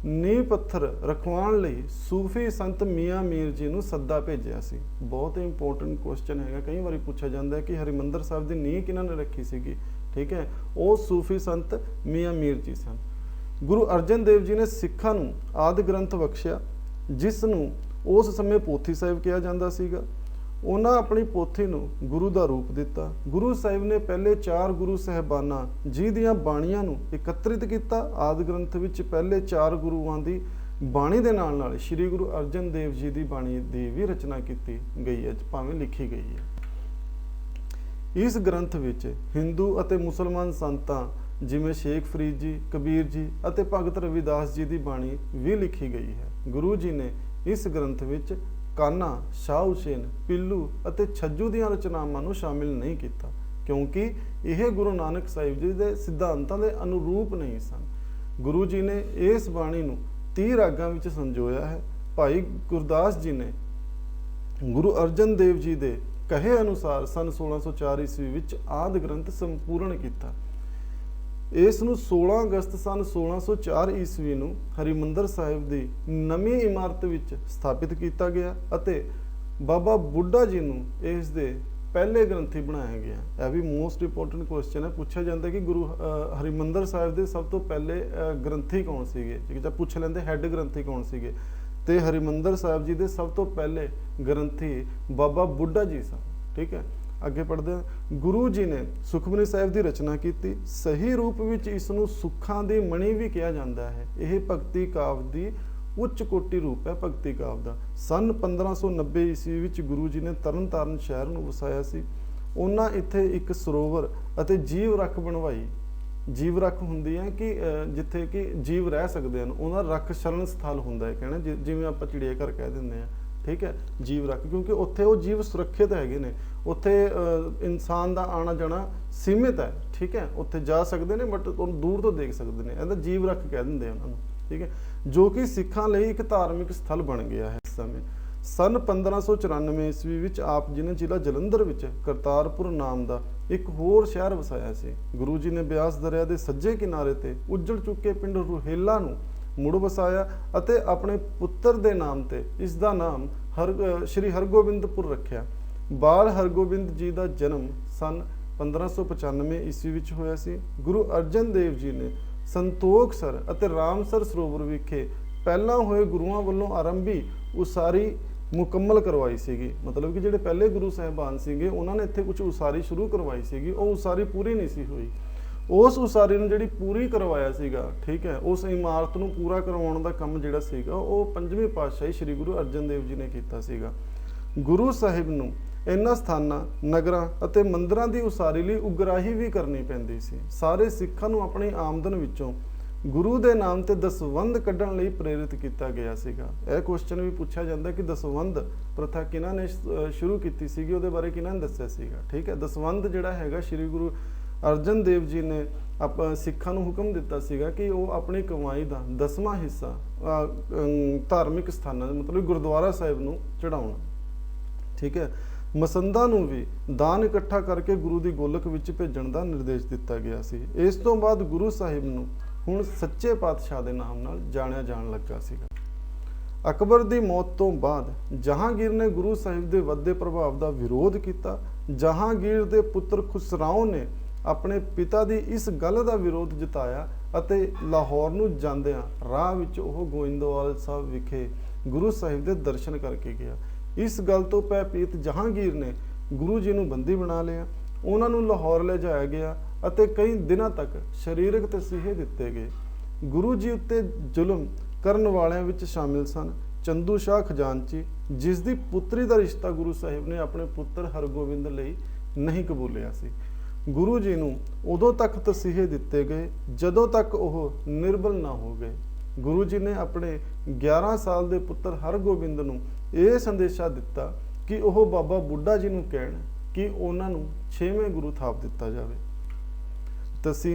ਨੀਂਹ ਪੱਥਰ ਰਖਵਾਉਣ ਲਈ ਸੂਫੀ ਸੰਤ ਮੀਆਂ ਮੀਰ ਜੀ ਨੂੰ ਸੱਦਾ ਭੇਜਿਆ ਸੀ। ਬਹੁਤ ਹੀ ਇੰਪੋਰਟੈਂਟ ਕੁਐਸਚਨ ਹੈਗਾ, ਕਈ ਵਾਰੀ ਪੁੱਛਿਆ ਜਾਂਦਾ ਹੈ ਕਿ ਹਰਿਮੰਦਰ ਸਾਹਿਬ ਦੀ ਨੀਂਹ ਕਿਹਨਾਂ ਨੇ ਰੱਖੀ ਸੀਗੀ। ਠੀਕ ਹੈ, ਉਹ ਸੂਫੀ ਸੰਤ ਮੀਆਂ ਮੀਰ ਜੀ ਸਨ। ਗੁਰੂ ਅਰਜਨ ਦੇਵ ਜੀ ਨੇ ਸਿੱਖਾਂ ਨੂੰ ਆਦਿ ਗ੍ਰੰਥ ਬਖਸ਼ਿਆ, ਜਿਸ ਨੂੰ ਉਸ ਸਮੇਂ ਪੋਥੀ ਸਾਹਿਬ ਕਿਹਾ ਜਾਂਦਾ ਸੀਗਾ। ਉਹਨਾਂ ਆਪਣੀ ਪੋਥੀ ਨੂੰ ਗੁਰੂ ਦਾ ਰੂਪ ਦਿੱਤਾ। ਗੁਰੂ ਸਾਹਿਬ ਨੇ ਪਹਿਲੇ 4 ਗੁਰੂ ਸਹਿਬਾਨਾਂ ਜੀ ਦੀਆਂ ਬਾਣੀਆਂ ਨੂੰ ਇਕੱਤਰਿਤ ਕੀਤਾ। ਆਦਿ ਗ੍ਰੰਥ ਵਿੱਚ ਪਹਿਲੇ 4 ਗੁਰੂਆਂ ਦੀ ਬਾਣੀ ਦੇ ਨਾਲ ਨਾਲ ਸ੍ਰੀ ਗੁਰੂ ਅਰਜਨ ਦੇਵ ਜੀ ਦੀ ਬਾਣੀ ਦੀ ਵੀ ਰਚਨਾ ਕੀਤੀ ਗਈ ਹੈ, ਭਾਵੇਂ ਲਿਖੀ ਗਈ ਹੈ। ਇਸ ਗ੍ਰੰਥ ਵਿੱਚ ਹਿੰਦੂ ਅਤੇ ਮੁਸਲਮਾਨ ਸੰਤਾਂ ਜਿਵੇਂ ਸ਼ੇਖ ਫਰੀਦ ਜੀ, ਕਬੀਰ ਜੀ ਅਤੇ ਭਗਤ ਰਵਿਦਾਸ ਜੀ ਦੀ ਬਾਣੀ ਵੀ ਲਿਖੀ ਗਈ ਹੈ। ਗੁਰੂ ਜੀ ਨੇ ਇਸ ਗ੍ਰੰਥ ਵਿੱਚ ਕਾਨਾ, ਸ਼ਾਹ ਹੁਸੈਨ, ਪਿੱਲੂ ਅਤੇ ਛੱਜੂ ਦੀਆਂ ਰਚਨਾਵਾਂ ਨੂੰ ਸ਼ਾਮਿਲ ਨਹੀਂ ਕੀਤਾ, ਕਿਉਂਕਿ ਇਹ ਗੁਰੂ ਨਾਨਕ ਸਾਹਿਬ ਜੀ ਦੇ ਸਿਧਾਂਤਾਂ ਦੇ ਅਨੁਰੂਪ ਨਹੀਂ ਸਨ। ਗੁਰੂ ਜੀ ਨੇ ਇਸ ਬਾਣੀ ਨੂੰ 30 ਰਾਗਾਂ ਵਿੱਚ ਸੰਜੋਇਆ ਹੈ। ਭਾਈ ਗੁਰਦਾਸ ਜੀ ਨੇ ਗੁਰੂ ਅਰਜਨ ਦੇਵ ਜੀ ਦੇ ਕਹੇ ਅਨੁਸਾਰ ਸਨ 1604 ਈਸਵੀ ਵਿੱਚ ਆਦਿ ਗ੍ਰੰਥ ਸੰਪੂਰਨ ਕੀਤਾ। ਇਸ ਨੂੰ 16 ਅਗਸਤ ਸਨ 1604 ਈਸਵੀ ਨੂੰ ਹਰਿਮੰਦਰ ਸਾਹਿਬ ਦੀ ਨਵੀਂ ਇਮਾਰਤ ਵਿੱਚ ਸਥਾਪਿਤ ਕੀਤਾ ਗਿਆ ਅਤੇ ਬਾਬਾ ਬੁੱਢਾ ਜੀ ਨੂੰ ਇਸ ਦੇ ਪਹਿਲੇ ਗ੍ਰੰਥੀ ਬਣਾਇਆ ਗਿਆ। ਇਹ ਵੀ ਮੋਸਟ ਇੰਪੋਰਟੈਂਟ ਕੁਐਸਚਨ ਹੈ, ਪੁੱਛਿਆ ਜਾਂਦਾ ਕਿ ਗੁਰੂ ਹਰਿਮੰਦਰ ਸਾਹਿਬ ਦੇ ਸਭ ਤੋਂ ਪਹਿਲੇ ਗ੍ਰੰਥੀ ਕੌਣ ਸੀਗੇ, ਜੇ ਪੁੱਛ ਲੈਂਦੇ ਹੈੱਡ ਗ੍ਰੰਥੀ ਕੌਣ ਸੀਗੇ, ਤੇ ਹਰਿਮੰਦਰ ਸਾਹਿਬ ਜੀ ਦੇ ਸਭ ਤੋਂ ਪਹਿਲੇ ਗ੍ਰੰਥੀ ਬਾਬਾ ਬੁੱਢਾ ਜੀ ਸਨ। ਠੀਕ ਹੈ, ਅੱਗੇ ਪੜ੍ਹਦੇ ਹਾਂ। ਗੁਰੂ ਜੀ ਨੇ ਸੁਖਮਨੀ ਸਾਹਿਬ ਦੀ ਰਚਨਾ ਕੀਤੀ। ਸਹੀ ਰੂਪ ਵਿੱਚ ਇਸ ਨੂੰ ਸੁੱਖਾਂ ਦੀ ਮਣੀ ਵੀ ਕਿਹਾ ਜਾਂਦਾ ਹੈ। ਇਹ ਭਗਤੀ ਕਾਵਿ ਦੀ ਉੱਚ ਕੋਟੀ ਰੂਪ ਹੈ ਭਗਤੀ ਕਾਵਿ ਦਾ। ਸਨ 1590 ਈਸਵੀ ਵਿੱਚ ਗੁਰੂ ਜੀ ਨੇ ਤਰਨਤਾਰਨ ਸ਼ਹਿਰ ਨੂੰ ਵਸਾਇਆ ਸੀ। ਉਹਨਾਂ ਇੱਥੇ ਇੱਕ ਸਰੋਵਰ ਅਤੇ ਜੀਵ ਰੱਖ ਬਣਵਾਈ। ਜੀਵ ਰੱਖ ਹੁੰਦੀ ਹੈ ਕਿ ਜਿੱਥੇ ਕਿ ਜੀਵ ਰਹਿ ਸਕਦੇ ਹਨ, ਉਹਨਾਂ ਰੱਖ ਸ਼ਰਨ ਸਥਲ ਹੁੰਦਾ ਹੈ, ਕਹਿਣਾ ਜਿਵੇਂ ਆਪਾਂ ਚਿੜੀਆ ਘਰ ਕਹਿ ਦਿੰਦੇ ਹਾਂ। ਠੀਕ ਹੈ, ਜੀਵ ਰੱਖ, ਕਿਉਂਕਿ ਉੱਥੇ ਉਹ ਜੀਵ ਸੁਰੱਖਿਅਤ ਹੈਗੇ ਨੇ, ਉੱਥੇ ਇਨਸਾਨ ਦਾ ਆਣਾ ਜਾਣਾ ਸੀਮਿਤ ਹੈ। ਠੀਕ ਹੈ, ਉੱਥੇ ਜਾ ਸਕਦੇ ਨੇ ਬਟ ਉਹਨੂੰ ਦੂਰ ਤੋਂ ਦੇਖ ਸਕਦੇ ਨੇ, ਇਹਦਾ ਜੀਵ ਰੱਖ ਕਹਿ ਦਿੰਦੇ ਉਹਨਾਂ ਨੂੰ। ਠੀਕ ਹੈ, ਜੋ ਕਿ ਸਿੱਖਾਂ ਲਈ ਇੱਕ ਧਾਰਮਿਕ ਸਥਲ ਬਣ ਗਿਆ ਹੈ ਇਸ ਸਮੇਂ। ਸਨ 1594 ਈਸਵੀ ਵਿੱਚ ਆਪ ਜੀ ਨੇ ਜ਼ਿਲ੍ਹਾ ਜਲੰਧਰ ਵਿੱਚ ਕਰਤਾਰਪੁਰ ਨਾਮ ਦਾ ਇੱਕ ਹੋਰ ਸ਼ਹਿਰ ਵਸਾਇਆ ਸੀ। ਗੁਰੂ ਜੀ ਨੇ ਬਿਆਸ ਦਰਿਆ ਦੇ ਸੱਜੇ ਕਿਨਾਰੇ ਤੇ ਉੱਜੜ ਚੁੱਕੇ ਪਿੰਡ ਰੁਹੇਲਾ ਨੂੰ ਮੁੜ ਵਸਾਇਆ ਅਤੇ ਆਪਣੇ ਪੁੱਤਰ ਦੇ ਨਾਮ ਤੇ ਇਸ ਦਾ ਨਾਮ ਸ਼੍ਰੀ ਹਰਗੋਬਿੰਦਪੁਰ ਰੱਖਿਆ। ਬਾਲ ਹਰਗੋਬਿੰਦ ਜੀ ਦਾ ਜਨਮ ਸਨ 1595 ਈਸਵੀ ਵਿੱਚ ਹੋਇਆ ਸੀ। ਗੁਰੂ ਅਰਜਨ ਦੇਵ ਜੀ ਨੇ ਸੰਤੋਖਸਰ ਅਤੇ ਰਾਮਸਰ ਸਰੋਵਰ ਵਿਖੇ ਪਹਿਲਾਂ ਹੋਏ ਗੁਰੂਆਂ ਵੱਲੋਂ ਆਰੰਭੀ ਉਸਾਰੀ ਮੁਕੰਮਲ ਕਰਵਾਈ ਸੀਗੀ। ਮਤਲਬ ਕਿ ਜਿਹੜੇ ਪਹਿਲੇ ਗੁਰੂ ਸਾਹਿਬਾਨ ਸੀਗੇ ਉਹਨਾਂ ਨੇ ਇੱਥੇ ਕੁਝ ਉਸਾਰੀ ਸ਼ੁਰੂ ਕਰਵਾਈ ਸੀਗੀ, ਉਹ ਉਸਾਰੀ ਪੂਰੀ ਨਹੀਂ ਸੀ ਹੋਈ। ਉਸ ਉਸਾਰੀ ਨੂੰ ਜਿਹੜੀ ਪੂਰੀ ਕਰਵਾਇਆ ਸੀਗਾ, ਠੀਕ ਹੈ, ਉਸ ਇਮਾਰਤ ਨੂੰ ਪੂਰਾ ਕਰਵਾਉਣ ਦਾ ਕੰਮ ਜਿਹੜਾ ਸੀਗਾ ਉਹ ਪੰਜਵੀਂ ਪਾਤਸ਼ਾਹੀ ਸ੍ਰੀ ਗੁਰੂ ਅਰਜਨ ਦੇਵ ਜੀ ਨੇ ਕੀਤਾ ਸੀਗਾ। ਗੁਰੂ ਸਾਹਿਬ ਨੂੰ ਇਹਨਾਂ ਸਥਾਨਾਂ, ਨਗਰਾਂ ਅਤੇ ਮੰਦਿਰਾਂ ਦੀ ਉਸਾਰੀ ਲਈ ਉਗਰਾਹੀ ਵੀ ਕਰਨੀ ਪੈਂਦੀ ਸੀ। ਸਾਰੇ ਸਿੱਖਾਂ ਨੂੰ ਆਪਣੀ ਆਮਦਨ ਵਿੱਚੋਂ ਗੁਰੂ ਦੇ ਨਾਮ ਤੇ ਦਸਵੰਧ ਕੱਢਣ ਲਈ ਪ੍ਰੇਰਿਤ ਕੀਤਾ ਗਿਆ ਸੀਗਾ। ਇਹ ਕੁਐਸਚਨ ਵੀ ਪੁੱਛਿਆ ਜਾਂਦਾ ਕਿ ਦਸਵੰਧ ਪ੍ਰਥਾ ਕਿਹਨਾਂ ਨੇ ਸ਼ੁਰੂ ਕੀਤੀ ਸੀਗੀ, ਉਹਦੇ ਬਾਰੇ ਕਿਹਨਾਂ ਨੇ ਦੱਸਿਆ ਸੀਗਾ। ਠੀਕ ਹੈ, ਦਸਵੰਧ ਜਿਹੜਾ ਹੈਗਾ ਸ੍ਰੀ ਗੁਰੂ ਅਰਜਨ ਦੇਵ ਜੀ ਨੇ ਸਿੱਖਾਂ ਨੂੰ ਹੁਕਮ ਦਿੱਤਾ ਸੀਗਾ ਕਿ ਉਹ ਆਪਣੀ ਕਮਾਈ ਦਾ 10ਵਾਂ ਹਿੱਸਾ ਧਾਰਮਿਕ ਸਥਾਨਾਂ ਮਤਲਬ ਗੁਰਦੁਆਰਾ ਸਾਹਿਬ ਨੂੰ ਚੜਾਉਣ। ਠੀਕ ਹੈ। ਮਸੰਦਾਂ ਨੂੰ ਵੀ ਦਾਨ ਇਕੱਠਾ ਕਰਕੇ ਗੁਰੂ ਦੀ ਗੋਲਕ ਵਿੱਚ ਭੇਜਣ ਦਾ ਨਿਰਦੇਸ਼ ਦਿੱਤਾ ਗਿਆ ਸੀ। ਇਸ ਤੋਂ ਬਾਅਦ ਗੁਰੂ ਸਾਹਿਬ ਨੂੰ ਹੁਣ ਸੱਚੇ ਪਾਤਸ਼ਾਹ ਦੇ ਨਾਮ ਨਾਲ ਜਾਣਿਆ ਜਾਣ ਲੱਗਾ ਸੀਗਾ। ਅਕਬਰ ਦੀ ਮੌਤ ਤੋਂ ਬਾਅਦ ਜਹਾਂਗੀਰ ਨੇ ਗੁਰੂ ਸਾਹਿਬ ਦੇ ਵੱਧਦੇ ਪ੍ਰਭਾਵ ਦਾ ਵਿਰੋਧ ਕੀਤਾ। ਜਹਾਂਗੀਰ ਦੇ ਪੁੱਤਰ ਖੁਸਰਾਓ ਨੇ ਆਪਣੇ ਪਿਤਾ ਦੀ ਇਸ ਗੱਲ ਦਾ ਵਿਰੋਧ ਜਤਾਇਆ ਅਤੇ ਲਾਹੌਰ ਨੂੰ ਜਾਂਦਿਆਂ ਰਾਹ ਵਿੱਚ ਉਹ ਗੋਇੰਦਵਾਲ ਸਾਹਿਬ ਵਿਖੇ ਗੁਰੂ ਸਾਹਿਬ ਦੇ ਦਰਸ਼ਨ ਕਰਕੇ ਗਿਆ। ਇਸ ਗੱਲ ਤੋਂ ਭੈਭੀਤ ਜਹਾਂਗੀਰ ਨੇ ਗੁਰੂ ਜੀ ਨੂੰ ਬੰਦੀ ਬਣਾ ਲਿਆ। ਉਹਨਾਂ ਨੂੰ ਲਾਹੌਰ ਲੈ ਜਾਇਆ ਗਿਆ ਅਤੇ ਕਈ ਦਿਨਾਂ ਤੱਕ ਸਰੀਰਕ ਤਸੀਹੇ ਦਿੱਤੇ ਗਏ। ਗੁਰੂ ਜੀ ਉੱਤੇ ਜ਼ੁਲਮ ਕਰਨ ਵਾਲਿਆਂ ਵਿੱਚ ਸ਼ਾਮਿਲ ਸਨ ਚੰਦੂ ਸ਼ਾਹ ਖਜ਼ਾਨਚੀ, ਜਿਸ ਦੀ ਪੁੱਤਰੀ ਦਾ ਰਿਸ਼ਤਾ ਗੁਰੂ ਸਾਹਿਬ ਨੇ ਆਪਣੇ ਪੁੱਤਰ ਹਰਗੋਬਿੰਦ ਲਈ ਨਹੀਂ ਕਬੂਲਿਆ ਸੀ। ਗੁਰੂ ਜੀ ਨੂੰ ਉਦੋਂ ਤੱਕ ਤਸੀਹੇ ਦਿੱਤੇ ਗਏ ਜਦੋਂ ਤੱਕ ਉਹ ਨਿਰਬਲ ਨਾ ਹੋ ਗਏ। ਗੁਰੂ ਜੀ ਨੇ ਆਪਣੇ 11 ਸਾਲ ਦੇ ਪੁੱਤਰ ਹਰਗੋਬਿੰਦ ਨੂੰ ਇਹ ਸੰਦੇਸ਼ਾ ਦਿੱਤਾ ਕਿ ਉਹ ਬਾਬਾ ਬੁੱਢਾ ਜੀ ਨੂੰ ਕਹਿਣ ਕਿ ਉਹਨਾਂ ਨੂੰ 6ਵੇਂ ਗੁਰੂ ਥਾਪ ਦਿੱਤਾ ਜਾਵੇ।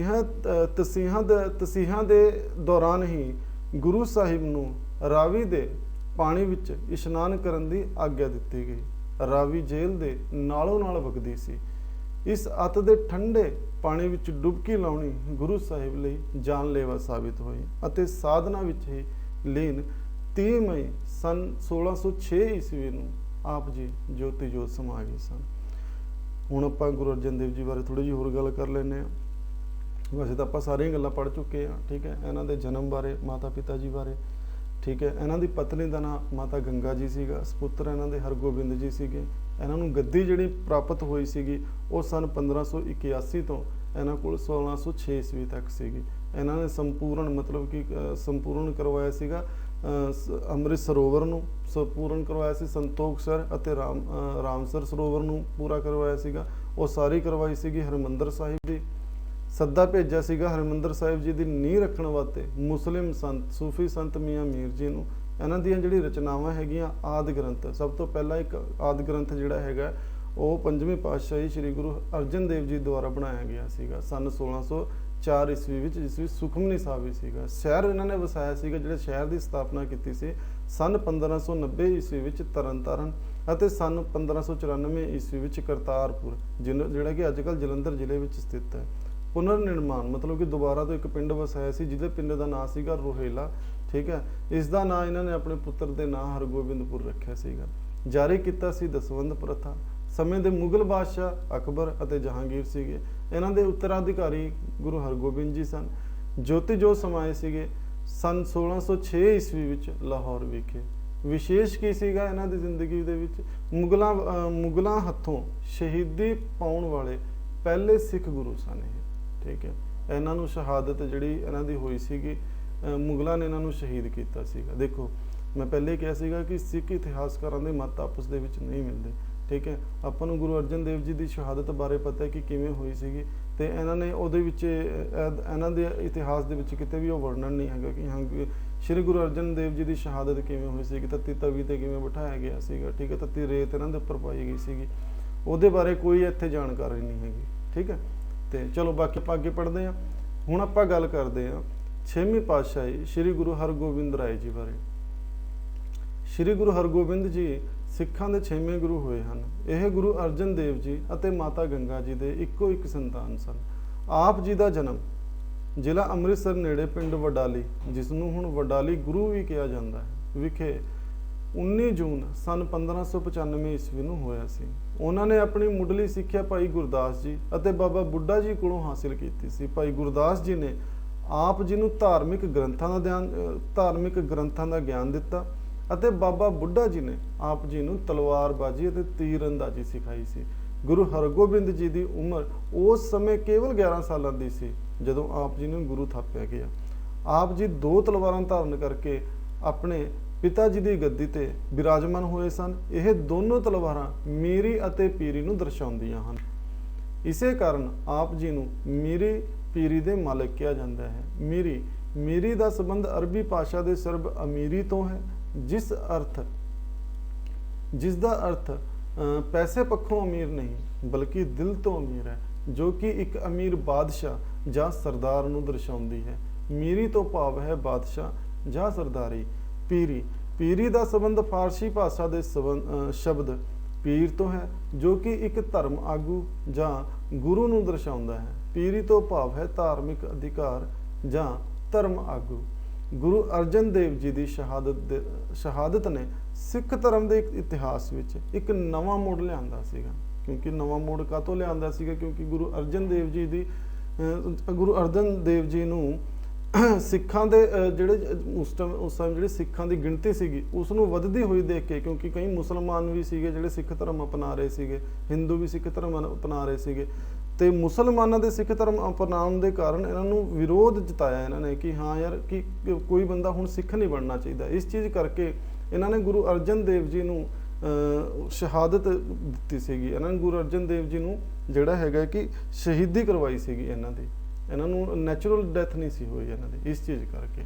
ਤਸੀਹਾਂ ਦੇ ਦੌਰਾਨ ਹੀ ਗੁਰੂ ਸਾਹਿਬ ਨੂੰ ਰਾਵੀ ਦੇ ਪਾਣੀ ਵਿੱਚ ਇਸ਼ਨਾਨ ਕਰਨ ਦੀ ਆਗਿਆ ਦਿੱਤੀ ਗਈ। ਰਾਵੀ ਜੇਲ੍ਹ ਦੇ ਨਾਲੋਂ ਨਾਲ ਵਗਦੀ ਸੀ। ਇਸ ਅੱਤ ਦੇ ਠੰਡੇ ਪਾਣੀ ਵਿੱਚ ਡੁਬਕੀ ਲਾਉਣੀ ਗੁਰੂ ਸਾਹਿਬ ਲਈ ਜਾਨਲੇਵਾ ਸਾਬਿਤ ਹੋਈ ਅਤੇ ਸਾਧਨਾ ਵਿੱਚ ਹੀ ਲੀਨ 30 ਮਈ ਸਨ 1606 ਈਸਵੀ ਨੂੰ ਆਪ ਜੀ ਜੋਤੀ ਜੋਤ ਸਮਾ ਗਏ ਸਨ। ਹੁਣ ਆਪਾਂ ਗੁਰੂ ਅਰਜਨ ਦੇਵ ਜੀ ਬਾਰੇ ਥੋੜੀ ਜਿਹੀ ਹੋਰ ਗੱਲ ਕਰ ਲੈਂਦੇ ਹਾਂ। ਵੈਸੇ ਤਾਂ ਆਪਾਂ ਸਾਰੀਆਂ ਗੱਲਾਂ ਪੜ੍ਹ ਚੁੱਕੇ ਹਾਂ। ਠੀਕ ਹੈ। ਇਹਨਾਂ ਦੇ ਜਨਮ ਬਾਰੇ, ਮਾਤਾ ਪਿਤਾ ਜੀ ਬਾਰੇ। ਠੀਕ ਹੈ। ਇਹਨਾਂ ਦੀ ਪਤਨੀ ਦਾ ਨਾਮ ਮਾਤਾ ਗੰਗਾ ਜੀ ਸੀਗਾ। ਸਪੁੱਤਰ ਇਹਨਾਂ ਦੇ ਹਰਗੋਬਿੰਦ ਜੀ ਸੀਗੇ। ਇਹਨਾਂ ਨੂੰ ਗੱਦੀ ਜਿਹੜੀ ਪ੍ਰਾਪਤ ਹੋਈ ਸੀਗੀ ਉਹ ਸਨ 1581 ਤੋਂ ਇਹਨਾਂ ਕੋਲ 1606 ਈਸਵੀ ਤੱਕ ਸੀਗੀ। ਇਹਨਾਂ ਨੇ ਸੰਪੂਰਨ ਮਤਲਬ ਕਿ ਸੰਪੂਰਨ ਕਰਵਾਇਆ ਸੀਗਾ ਅੰਮ੍ਰਿਤ ਸਰੋਵਰ ਨੂੰ ਸੰਪੂਰਨ ਕਰਵਾਇਆ ਸੀ, ਸੰਤੋਖਸਰ ਅਤੇ ਰਾਮਸਰ ਸਰੋਵਰ ਨੂੰ ਪੂਰਾ ਕਰਵਾਇਆ ਸੀਗਾ। ਉਹ ਸਾਰੀ ਕਰਵਾਈ ਸੀਗੀ। ਹਰਿਮੰਦਰ ਸਾਹਿਬ ਦੀ ਸੱਦਾ ਭੇਜਿਆ ਸੀਗਾ ਹਰਿਮੰਦਰ ਸਾਹਿਬ ਜੀ ਦੀ ਨੀਂਹ ਰੱਖਣ ਵਾਸਤੇ ਮੁਸਲਿਮ ਸੰਤ ਸੂਫੀ ਸੰਤ ਮੀਆਂ ਮੀਰ ਜੀ ਨੂੰ। ਇਹਨਾਂ ਦੀਆਂ ਜਿਹੜੀ ਰਚਨਾਵਾਂ ਹੈਗੀਆਂ ਆਦਿ ਗ੍ਰੰਥ, ਸਭ ਤੋਂ ਪਹਿਲਾਂ ਇੱਕ ਆਦਿ ਗ੍ਰੰਥ ਜਿਹੜਾ ਹੈਗਾ ਉਹ 5ਵੀਂ ਪਾਤਸ਼ਾਹੀ ਸ੍ਰੀ ਗੁਰੂ ਅਰਜਨ ਦੇਵ ਜੀ ਦੁਆਰਾ ਬਣਾਇਆ ਗਿਆ ਸੀਗਾ ਸਨ 1604 ਈਸਵੀ ਵਿੱਚ, ਜਿਸ ਵਿੱਚ ਸੁਖਮਨੀ ਸਾਹਿਬ ਵੀ ਸੀਗਾ। ਸ਼ਹਿਰ ਇਹਨਾਂ ਨੇ ਵਸਾਇਆ ਸੀਗਾ, ਜਿਹੜੇ ਸ਼ਹਿਰ ਦੀ ਸਥਾਪਨਾ ਕੀਤੀ ਸੀ ਸਨ 1590 ਈਸਵੀ ਵਿੱਚ ਤਰਨਤਾਰਨ ਅਤੇ ਸਨ 1594 ਈਸਵੀ ਵਿੱਚ ਕਰਤਾਰਪੁਰ, ਜਿਹੜਾ ਕਿ ਅੱਜ ਕੱਲ੍ਹ ਜਲੰਧਰ ਜ਼ਿਲ੍ਹੇ ਵਿੱਚ ਸਥਿਤ ਹੈ। ਪੁਨਰ ਨਿਰਮਾਣ ਮਤਲਬ ਕਿ ਦੁਬਾਰਾ ਤੋਂ ਇੱਕ ਪਿੰਡ ਵਸਾਇਆ ਸੀ ਜਿਹਦੇ ਪਿੰਡ ਦਾ ਨਾਂ ਸੀਗਾ ਰੋਹੇਲਾ। ਠੀਕ ਹੈ। ਇਸ ਦਾ ਨਾਂ ਇਹਨਾਂ ਨੇ ਆਪਣੇ ਪੁੱਤਰ ਦੇ ਨਾਂ ਹਰਗੋਬਿੰਦਪੁਰ ਰੱਖਿਆ ਸੀਗਾ। ਜਾਰੀ ਕੀਤਾ ਸੀ ਦਸਵੰਧ ਪ੍ਰਥਾ। ਸਮੇਂ ਦੇ ਮੁਗਲ ਬਾਦਸ਼ਾਹ ਅਕਬਰ ਅਤੇ ਜਹਾਂਗੀਰ ਸੀਗੇ। ਇਹਨਾਂ ਦੇ ਉੱਤਰਾਧਿਕਾਰੀ ਗੁਰੂ ਹਰਗੋਬਿੰਦ ਜੀ ਸਨ। ਜੋਤੀ ਜੋਤ ਸਮਾਏ ਸੀਗੇ ਸਨ 1606 ਈਸਵੀ ਵਿੱਚ ਲਾਹੌਰ ਵਿਖੇ। ਵਿਸ਼ੇਸ਼ ਕੀ ਸੀਗਾ ਇਹਨਾਂ ਦੀ ਜ਼ਿੰਦਗੀ ਦੇ ਵਿੱਚ? ਮੁਗਲਾਂ ਹੱਥੋਂ ਸ਼ਹੀਦੀ ਪਾਉਣ ਵਾਲੇ ਪਹਿਲੇ ਸਿੱਖ ਗੁਰੂ ਸਨ ਇਹ। ਠੀਕ ਹੈ। ਇਹਨਾਂ ਨੂੰ ਸ਼ਹਾਦਤ ਜਿਹੜੀ ਇਹਨਾਂ ਦੀ ਹੋਈ ਸੀਗੀ, ਮੁਗਲਾਂ ਨੇ ਇਹਨਾਂ ਨੂੰ ਸ਼ਹੀਦ ਕੀਤਾ ਸੀਗਾ। ਦੇਖੋ ਮੈਂ ਪਹਿਲੇ ਕਿਹਾ ਸੀਗਾ ਕਿ ਸਿੱਖ ਇਤਿਹਾਸਕਾਰਾਂ ਦੇ ਮਤ ਆਪਸ ਦੇ ਵਿੱਚ ਨਹੀਂ ਮਿਲਦੇ। ਠੀਕ ਹੈ। ਆਪਾਂ ਨੂੰ ਗੁਰੂ ਅਰਜਨ ਦੇਵ ਜੀ ਦੀ ਸ਼ਹਾਦਤ ਬਾਰੇ ਪਤਾ ਹੈ ਕਿ ਕਿਵੇਂ ਹੋਈ ਸੀਗੀ, ਤੇ ਇਹਨਾਂ ਨੇ ਉਹਦੇ ਵਿੱਚ ਇਹਨਾਂ ਦੇ ਇਤਿਹਾਸ ਦੇ ਵਿੱਚ ਕਿਤੇ ਵੀ ਉਹ ਵਰਣਨ ਨਹੀਂ ਹੈਗਾ ਕਿ ਹਾਂ ਸ਼੍ਰੀ ਗੁਰੂ ਅਰਜਨ ਦੇਵ ਜੀ ਦੀ ਸ਼ਹਾਦਤ ਕਿਵੇਂ ਹੋਈ ਸੀਗੀ, ਤੱਤੀ ਤਵੀ ਤੇ ਕਿਵੇਂ ਬਿਠਾਇਆ ਗਿਆ ਸੀਗਾ। ਠੀਕ ਹੈ। ਤੱਤੀ ਰੇਤ ਇਹਨਾਂ ਦੇ ਉੱਪਰ ਪਾਈ ਗਈ ਸੀਗੀ, ਉਹਦੇ ਬਾਰੇ ਕੋਈ ਇੱਥੇ ਜਾਣਕਾਰੀ ਨਹੀਂ ਹੈਗੀ। ਠੀਕ ਹੈ। ਤੇ ਚਲੋ ਬਾਕੀ ਆਪਾਂ ਅੱਗੇ ਪੜ੍ਹਦੇ ਹਾਂ। ਹੁਣ ਆਪਾਂ ਗੱਲ ਕਰਦੇ ਹਾਂ 6ਵੀਂ ਪਾਤਸ਼ਾਹੀ ਸ੍ਰੀ ਗੁਰੂ ਹਰਗੋਬਿੰਦ ਰਾਏ ਜੀ ਬਾਰੇ। ਸ੍ਰੀ ਗੁਰੂ ਹਰਗੋਬਿੰਦ ਜੀ ਸਿੱਖਾਂ ਦੇ 6ਵੇਂ ਗੁਰੂ ਹੋਏ ਹਨ। ਇਹ ਗੁਰੂ ਅਰਜਨ ਦੇਵ ਜੀ ਅਤੇ ਮਾਤਾ ਗੰਗਾ ਜੀ ਦੇ ਇੱਕੋ ਇੱਕ ਸੰਤਾਨ ਸਨ। ਆਪ ਜੀ ਦਾ ਜਨਮ ਜ਼ਿਲ੍ਹਾ ਅੰਮ੍ਰਿਤਸਰ ਨੇੜੇ ਪਿੰਡ ਵਡਾਲੀ, ਜਿਸ ਨੂੰ ਹੁਣ ਵਡਾਲੀ ਗੁਰੂ ਵੀ ਕਿਹਾ ਜਾਂਦਾ ਹੈ, ਵਿਖੇ 19 ਜੂਨ ਸਨ 1595 ਈਸਵੀ ਨੂੰ ਹੋਇਆ ਸੀ। ਉਹਨਾਂ ਨੇ ਆਪਣੀ ਮੁੱਢਲੀ ਸਿੱਖਿਆ ਭਾਈ ਗੁਰਦਾਸ ਜੀ ਅਤੇ ਬਾਬਾ ਬੁੱਢਾ ਜੀ ਕੋਲੋਂ ਹਾਸਿਲ ਕੀਤੀ ਸੀ। ਭਾਈ ਗੁਰਦਾਸ ਜੀ ਨੇ ਆਪ ਜੀ ਨੂੰ ਧਾਰਮਿਕ ਗ੍ਰੰਥਾਂ ਦਾ ਗਿਆਨ ਦਿੱਤਾ ਅਤੇ ਬਾਬਾ ਬੁੱਢਾ ਜੀ ਨੇ ਆਪ ਜੀ ਨੂੰ ਤਲਵਾਰਬਾਜ਼ੀ ਅਤੇ ਤੀਰਅੰਦਾਜ਼ੀ ਸਿਖਾਈ ਸੀ। ਗੁਰੂ ਹਰਗੋਬਿੰਦ ਜੀ ਦੀ ਉਮਰ ਉਸ ਸਮੇਂ ਕੇਵਲ 11 ਸਾਲਾਂ ਦੀ ਸੀ ਜਦੋਂ ਆਪ ਜੀ ਨੂੰ ਗੁਰੂ ਥਾਪਿਆ ਗਿਆ। ਆਪ ਜੀ 2 ਤਲਵਾਰਾਂ ਧਾਰਨ ਕਰਕੇ ਆਪਣੇ ਪਿਤਾ ਜੀ ਦੀ ਗੱਦੀ ਤੇ ਬਿਰਾਜਮਾਨ ਹੋਏ ਸਨ। ਇਹ ਦੋਨੋਂ ਤਲਵਾਰਾਂ ਮੀਰੀ ਅਤੇ ਪੀਰੀ ਨੂੰ ਦਰਸਾਉਂਦੀਆਂ ਹਨ। ਇਸੇ ਕਾਰਨ ਆਪ ਜੀ ਨੂੰ ਮੀਰੀ ਪੀਰੀ ਦੇ ਮਾਲਕ ਕਿਹਾ ਜਾਂਦਾ ਹੈ। ਮੀਰੀ ਦਾ ਸੰਬੰਧ ਅਰਬੀ ਭਾਸ਼ਾ ਦੇ ਸਰਬ ਅਮੀਰੀ ਤੋਂ ਹੈ, ਜਿਸ ਦਾ ਅਰਥ ਪੈਸੇ ਪੱਖੋਂ ਅਮੀਰ ਨਹੀਂ ਬਲਕਿ ਦਿਲ ਤੋਂ ਅਮੀਰ ਹੈ। ਜੋ ਕਿ ਇੱਕ ਅਮੀਰ ਬਾਦਸ਼ਾਹ ਜਾਂ ਸਰਦਾਰ ਨੂੰ ਦਰਸਾਉਂਦੀ ਹੈ। ਮੀਰੀ ਤੋਂ ਭਾਵ ਹੈ ਬਾਦਸ਼ਾਹ ਜਾਂ ਸਰਦਾਰੀ। ਪੀਰੀ, ਪੀਰੀ ਦਾ ਸੰਬੰਧ ਫਾਰਸੀ ਭਾਸ਼ਾ ਦੇ ਸ਼ਬਦ ਪੀਰ ਤੋਂ ਹੈ, ਜੋ ਕਿ ਇੱਕ ਧਰਮ ਆਗੂ ਜਾਂ ਗੁਰੂ ਨੂੰ ਦਰਸਾਉਂਦਾ ਹੈ। ਪੀਰੀ ਤੋਂ ਭਾਵ ਹੈ ਧਾਰਮਿਕ ਅਧਿਕਾਰ ਜਾਂ ਧਰਮ ਆਗੂ। ਗੁਰੂ ਅਰਜਨ ਦੇਵ ਜੀ ਦੀ ਸ਼ਹਾਦਤ ਨੇ ਸਿੱਖ ਧਰਮ ਦੇ ਇਤਿਹਾਸ ਵਿੱਚ ਇੱਕ ਨਵਾਂ ਮੋੜ ਲਿਆਂਦਾ ਸੀਗਾ। ਕਿਉਂਕਿ ਨਵਾਂ ਮੋੜ ਕਾਹਤੋਂ ਲਿਆਂਦਾ ਸੀਗਾ? ਕਿਉਂਕਿ ਗੁਰੂ ਅਰਜਨ ਦੇਵ ਜੀ ਨੂੰ ਸਿੱਖਾਂ ਦੇ ਜਿਹੜੇ ਉਸ ਟਾਈਮ ਜਿਹੜੇ ਸਿੱਖਾਂ ਦੀ ਗਿਣਤੀ ਸੀਗੀ ਉਸ ਨੂੰ ਵੱਧਦੀ ਹੋਈ ਦੇਖ ਕੇ, ਕਿਉਂਕਿ ਕਈ ਮੁਸਲਮਾਨ ਵੀ ਸੀਗੇ ਜਿਹੜੇ ਸਿੱਖ ਧਰਮ ਅਪਣਾ ਰਹੇ ਸੀਗੇ, ਹਿੰਦੂ ਵੀ ਸਿੱਖ ਧਰਮ ਅਪਣਾ ਰਹੇ ਸੀਗੇ, ਤੇ ਮੁਸਲਮਾਨਾਂ ਦੇ ਸਿੱਖ ਧਰਮ ਅਪਣਾਉਣ ਦੇ ਕਾਰਨ ਇਹਨਾਂ ਨੂੰ ਵਿਰੋਧ ਜਤਾਇਆ ਇਹਨਾਂ ਨੇ ਕਿ ਹਾਂ ਯਾਰ ਕਿ ਕੋਈ ਬੰਦਾ ਹੁਣ ਸਿੱਖ ਨਹੀਂ ਬਣਨਾ ਚਾਹੀਦਾ। ਇਸ ਚੀਜ਼ ਕਰਕੇ ਇਹਨਾਂ ਨੇ ਗੁਰੂ ਅਰਜਨ ਦੇਵ ਜੀ ਨੂੰ ਸ਼ਹਾਦਤ ਦਿੱਤੀ ਸੀਗੀ। ਇਹਨਾਂ ਨੇ ਗੁਰੂ ਅਰਜਨ ਦੇਵ ਜੀ ਨੂੰ ਜਿਹੜਾ ਹੈਗਾ ਕਿ ਸ਼ਹੀਦੀ ਕਰਵਾਈ ਸੀਗੀ ਇਹਨਾਂ ਨੂੰ ਨੈਚੁਰਲ ਡੈਥ ਨਹੀਂ ਸੀ ਹੋਈ ਇਹਨਾਂ ਦੀ। ਇਸ ਚੀਜ਼ ਕਰਕੇ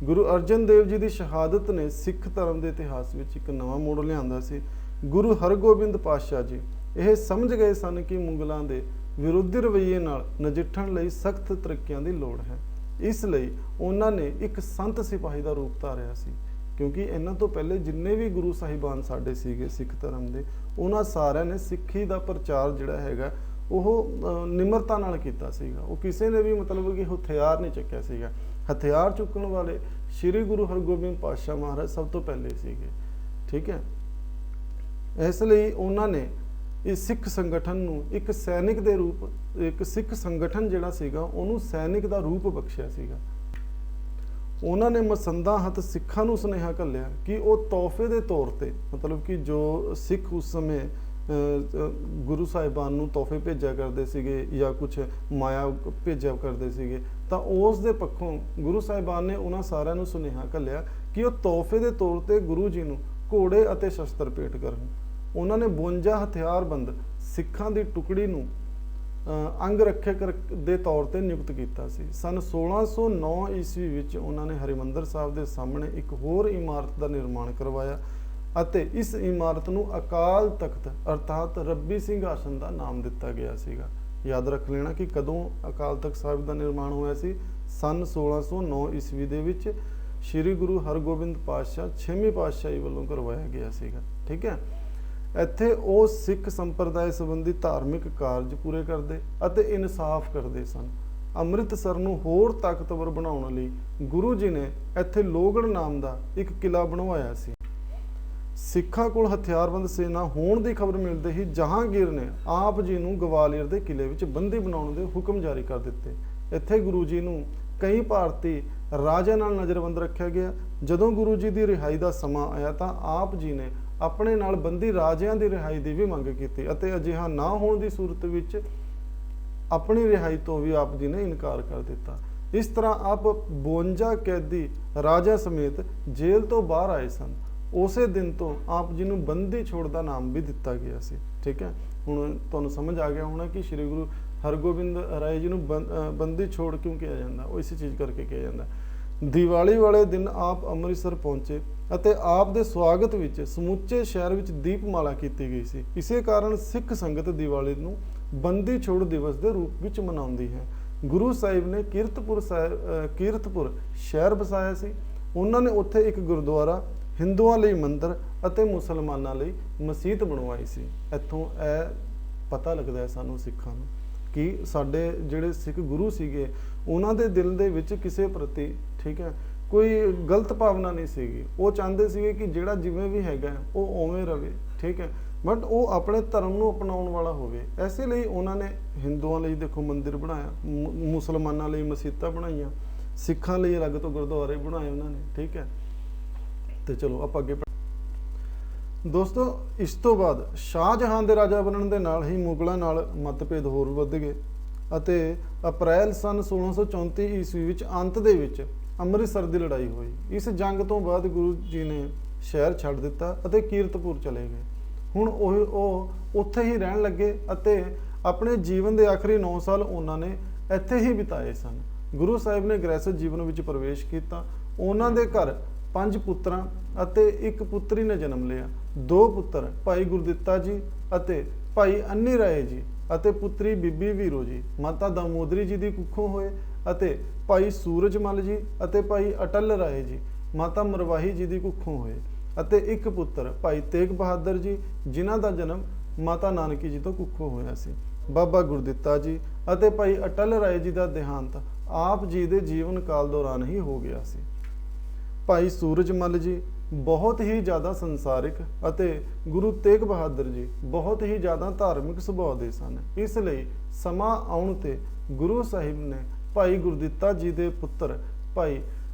ਗੁਰੂ ਅਰਜਨ ਦੇਵ ਜੀ ਦੀ ਸ਼ਹਾਦਤ ਨੇ ਸਿੱਖ ਧਰਮ ਦੇ ਇਤਿਹਾਸ ਵਿੱਚ ਇੱਕ ਨਵਾਂ ਮੋੜ ਲਿਆਂਦਾ ਸੀ। ਗੁਰੂ ਹਰਗੋਬਿੰਦ ਪਾਤਸ਼ਾਹ ਜੀ ਇਹ ਸਮਝ ਗਏ ਸਨ ਕਿ ਮੁਗਲਾਂ ਦੇ ਵਿਰੋਧੀ ਰਵੱਈਏ ਨਾਲ ਨਜਿੱਠਣ ਲਈ ਸਖਤ ਤਰੀਕਿਆਂ ਦੀ ਲੋੜ ਹੈ। ਇਸ ਲਈ ਉਹਨਾਂ ਨੇ ਇੱਕ ਸੰਤ ਸਿਪਾਹੀ ਦਾ ਰੂਪ ਧਾਰਿਆ ਸੀ। ਕਿਉਂਕਿ ਇਹਨਾਂ ਤੋਂ ਪਹਿਲੇ ਜਿੰਨੇ ਵੀ ਗੁਰੂ ਸਾਹਿਬਾਨ ਸਾਡੇ ਸੀਗੇ ਸਿੱਖ ਧਰਮ ਦੇ, ਉਹਨਾਂ ਸਾਰਿਆਂ ਨੇ ਸਿੱਖੀ ਦਾ ਪ੍ਰਚਾਰ ਜਿਹੜਾ ਹੈਗਾ ਉਹ ਨਿਮਰਤਾ ਨਾਲ ਕੀਤਾ ਸੀਗਾ। ਉਹ ਕਿਸੇ ਨੇ ਵੀ ਮਤਲਬ ਕਿ ਹਥਿਆਰ ਨਹੀਂ ਚੱਕਿਆ ਸੀਗਾ। ਹਥਿਆਰ ਚੁੱਕਣ ਵਾਲੇ ਸ੍ਰੀ ਗੁਰੂ ਹਰਗੋਬਿੰਦ ਪਾਤਸ਼ਾਹ ਮਹਾਰਾਜ ਸਭ ਤੋਂ ਪਹਿਲੇ ਸੀਗੇ। ਠੀਕ ਹੈ, ਇਸ ਲਈ ਉਹਨਾਂ ਨੇ ਇਸ ਸਿੱਖ ਸੰਗਠਨ ਨੂੰ ਇੱਕ ਸੈਨਿਕ ਦੇ ਰੂਪ, ਇੱਕ ਸਿੱਖ ਸੰਗਠਨ ਜਿਹੜਾ ਸੀਗਾ ਉਹਨੂੰ ਸੈਨਿਕ ਦਾ ਰੂਪ ਬਖਸ਼ਿਆ ਸੀਗਾ। ਉਹਨਾਂ ਨੇ ਮਸੰਦਾ ਹੱਥ ਸਿੱਖਾਂ ਨੂੰ ਸੁਨੇਹਾ ਘੱਲਿਆ ਕਿ ਉਹ ਤੋਹਫੇ ਦੇ ਤੌਰ ਤੇ, ਮਤਲਬ ਕਿ ਜੋ ਸਿੱਖ ਉਸ ਸਮੇਂ ਗੁਰੂ ਸਾਹਿਬਾਨ ਨੂੰ ਤੋਹਫੇ ਭੇਜਿਆ ਕਰਦੇ ਸੀਗੇ ਜਾਂ ਕੁਝ ਮਾਇਆ ਭੇਜਿਆ ਕਰਦੇ ਸੀਗੇ, ਤਾਂ ਉਸ ਦੇ ਪੱਖੋਂ ਗੁਰੂ ਸਾਹਿਬਾਨ ਨੇ ਉਹਨਾਂ ਸਾਰਿਆਂ ਨੂੰ ਸੁਨੇਹਾ ਘੱਲਿਆ ਕਿ ਉਹ ਤੋਹਫੇ ਦੇ ਤੌਰ ਤੇ ਗੁਰੂ ਜੀ ਨੂੰ ਘੋੜੇ ਅਤੇ ਸ਼ਸਤਰ ਭੇਟ ਕਰਨ। ਉਹਨਾਂ ਨੇ 52 ਹਥਿਆਰਬੰਦ ਸਿੱਖਾਂ ਦੀ ਟੁਕੜੀ ਨੂੰ ਅੰਗ ਰੱਖਿਅਕ ਦੇ ਤੌਰ ਤੇ ਨਿਯੁਕਤ ਕੀਤਾ ਸੀ। ਸਨ 1609 ਈਸਵੀ ਵਿੱਚ ਉਹਨਾਂ ਨੇ ਹਰਿਮੰਦਰ ਸਾਹਿਬ ਦੇ ਸਾਹਮਣੇ ਇੱਕ ਹੋਰ ਇਮਾਰਤ ਦਾ ਨਿਰਮਾਣ ਕਰਵਾਇਆ ਅਤੇ ਇਸ ਇਮਾਰਤ ਨੂੰ ਅਕਾਲ ਤਖਤ ਅਰਥਾਤ ਰੱਬੀ ਸਿੰਘਾਸਨ ਦਾ ਨਾਮ ਦਿੱਤਾ ਗਿਆ ਸੀਗਾ। ਯਾਦ ਰੱਖ ਲੈਣਾ ਕਿ ਕਦੋਂ ਅਕਾਲ ਤਖਤ ਸਾਹਿਬ ਦਾ ਨਿਰਮਾਣ ਹੋਇਆ ਸੀ? ਸਨ 1609 ਈਸਵੀ ਦੇ ਵਿੱਚ ਸ੍ਰੀ ਗੁਰੂ ਹਰਗੋਬਿੰਦ ਪਾਤਸ਼ਾਹ 6ਵੀਂ ਪਾਤਸ਼ਾਹੀ ਵੱਲੋਂ ਕਰਵਾਇਆ ਗਿਆ ਸੀਗਾ। ਠੀਕ ਹੈ, ਇੱਥੇ ਉਹ ਸਿੱਖ ਸੰਪਰਦਾਇ ਸੰਬੰਧੀ ਧਾਰਮਿਕ ਕਾਰਜ ਪੂਰੇ ਕਰਦੇ ਅਤੇ ਇਨਸਾਫ ਕਰਦੇ ਸਨ। ਅੰਮ੍ਰਿਤਸਰ ਨੂੰ ਹੋਰ ਤਾਕਤਵਰ ਬਣਾਉਣ ਲਈ ਗੁਰੂ ਜੀ ਨੇ ਇੱਥੇ ਲੋਹਗੜ੍ਹ ਨਾਮ ਦਾ ਇੱਕ ਕਿਲਾ ਬਣਵਾਇਆ ਸੀ। ਸਿੱਖਾਂ ਕੋਲ ਹਥਿਆਰਬੰਦ ਸੈਨਾ ਹੋਣ ਦੀ ਖਬਰ ਮਿਲਦੇ ਹੀ ਜਹਾਂਗੀਰ ਨੇ ਆਪ ਜੀ ਨੂੰ ਗਵਾਲੀਅਰ ਦੇ ਕਿਲੇ ਵਿੱਚ ਬੰਦੀ ਬਣਾਉਣ ਦੇ ਹੁਕਮ ਜਾਰੀ ਕਰ ਦਿੱਤੇ। ਇੱਥੇ ਗੁਰੂ ਜੀ ਨੂੰ ਕਈ ਭਾਰਤੀ ਰਾਜਿਆਂ ਨਾਲ ਨਜ਼ਰਬੰਦ ਰੱਖਿਆ ਗਿਆ। ਜਦੋਂ ਗੁਰੂ ਜੀ ਦੀ ਰਿਹਾਈ ਦਾ ਸਮਾਂ ਆਇਆ ਤਾਂ ਆਪ ਜੀ ਨੇ ਆਪਣੇ ਨਾਲ ਬੰਦੀ ਰਾਜਿਆਂ ਦੀ ਰਿਹਾਈ ਦੀ ਵੀ ਮੰਗ ਕੀਤੀ ਅਤੇ ਅਜਿਹਾ ਨਾ ਹੋਣ ਦੀ ਸੂਰਤ ਵਿੱਚ ਆਪਣੀ ਰਿਹਾਈ ਤੋਂ ਵੀ ਆਪ ਜੀ ਨੇ ਇਨਕਾਰ ਕਰ ਦਿੱਤਾ। ਇਸ ਤਰ੍ਹਾਂ ਆਪ 52 ਕੈਦੀ ਰਾਜਾ ਸਮੇਤ ਜੇਲ੍ਹ ਤੋਂ ਬਾਹਰ ਆਏ ਸਨ। ਉਸੇ ਦਿਨ ਤੋਂ ਆਪ ਜੀ ਨੂੰ ਬੰਦੀ ਛੋੜ ਦਾ ਨਾਮ ਵੀ ਦਿੱਤਾ ਗਿਆ ਸੀ। ਠੀਕ ਹੈ, ਹੁਣ ਤੁਹਾਨੂੰ ਸਮਝ ਆ ਗਿਆ ਹੋਣਾ ਕਿ ਸ੍ਰੀ ਗੁਰੂ ਹਰਗੋਬਿੰਦ ਰਾਏ ਜੀ ਨੂੰ ਬੰਦੀ ਛੋੜ ਕਿਉਂ ਕਿਹਾ ਜਾਂਦਾ। ਉਹ ਇਸੇ ਚੀਜ਼ ਕਰਕੇ ਕਿਹਾ ਜਾਂਦਾ। ਦੀਵਾਲੀ ਵਾਲੇ ਦਿਨ ਆਪ ਅੰਮ੍ਰਿਤਸਰ ਪਹੁੰਚੇ ਅਤੇ ਆਪ ਦੇ ਸਵਾਗਤ ਵਿੱਚ ਸਮੁੱਚੇ ਸ਼ਹਿਰ ਵਿੱਚ ਦੀਪਮਾਲਾ ਕੀਤੀ ਗਈ ਸੀ। ਇਸੇ ਕਾਰਨ ਸਿੱਖ ਸੰਗਤ ਦੀਵਾਲੀ ਨੂੰ ਬੰਦੀ ਛੋੜ ਦਿਵਸ ਦੇ ਰੂਪ ਵਿੱਚ ਮਨਾਉਂਦੀ ਹੈ। ਗੁਰੂ ਸਾਹਿਬ ਨੇ ਕੀਰਤਪੁਰ ਸ਼ਹਿਰ ਵਸਾਇਆ ਸੀ। ਉਹਨਾਂ ਨੇ ਉੱਥੇ ਇੱਕ ਗੁਰਦੁਆਰਾ, ਹਿੰਦੂਆਂ ਲਈ ਮੰਦਿਰ ਅਤੇ ਮੁਸਲਮਾਨਾਂ ਲਈ ਮਸਜਿਦ ਬਣਵਾਈ ਸੀ। ਇੱਥੋਂ ਇਹ ਪਤਾ ਲੱਗਦਾ ਹੈ ਸਾਨੂੰ ਸਿੱਖਾਂ ਨੂੰ ਕਿ ਸਾਡੇ ਜਿਹੜੇ ਸਿੱਖ ਗੁਰੂ ਸੀਗੇ ਉਹਨਾਂ ਦੇ ਦਿਲ ਦੇ ਵਿੱਚ ਕਿਸੇ ਪ੍ਰਤੀ, ਠੀਕ ਹੈ, ਕੋਈ ਗਲਤ ਭਾਵਨਾ ਨਹੀਂ ਸੀਗੀ। ਉਹ ਚਾਹੁੰਦੇ ਸੀਗੇ ਕਿ ਜਿਹੜਾ ਜਿਵੇਂ ਵੀ ਹੈਗਾ ਉਹ ਉਵੇਂ ਰਵੇ। ਠੀਕ ਹੈ, ਬਟ ਉਹ ਆਪਣੇ ਧਰਮ ਨੂੰ ਅਪਣਾਉਣ ਵਾਲਾ ਹੋਵੇ। ਐਸੇ ਲਈ ਉਹਨਾਂ ਨੇ ਹਿੰਦੂਆਂ ਲਈ ਦੇਖੋ ਮੰਦਿਰ ਬਣਾਇਆ, ਮੁਸਲਮਾਨਾਂ ਲਈ ਮਸਜਿਦਾਂ ਬਣਾਈਆਂ, ਸਿੱਖਾਂ ਲਈ ਅਲੱਗ ਤੋਂ ਗੁਰਦੁਆਰੇ ਬਣਾਏ ਉਹਨਾਂ ਨੇ। ਠੀਕ ਹੈ, ਤੇ ਚਲੋ ਆਪਾਂ ਅੱਗੇ ਦੋਸਤੋ, ਇਸ ਤੋਂ ਬਾਅਦ ਸ਼ਾਹਜਹਾਨ ਦੇ ਰਾਜਾ ਬਣਨ ਦੇ ਨਾਲ ਹੀ ਮੁਗਲਾਂ ਨਾਲ ਮਤਭੇਦ ਹੋਰ ਵੱਧ ਗਏ ਅਤੇ ਅਪ੍ਰੈਲ ਸਨ 1634 ਈਸਵੀ ਵਿੱਚ ਅੰਤ ਦੇ ਵਿੱਚ ਅੰਮ੍ਰਿਤਸਰ ਦੀ ਲੜਾਈ ਹੋਈ। ਇਸ ਜੰਗ ਤੋਂ ਬਾਅਦ ਗੁਰੂ ਜੀ ਨੇ ਸ਼ਹਿਰ ਛੱਡ ਦਿੱਤਾ ਅਤੇ ਕੀਰਤਪੁਰ ਚਲੇ ਗਏ। ਹੁਣ ਉਹ ਉੱਥੇ ਹੀ ਰਹਿਣ ਲੱਗੇ ਅਤੇ ਆਪਣੇ ਜੀਵਨ ਦੇ ਆਖਰੀ 9 ਸਾਲ ਉਹਨਾਂ ਨੇ ਇੱਥੇ ਹੀ ਬਿਤਾਏ ਸਨ। ਗੁਰੂ ਸਾਹਿਬ ਨੇ ਗ੍ਰਹਿਸਥ ਜੀਵਨ ਵਿੱਚ ਪ੍ਰਵੇਸ਼ ਕੀਤਾ। ਉਹਨਾਂ ਦੇ ਘਰ 5 ਪੁੱਤਰਾਂ ਅਤੇ 1 ਪੁੱਤਰੀ ਨੇ ਜਨਮ ਲਿਆ। 2 ਪੁੱਤਰ ਭਾਈ ਗੁਰਦਿੱਤਾ ਜੀ ਅਤੇ ਭਾਈ ਅੰਨੀ ਰਾਏ ਜੀ ਅਤੇ ਪੁੱਤਰੀ ਬੀਬੀ ਵੀਰੋ ਜੀ ਮਾਤਾ ਦਾਮੋਦਰੀ ਜੀ ਦੀ ਕੁੱਖੋਂ ਹੋਏ, ਅਤੇ ਭਾਈ ਸੂਰਜਮਲ ਜੀ ਅਤੇ ਭਾਈ ਅਟਲ ਰਾਏ ਜੀ ਮਾਤਾ ਮਰਵਾਹੀ ਜੀ ਦੀ ਕੁੱਖੋਂ ਹੋਏ, ਅਤੇ ਇੱਕ ਪੁੱਤਰ ਭਾਈ ਤੇਗ ਬਹਾਦਰ ਜੀ ਜਿਨ੍ਹਾਂ ਦਾ ਜਨਮ ਮਾਤਾ ਨਾਨਕੀ ਜੀ ਤੋਂ ਕੁੱਖੋਂ ਹੋਇਆ ਸੀ। ਬਾਬਾ ਗੁਰਦਿੱਤਾ ਜੀ ਅਤੇ ਭਾਈ ਅਟਲ ਰਾਏ ਜੀ ਦਾ ਦੇਹਾਂਤ ਆਪ ਜੀ ਦੇ ਜੀਵਨ ਕਾਲ ਦੌਰਾਨ ਹੀ ਹੋ ਗਿਆ ਸੀ। ਭਾਈ ਸੂਰਜਮਲ ਜੀ ਬਹੁਤ ਹੀ ਜ਼ਿਆਦਾ ਸੰਸਾਰਿਕ ਅਤੇ ਗੁਰੂ ਤੇਗ ਬਹਾਦਰ ਜੀ ਬਹੁਤ ਹੀ ਜ਼ਿਆਦਾ ਧਾਰਮਿਕ ਸੁਭਾਅ ਦੇ ਸਨ। ਇਸ ਲਈ ਸਮਾਂ ਆਉਣ ਤੇ ਗੁਰੂ ਸਾਹਿਬ ਨੇ ਭਾਈ ਗੁਰਦਿੱਤਾ ਜੀ ਦੇ ਪੁੱਤਰ ਭਾਈ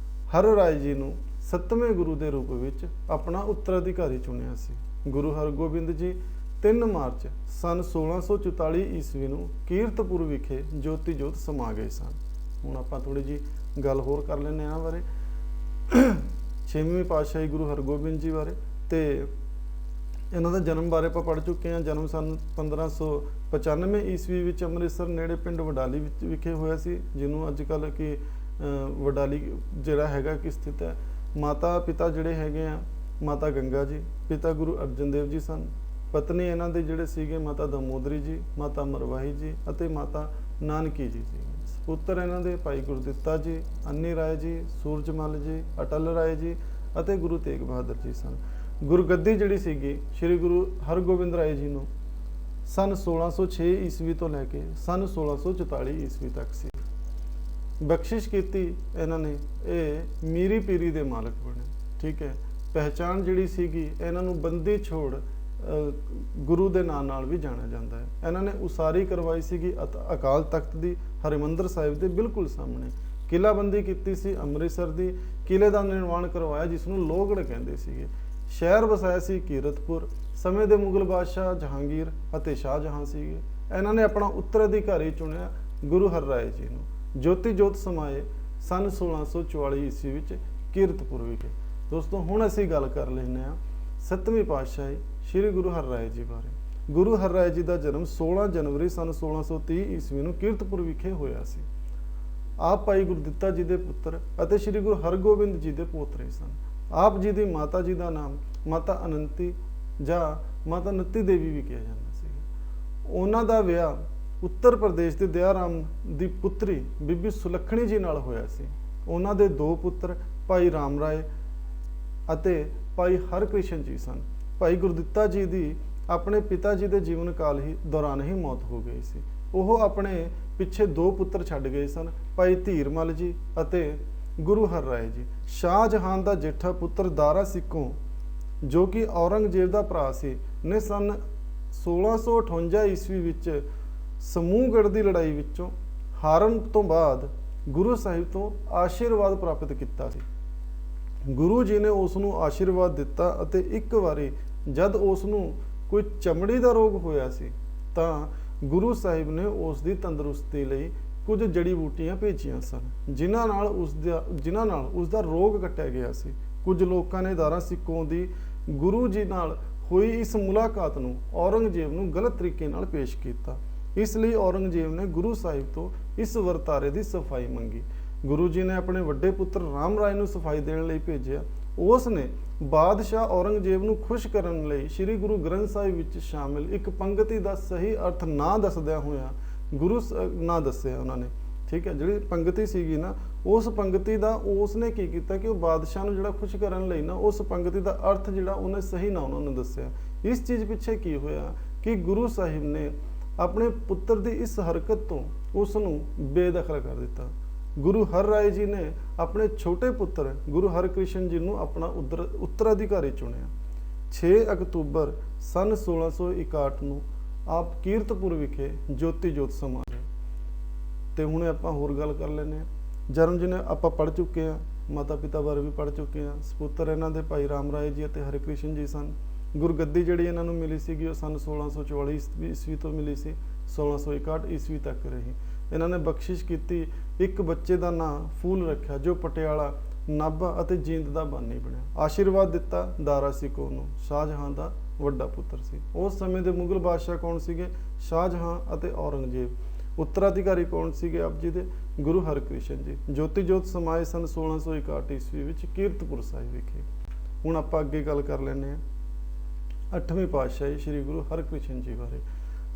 ਹਰ ਰਾਏ ਜੀ ਨੂੰ 7ਵੇਂ ਗੁਰੂ ਦੇ ਰੂਪ ਵਿੱਚ ਆਪਣਾ ਉੱਤਰਾਧਿਕਾਰੀ ਚੁਣਿਆ ਸੀ। ਗੁਰੂ ਹਰਗੋਬਿੰਦ ਜੀ 3 ਮਾਰਚ ਸਨ 1644 ਈਸਵੀ ਨੂੰ ਕੀਰਤਪੁਰ ਵਿਖੇ ਜੋਤੀ ਜੋਤ ਸਮਾ ਗਏ ਸਨ। ਹੁਣ ਆਪਾਂ ਥੋੜੀ ਜੀ ਗੱਲ ਹੋਰ ਕਰ ਲੈਂਦੇ ਹਾਂ ਇਹਨਾਂ ਬਾਰੇ, 6ਵੇਂ ਪਾਤਸ਼ਾਹੀ ਗੁਰੂ ਹਰਗੋਬਿੰਦ ਜੀ ਬਾਰੇ। ਤੇ ਇਹਨਾਂ ਦਾ ਜਨਮ ਬਾਰੇ ਆਪਾਂ ਪੜ੍ਹ ਚੁੱਕੇ ਹਾਂ। ਜਨਮ ਸਨ 1595 ਈਸਵੀ ਵਿੱਚ ਅੰਮ੍ਰਿਤਸਰ ਨੇੜੇ ਪਿੰਡ ਵਡਾਲੀ ਵਿੱਚ ਵਿਖੇ ਹੋਇਆ ਸੀ, ਜਿਹਨੂੰ ਅੱਜ ਕੱਲ੍ਹ ਕਿ ਵਡਾਲੀ ਜਿਹੜਾ ਹੈਗਾ ਕਿ ਸਥਿਤ ਹੈ। ਮਾਤਾ ਪਿਤਾ ਜਿਹੜੇ ਹੈਗੇ ਆ ਮਾਤਾ ਗੰਗਾ ਜੀ, ਪਿਤਾ ਗੁਰੂ ਅਰਜਨ ਦੇਵ ਜੀ ਸਨ। ਪਤਨੀ ਇਹਨਾਂ ਦੇ ਜਿਹੜੇ ਸੀਗੇ ਮਾਤਾ ਦਮੋਦਰੀ ਜੀ, ਮਾਤਾ ਮਰਵਾਹੀ ਜੀ ਅਤੇ ਮਾਤਾ ਨਾਨਕੀ ਜੀ ਸੀ। ਪੁੱਤਰ ਇਹਨਾਂ ਦੇ ਭਾਈ ਗੁਰਦਿੱਤਾ ਜੀ, ਅੰਨੀ ਰਾਏ ਜੀ, ਸੂਰਜਮਲ ਜੀ, ਅਟਲ ਰਾਏ ਜੀ ਅਤੇ ਗੁਰੂ ਤੇਗ ਬਹਾਦਰ ਜੀ ਸਨ। ਗੁਰਗੱਦੀ ਜਿਹੜੀ ਸੀਗੀ ਸ੍ਰੀ ਗੁਰੂ ਹਰਗੋਬਿੰਦ ਰਾਏ ਜੀ ਨੂੰ ਸਨ 1606 ਈਸਵੀ ਤੋਂ ਲੈ ਕੇ ਸਨ 1644 ਈਸਵੀ ਤੱਕ ਸੀ। ਬਖਸ਼ਿਸ਼ ਕੀਤੀ ਇਹਨਾਂ ਨੇ, ਇਹ ਮੀਰੀ ਪੀਰੀ ਦੇ ਮਾਲਕ ਬਣੇ। ਠੀਕ ਹੈ, ਪਹਿਚਾਣ ਜਿਹੜੀ ਸੀਗੀ ਇਹਨਾਂ ਨੂੰ ਬੰਦੀ ਛੋੜ ਗੁਰੂ ਦੇ ਨਾਂ ਨਾਲ ਵੀ ਜਾਣਿਆ ਜਾਂਦਾ ਹੈ। ਇਹਨਾਂ ਨੇ ਉਸਾਰੀ ਕਰਵਾਈ ਸੀਗੀ ਅਕਾਲ ਤਖਤ ਦੀ ਹਰਿਮੰਦਰ ਸਾਹਿਬ ਦੇ ਬਿਲਕੁਲ ਸਾਹਮਣੇ। ਕਿਲਾਬੰਦੀ ਕੀਤੀ ਸੀ ਅੰਮ੍ਰਿਤਸਰ ਦੀ, ਕਿਲੇ ਦਾ ਨਿਰਮਾਣ ਕਰਵਾਇਆ ਜਿਸ ਨੂੰ ਲੋਹਗੜ੍ਹ ਕਹਿੰਦੇ ਸੀਗੇ। ਸ਼ਹਿਰ ਵਸਾਇਆ ਸੀ ਕੀਰਤਪੁਰ। ਸਮੇਂ ਦੇ ਮੁਗਲ ਬਾਦਸ਼ਾਹ ਜਹਾਂਗੀਰ ਅਤੇ ਸ਼ਾਹਜਹਾਂ ਸੀਗੇ। ਇਹਨਾਂ ਨੇ ਆਪਣਾ ਉੱਤਰਾਧਿਕਾਰੀ ਚੁਣਿਆ ਗੁਰੂ ਹਰ ਰਾਏ ਜੀ ਨੂੰ। ਜੋਤੀ ਜੋਤ ਸਮਾਏ ਸਨ 1644 ਈਸਵੀ ਵਿੱਚ ਕੀਰਤਪੁਰ ਵਿਖੇ। ਦੋਸਤੋ ਹੁਣ ਅਸੀਂ ਗੱਲ ਕਰ ਲੈਂਦੇ ਹਾਂ 7ਵੀਂ ਪਾਤਸ਼ਾਹੀ ਸ੍ਰੀ ਗੁਰੂ ਹਰ ਰਾਏ ਜੀ ਬਾਰੇ। ਗੁਰੂ ਹਰ ਰਾਏ ਜੀ ਦਾ ਜਨਮ 16 ਜਨਵਰੀ ਸਨ 1630 ਈਸਵੀ ਨੂੰ ਕੀਰਤਪੁਰ ਵਿਖੇ ਹੋਇਆ ਸੀ। ਆਪ ਭਾਈ ਗੁਰਦਿੱਤਾ ਜੀ ਦੇ ਪੁੱਤਰ ਅਤੇ ਸ੍ਰੀ ਗੁਰੂ ਹਰਗੋਬਿੰਦ ਜੀ ਦੇ ਪੋਤਰੇ ਸਨ। ਆਪ ਜੀ ਦੀ ਮਾਤਾ ਜੀ ਦਾ ਨਾਮ ਮਾਤਾ ਅਨੰਤੀ ਜਾਂ ਮਾਤਾ ਨੱਤੀ ਦੇਵੀ ਵੀ ਕਿਹਾ ਜਾਂਦਾ ਸੀ। ਉਹਨਾਂ ਦਾ ਵਿਆਹ ਉੱਤਰ ਪ੍ਰਦੇਸ਼ ਦੇ ਦਿਆਰਾਮ ਦੀ ਪੁੱਤਰੀ ਬੀਬੀ ਸੁਲੱਖਣੀ ਜੀ ਨਾਲ ਹੋਇਆ ਸੀ। ਉਹਨਾਂ ਦੇ 2 ਪੁੱਤਰ ਭਾਈ ਰਾਮ ਰਾਏ ਅਤੇ ਭਾਈ ਹਰਕ੍ਰਿਸ਼ਨ ਜੀ ਸਨ। ਭਾਈ ਗੁਰਦਿੱਤਾ ਜੀ ਦੀ ਆਪਣੇ ਪਿਤਾ ਜੀ ਦੇ ਜੀਵਨ ਕਾਲ ਦੌਰਾਨ ਹੀ ਮੌਤ ਹੋ ਗਈ ਸੀ। ਉਹ ਆਪਣੇ ਪਿੱਛੇ 2 ਪੁੱਤਰ ਛੱਡ ਗਏ ਸਨ, ਭਾਈ ਧੀਰਮਲ ਜੀ ਅਤੇ ਗੁਰੂ ਹਰ ਰਾਏ ਜੀ। ਸ਼ਾਹਜਹਾਨ ਦਾ ਜੇਠਾ ਪੁੱਤਰ ਦਾਰਾ ਸਿੱਕੋ ਜੋ ਕਿ ਔਰੰਗਜ਼ੇਬ ਦਾ ਭਰਾ ਸੀ ਨੇ ਸਨ 1658 ਈਸਵੀ ਵਿੱਚ ਸਮੂਹਗੜ੍ਹ ਦੀ ਲੜਾਈ ਵਿੱਚੋਂ ਹਾਰਨ ਤੋਂ ਬਾਅਦ ਗੁਰੂ ਸਾਹਿਬ ਤੋਂ ਆਸ਼ੀਰਵਾਦ ਪ੍ਰਾਪਤ ਕੀਤਾ ਸੀ। ਗੁਰੂ ਜੀ ਨੇ ਉਸ ਨੂੰ ਆਸ਼ੀਰਵਾਦ ਦਿੱਤਾ ਅਤੇ ਇੱਕ ਵਾਰੀ ਜਦ ਉਸ ਨੂੰ ਕੋਈ ਚਮੜੀ ਦਾ ਰੋਗ ਹੋਇਆ ਸੀ ਤਾਂ ਗੁਰੂ ਸਾਹਿਬ ਨੇ ਉਸ ਦੀ ਤੰਦਰੁਸਤੀ ਲਈ ਕੁਝ ਜੜੀ ਬੂਟੀਆਂ ਭੇਜੀਆਂ ਸਨ, ਜਿਨ੍ਹਾਂ ਨਾਲ ਉਸ ਦਾ ਰੋਗ ਕੱਟਿਆ ਗਿਆ ਸੀ। ਕੁਝ ਲੋਕਾਂ ਨੇ ਦਾਰਾ ਸਿੱਕੋ ਦੀ ਗੁਰੂ ਜੀ ਨਾਲ ਹੋਈ ਇਸ ਮੁਲਾਕਾਤ ਨੂੰ ਔਰੰਗਜ਼ੇਬ ਨੂੰ ਗਲਤ ਤਰੀਕੇ ਨਾਲ ਪੇਸ਼ ਕੀਤਾ। ਇਸ ਲਈ ਔਰੰਗਜ਼ੇਬ ਨੇ ਗੁਰੂ ਸਾਹਿਬ ਤੋਂ ਇਸ ਵਰਤਾਰੇ ਦੀ ਸਫਾਈ ਮੰਗੀ। ਗੁਰੂ ਜੀ ਨੇ ਆਪਣੇ ਵੱਡੇ ਪੁੱਤਰ ਰਾਮ ਰਾਏ ਨੂੰ ਸਫਾਈ ਦੇਣ ਲਈ ਭੇਜਿਆ। ਉਸ ਨੇ ਬਾਦਸ਼ਾਹ ਔਰੰਗਜ਼ੇਬ ਨੂੰ ਖੁਸ਼ ਕਰਨ ਲਈ ਸ੍ਰੀ ਗੁਰੂ ਗ੍ਰੰਥ ਸਾਹਿਬ ਵਿੱਚ ਸ਼ਾਮਿਲ ਇੱਕ ਪੰਗਤੀ ਦਾ ਸਹੀ ਅਰਥ ਨਾ ਦੱਸਦਿਆਂ ਹੋਇਆ ਨਾ ਦੱਸਿਆ ਉਹਨਾਂ ਨੇ। ਠੀਕ ਹੈ, ਜਿਹੜੀ ਪੰਗਤੀ ਸੀਗੀ ਨਾ, ਉਸ ਪੰਗਤੀ ਦਾ ਉਸ ਨੇ ਕੀ ਕੀਤਾ ਕਿ ਉਹ ਬਾਦਸ਼ਾਹ ਨੂੰ ਜਿਹੜਾ ਖੁਸ਼ ਕਰਨ ਲਈ ਨਾ ਉਸ ਪੰਗਤੀ ਦਾ ਅਰਥ ਜਿਹੜਾ ਉਹਨੇ ਸਹੀ ਨਾ ਉਹਨਾਂ ਨੂੰ ਦੱਸਿਆ। ਇਸ ਚੀਜ਼ ਪਿੱਛੇ ਕੀ ਹੋਇਆ ਕਿ ਗੁਰੂ ਸਾਹਿਬ ਨੇ ਆਪਣੇ ਪੁੱਤਰ ਦੀ ਇਸ ਹਰਕਤ ਤੋਂ ਉਸ ਨੂੰ ਬੇਦਖਲ ਕਰ ਦਿੱਤਾ। ਗੁਰੂ ਹਰ ਰਾਏ ਜੀ ਨੇ ਆਪਣੇ ਛੋਟੇ ਪੁੱਤਰ ਗੁਰੂ ਹਰਕ੍ਰਿਸ਼ਨ ਜੀ ਨੂੰ ਆਪਣਾ ਉੱਤਰਾਧਿਕਾਰੀ ਚੁਣਿਆ। 6 ਅਕਤੂਬਰ ਸਨ 1661 ਨੂੰ ਆਪ ਕੀਰਤਪੁਰ ਵਿਖੇ ਜੋਤੀ ਜੋਤ ਸਮਾ ਗਏ। ਤੇ ਹੁਣ ਆਪਾਂ ਹੋਰ ਗੱਲ ਕਰ ਲੈਂਦੇ ਹਾਂ। ਜਨਮ ਜੀ ਨੇ ਆਪਾਂ ਪੜ੍ਹ ਚੁੱਕੇ ਹਾਂ, ਮਾਤਾ ਪਿਤਾ ਬਾਰੇ ਵੀ ਪੜ੍ਹ ਚੁੱਕੇ ਹਾਂ। ਸਪੁੱਤਰ ਇਹਨਾਂ ਦੇ ਭਾਈ ਰਾਮ ਰਾਏ ਜੀ ਅਤੇ ਹਰਿਕ੍ਰਿਸ਼ਨ ਜੀ ਸਨ। ਗੁਰਗੱਦੀ ਜਿਹੜੀ ਇਹਨਾਂ ਨੂੰ ਮਿਲੀ ਸੀਗੀ ਉਹ ਸਨ 1644 ਈਸਵੀ ਤੋਂ ਮਿਲੀ ਸੀ, 1661 ਈਸਵੀ ਤੱਕ ਰਹੀ। ਇਹਨਾਂ ਨੇ ਬਖਸ਼ਿਸ਼ ਕੀਤੀ, ਇੱਕ ਬੱਚੇ ਦਾ ਨਾਂ ਫੂਲ ਰੱਖਿਆ ਜੋ ਪਟਿਆਲਾ, ਨਾਭਾ ਅਤੇ ਜੀਂਦ ਦਾ ਬਾਨੀ ਬਣਿਆ। ਆਸ਼ੀਰਵਾਦ ਦਿੱਤਾ ਦਾਰਾ ਸਿੱਕੋ ਨੂੰ, ਸ਼ਾਹਜਹਾਂ ਦਾ ਵੱਡਾ ਪੁੱਤਰ ਸੀ। ਉਸ ਸਮੇਂ ਦੇ ਮੁਗਲ ਬਾਦਸ਼ਾਹ ਕੌਣ ਸੀਗੇ? ਸ਼ਾਹਜਹਾਂ ਅਤੇ ਔਰੰਗਜ਼ੇਬ। ਉੱਤਰਾਧਿਕਾਰੀ ਕੌਣ ਸੀਗੇ ਆਪ ਜੀ ਦੇ? ਗੁਰੂ ਹਰਕ੍ਰਿਸ਼ਨ ਜੀ। ਜੋਤੀ ਜੋਤ ਸਮਾਏ ਸਨ 1661 ਈਸਵੀ ਵਿੱਚ ਕੀਰਤਪੁਰ ਸਾਹਿਬ ਵਿਖੇ। ਹੁਣ ਆਪਾਂ ਅੱਗੇ ਗੱਲ ਕਰ ਲੈਂਦੇ ਹਾਂ 8ਵੀਂ ਪਾਤਸ਼ਾਹੀ ਸ੍ਰੀ ਗੁਰੂ ਹਰਕ੍ਰਿਸ਼ਨ ਜੀ ਬਾਰੇ।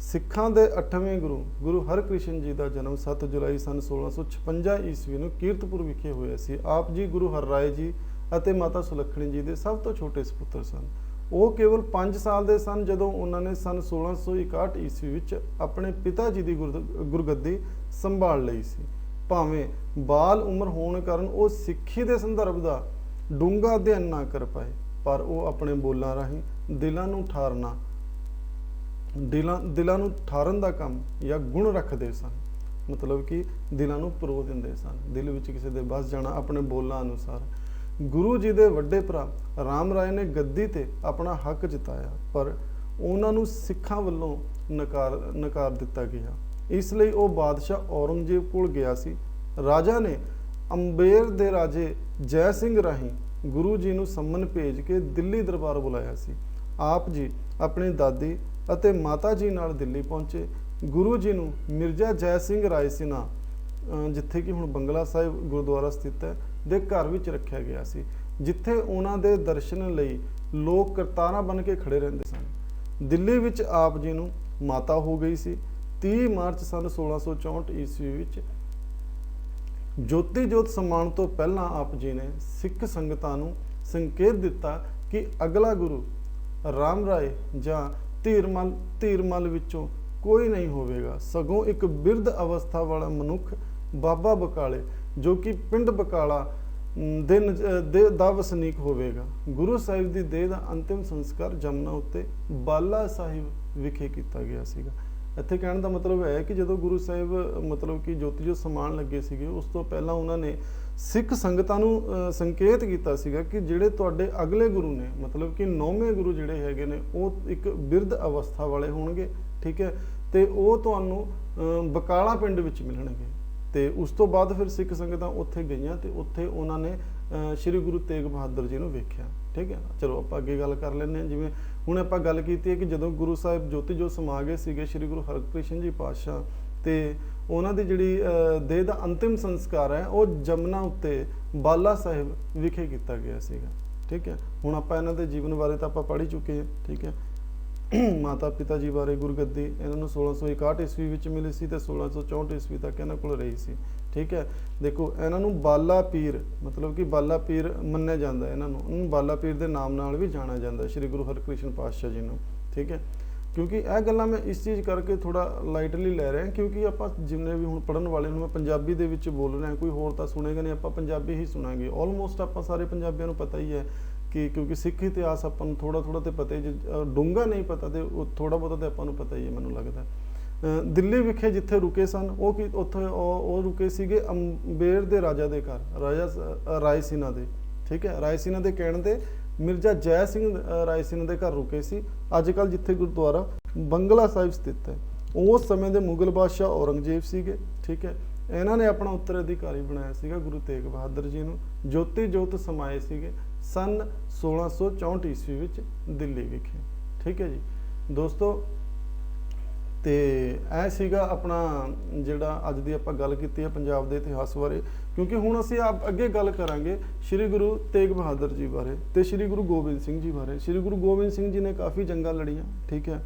ਸਿੱਖਾਂ ਦੇ 8ਵੇਂ ਗੁਰੂ ਹਰਕ੍ਰਿਸ਼ਨ ਜੀ ਦਾ ਜਨਮ 7 ਜੁਲਾਈ ਸਨ 1656 ਈਸਵੀ ਨੂੰ ਕੀਰਤਪੁਰ ਵਿਖੇ ਹੋਇਆ ਸੀ। ਆਪ ਜੀ ਗੁਰੂ ਹਰਰਾਏ ਜੀ ਅਤੇ ਮਾਤਾ ਸੁਲੱਖਣੀ ਜੀ ਦੇ ਸਭ ਤੋਂ ਛੋਟੇ ਸੁਪੁੱਤਰ ਸਨ। ਉਹ ਕੇਵਲ 5 ਸਾਲ ਦੇ ਸਨ ਜਦੋਂ ਉਹਨਾਂ ਨੇ ਸਨ 1661 ਈਸਵੀ ਵਿੱਚ ਆਪਣੇ ਪਿਤਾ ਜੀ ਦੀ ਗੁਰਗੱਦੀ ਸੰਭਾਲ ਲਈ ਸੀ। ਭਾਵੇਂ ਬਾਲ ਉਮਰ ਹੋਣ ਕਾਰਨ ਉਹ ਸਿੱਖੀ ਦੇ ਸੰਦਰਭ ਦਾ ਡੂੰਘਾ ਅਧਿਐਨ ਨਾ ਕਰ ਪਾਏ, ਪਰ ਉਹ ਆਪਣੇ ਬੋਲਾਂ ਰਾਹੀਂ ਦਿਲਾਂ ਨੂੰ ਠਾਰਨ ਦਾ ਕੰਮ ਜਾਂ ਗੁਣ ਰੱਖਦੇ ਸਨ। ਮਤਲਬ ਕਿ ਦਿਲਾਂ ਨੂੰ ਪਰੋ ਦਿੰਦੇ ਸਨ, ਦਿਲ ਵਿੱਚ ਕਿਸੇ ਦੇ ਬਸ ਜਾਣਾ ਆਪਣੇ ਬੋਲਾਂ ਅਨੁਸਾਰ। ਗੁਰੂ ਜੀ ਦੇ ਵੱਡੇ ਭਰਾ ਰਾਮ ਰਾਏ ਨੇ ਗੱਦੀ ਤੇ ਆਪਣਾ ਹੱਕ ਜਿਤਾਇਆ, ਪਰ ਉਹਨਾਂ ਨੂੰ ਸਿੱਖਾਂ ਵੱਲੋਂ ਨਕਾਰ ਦਿੱਤਾ ਗਿਆ। ਇਸ ਲਈ ਉਹ ਬਾਦਸ਼ਾਹ ਔਰੰਗਜ਼ੇਬ ਕੋਲ ਗਿਆ ਸੀ। ਰਾਜਾ ਨੇ ਅੰਬੇਰ ਦੇ ਰਾਜੇ ਜੈ ਸਿੰਘ ਰਾਹੀਂ ਗੁਰੂ ਜੀ ਨੂੰ ਸੰਮਨ ਭੇਜ ਕੇ ਦਿੱਲੀ ਦਰਬਾਰ ਬੁਲਾਇਆ ਸੀ। ਆਪ ਜੀ ਆਪਣੀ ਦਾਦੀ ਅਤੇ ਮਾਤਾ ਜੀ ਨਾਲ ਦਿੱਲੀ ਪਹੁੰਚੇ। ਗੁਰੂ ਜੀ ਨੂੰ ਮਿਰਜ਼ਾ ਜੈ ਸਿੰਘ ਰਾਇਸੀਨਾ, ਜਿੱਥੇ ਕਿ ਹੁਣ ਬੰਗਲਾ ਸਾਹਿਬ ਗੁਰਦੁਆਰਾ ਸਥਿਤ ਹੈ, ਦੇ ਘਰ ਵਿੱਚ ਰੱਖਿਆ ਗਿਆ ਸੀ, ਜਿੱਥੇ ਉਹਨਾਂ ਦੇ ਦਰਸ਼ਨ ਲਈ ਲੋਕ ਕਰਤਾਰਾਂ ਬਣ ਕੇ ਖੜੇ ਰਹਿੰਦੇ ਸਨ। ਦਿੱਲੀ ਵਿੱਚ ਆਪ ਜੀ ਨੂੰ ਮਾਤਾ ਹੋ ਗਈ ਸੀ। 30 ਮਾਰਚ ਸਨ 1664 ਈਸਵੀ ਵਿੱਚ ਜੋਤੀ ਜੋਤ ਸਮਾਉਣ ਤੋਂ ਪਹਿਲਾਂ ਆਪ ਜੀ ਨੇ ਸਿੱਖ ਸੰਗਤਾਂ ਨੂੰ ਸੰਕੇਤ ਦਿੱਤਾ ਕਿ ਅਗਲਾ ਗੁਰੂ ਰਾਮ ਰਾਏ ਜਾਂ ਧੀਰਮਲ ਵਿੱਚੋਂ ਕੋਈ ਨਹੀਂ ਹੋਵੇਗਾ, ਸਗੋਂ ਇੱਕ ਬਿਰਧ ਅਵਸਥਾ ਵਾਲਾ ਮਨੁੱਖ ਬਾਬਾ ਬਕਾਲੇ, ਜੋ ਕਿ ਪਿੰਡ ਬਕਾਲਾ ਦਾ ਵਸਨੀਕ ਹੋਵੇਗਾ। ਗੁਰੂ ਸਾਹਿਬ ਦੀ ਦੇਹ ਦਾ ਅੰਤਿਮ ਸੰਸਕਾਰ ਜਮਨਾ ਉੱਤੇ ਬਾਲਾ ਸਾਹਿਬ ਵਿਖੇ ਕੀਤਾ ਗਿਆ ਸੀਗਾ। ਇੱਥੇ ਕਹਿਣ ਦਾ ਮਤਲਬ ਹੈ ਕਿ ਜਦੋਂ ਗੁਰੂ ਸਾਹਿਬ ਮਤਲਬ ਕਿ ਜੋਤੀ ਜੋਤ ਸਮਾਉਣ ਲੱਗੇ ਸੀਗੇ, ਉਸ ਤੋਂ ਪਹਿਲਾਂ ਉਹਨਾਂ ਨੇ ਸਿੱਖ ਸੰਗਤਾਂ ਨੂੰ ਸੰਕੇਤ ਕੀਤਾ ਸੀਗਾ ਕਿ ਜਿਹੜੇ ਤੁਹਾਡੇ ਅਗਲੇ ਗੁਰੂ ਨੇ, ਮਤਲਬ ਕਿ 9ਵੇਂ ਗੁਰੂ ਜਿਹੜੇ ਹੈਗੇ ਨੇ, ਉਹ ਇੱਕ ਬਿਰਧ ਅਵਸਥਾ ਵਾਲੇ ਹੋਣਗੇ, ਠੀਕ ਹੈ, ਤੇ ਉਹ ਤੁਹਾਨੂੰ ਬਕਾਲਾ ਪਿੰਡ ਵਿੱਚ ਮਿਲਣਗੇ। ਤੇ ਉਸ ਤੋਂ ਬਾਅਦ ਫਿਰ ਸਿੱਖ ਸੰਗਤਾਂ ਉੱਥੇ ਗਈਆਂ ਤੇ ਉੱਥੇ ਉਹਨਾਂ ਨੇ ਸ਼੍ਰੀ ਗੁਰੂ ਤੇਗ ਬਹਾਦਰ ਜੀ ਨੂੰ ਵੇਖਿਆ, ਠੀਕ ਹੈ। ਚਲੋ ਆਪਾਂ ਅੱਗੇ ਗੱਲ ਕਰ ਲੈਂਦੇ ਹਾਂ। ਜਿਵੇਂ ਹੁਣ ਆਪਾਂ ਗੱਲ ਕੀਤੀ ਹੈ ਕਿ ਜਦੋਂ ਗੁਰੂ ਸਾਹਿਬ ਜੋਤੀ ਜੋਤ ਸਮਾ ਗਏ ਸੀਗੇ ਸ਼੍ਰੀ ਗੁਰੂ ਹਰਕ੍ਰਿਸ਼ਨ ਜੀ ਪਾਤਸ਼ਾਹ, ਤੇ ਉਹਨਾਂ ਦੀ ਜਿਹੜੀ ਦੇਹ ਦਾ ਅੰਤਿਮ ਸੰਸਕਾਰ ਹੈ ਉਹ ਜਮਨਾ ਉੱਤੇ ਬਾਲਾ ਸਾਹਿਬ ਵਿਖੇ ਕੀਤਾ ਗਿਆ ਸੀਗਾ, ਠੀਕ ਹੈ। ਹੁਣ ਆਪਾਂ ਇਹਨਾਂ ਦੇ ਜੀਵਨ ਬਾਰੇ ਤਾਂ ਆਪਾਂ ਪੜ੍ਹ ਹੀ ਚੁੱਕੇ ਹਾਂ, ਠੀਕ ਹੈ। ਮਾਤਾ ਪਿਤਾ ਜੀ ਬਾਰੇ ਗੁਰਗੱਦੀ ਇਹਨਾਂ ਨੂੰ 1661 ਈਸਵੀ ਵਿੱਚ ਮਿਲੀ ਸੀ ਤੇ 1664 ਈਸਵੀ ਤੱਕ ਇਹਨਾਂ ਕੋਲ ਰਹੀ ਸੀ, ਠੀਕ ਹੈ। ਦੇਖੋ ਇਹਨਾਂ ਨੂੰ ਬਾਲਾ ਪੀਰ, ਮਤਲਬ ਕਿ ਬਾਲਾ ਪੀਰ ਮੰਨਿਆ ਜਾਂਦਾ, ਇਹਨਾਂ ਨੂੰ ਬਾਲਾ ਪੀਰ ਦੇ ਨਾਮ ਨਾਲ ਵੀ ਜਾਣਿਆ ਜਾਂਦਾ ਸ਼੍ਰੀ ਗੁਰੂ ਹਰਕ੍ਰਿਸ਼ਨ ਪਾਤਸ਼ਾਹ ਜੀ ਨੂੰ, ਠੀਕ ਹੈ। ਕਿਉਂਕਿ ਇਹ ਗੱਲਾਂ ਮੈਂ ਇਸ ਚੀਜ਼ ਕਰਕੇ ਥੋੜਾ ਲਾਈਟਲੀ ਲੈ ਰਿਹਾ, ਕਿਉਂਕਿ ਆਪਾਂ ਜਿੰਨੇ ਵੀ ਹੁਣ ਪੜ੍ਹਨ ਵਾਲੇ ਨੂੰ ਮੈਂ ਪੰਜਾਬੀ ਦੇ ਵਿੱਚ ਬੋਲ ਰਿਹਾ, ਕੋਈ ਹੋਰ ਤਾਂ ਸੁਣੇਗਾ ਨਹੀਂ, ਆਪਾਂ ਪੰਜਾਬੀ ਹੀ ਸੁਣਾਂਗੇ। ਆਲਮੋਸਟ ਆਪਾਂ ਸਾਰੇ ਪੰਜਾਬੀਆਂ ਨੂੰ ਪਤਾ ਹੀ ਹੈ ਕਿ ਕਿਉਂਕਿ ਸਿੱਖ ਇਤਿਹਾਸ ਆਪਾਂ ਨੂੰ ਥੋੜਾ ਤੇ ਪਤਾ ਹੀ, ਡੂੰਘਾ ਨਹੀਂ ਪਤਾ ਤੇ ਥੋੜਾ ਬਹੁਤਾ ਤੇ ਆਪਾਂ ਨੂੰ ਪਤਾ ਹੀ ਹੈ, ਮੈਨੂੰ ਲੱਗਦਾ। ਦਿੱਲੀ ਵਿਖੇ ਜਿੱਥੇ ਰੁਕੇ ਸਨ ਉਹ ਕਿ ਉੱਥੇ ਉਹ ਰੁਕੇ ਸੀਗੇ ਅੰਬੇਰ ਦੇ ਰਾਜਾ ਦੇ ਘਰ, ਰਾਜਾ ਰਾਇਸੀਨਾ ਦੇ, ਠੀਕ ਹੈ। ਰਾਇਸੀਨਾ ਦੇ ਕਹਿਣ ਤੇ ਮਿਰਜ਼ਾ ਜੈ ਸਿੰਘ ਰਾਇਸੀਨਾ ਦੇ ਘਰ ਰੁਕੇ ਸੀ। ਅੱਜ ਕੱਲ੍ਹ ਜਿੱਥੇ ਗੁਰਦੁਆਰਾ ਬੰਗਲਾ ਸਾਹਿਬ ਸਥਿਤ ਹੈ, ਉਸ ਸਮੇਂ ਦੇ ਮੁਗਲ ਬਾਦਸ਼ਾਹ ਔਰੰਗਜ਼ੇਬ ਸੀਗੇ, ਠੀਕ ਹੈ। ਇਹਨਾਂ ਨੇ ਆਪਣਾ ਉੱਤਰਾਧਿਕਾਰੀ ਬਣਾਇਆ ਸੀਗਾ ਗੁਰੂ ਤੇਗ ਬਹਾਦਰ ਜੀ ਨੂੰ। ਜੋਤੀ ਜੋਤ ਸਮਾਏ ਸੀਗੇ ਸਨ 1664 ਈਸਵੀ ਵਿੱਚ ਦਿੱਲੀ ਵਿਖੇ, ਠੀਕ ਹੈ ਜੀ ਦੋਸਤੋ। ਤੇ ਇਹ ਸੀਗਾ ਆਪਣਾ ਜਿਹੜਾ ਅੱਜ ਦੀ ਆਪਾਂ ਗੱਲ ਕੀਤੀ ਹੈ ਪੰਜਾਬ ਦੇ ਇਤਿਹਾਸ ਬਾਰੇ। ਕਿਉਂਕਿ ਹੁਣ ਅਸੀਂ ਅੱਗੇ ਗੱਲ ਕਰਾਂਗੇ ਸ਼੍ਰੀ ਗੁਰੂ ਤੇਗ ਬਹਾਦਰ ਜੀ ਬਾਰੇ ਤੇ ਸ਼੍ਰੀ ਗੁਰੂ ਗੋਬਿੰਦ ਸਿੰਘ ਜੀ ਬਾਰੇ। ਸ਼੍ਰੀ ਗੁਰੂ ਗੋਬਿੰਦ ਸਿੰਘ ਜੀ ਨੇ ਕਾਫੀ ਜੰਗਾਂ ਲੜੀਆਂ, ਠੀਕ ਹੈ,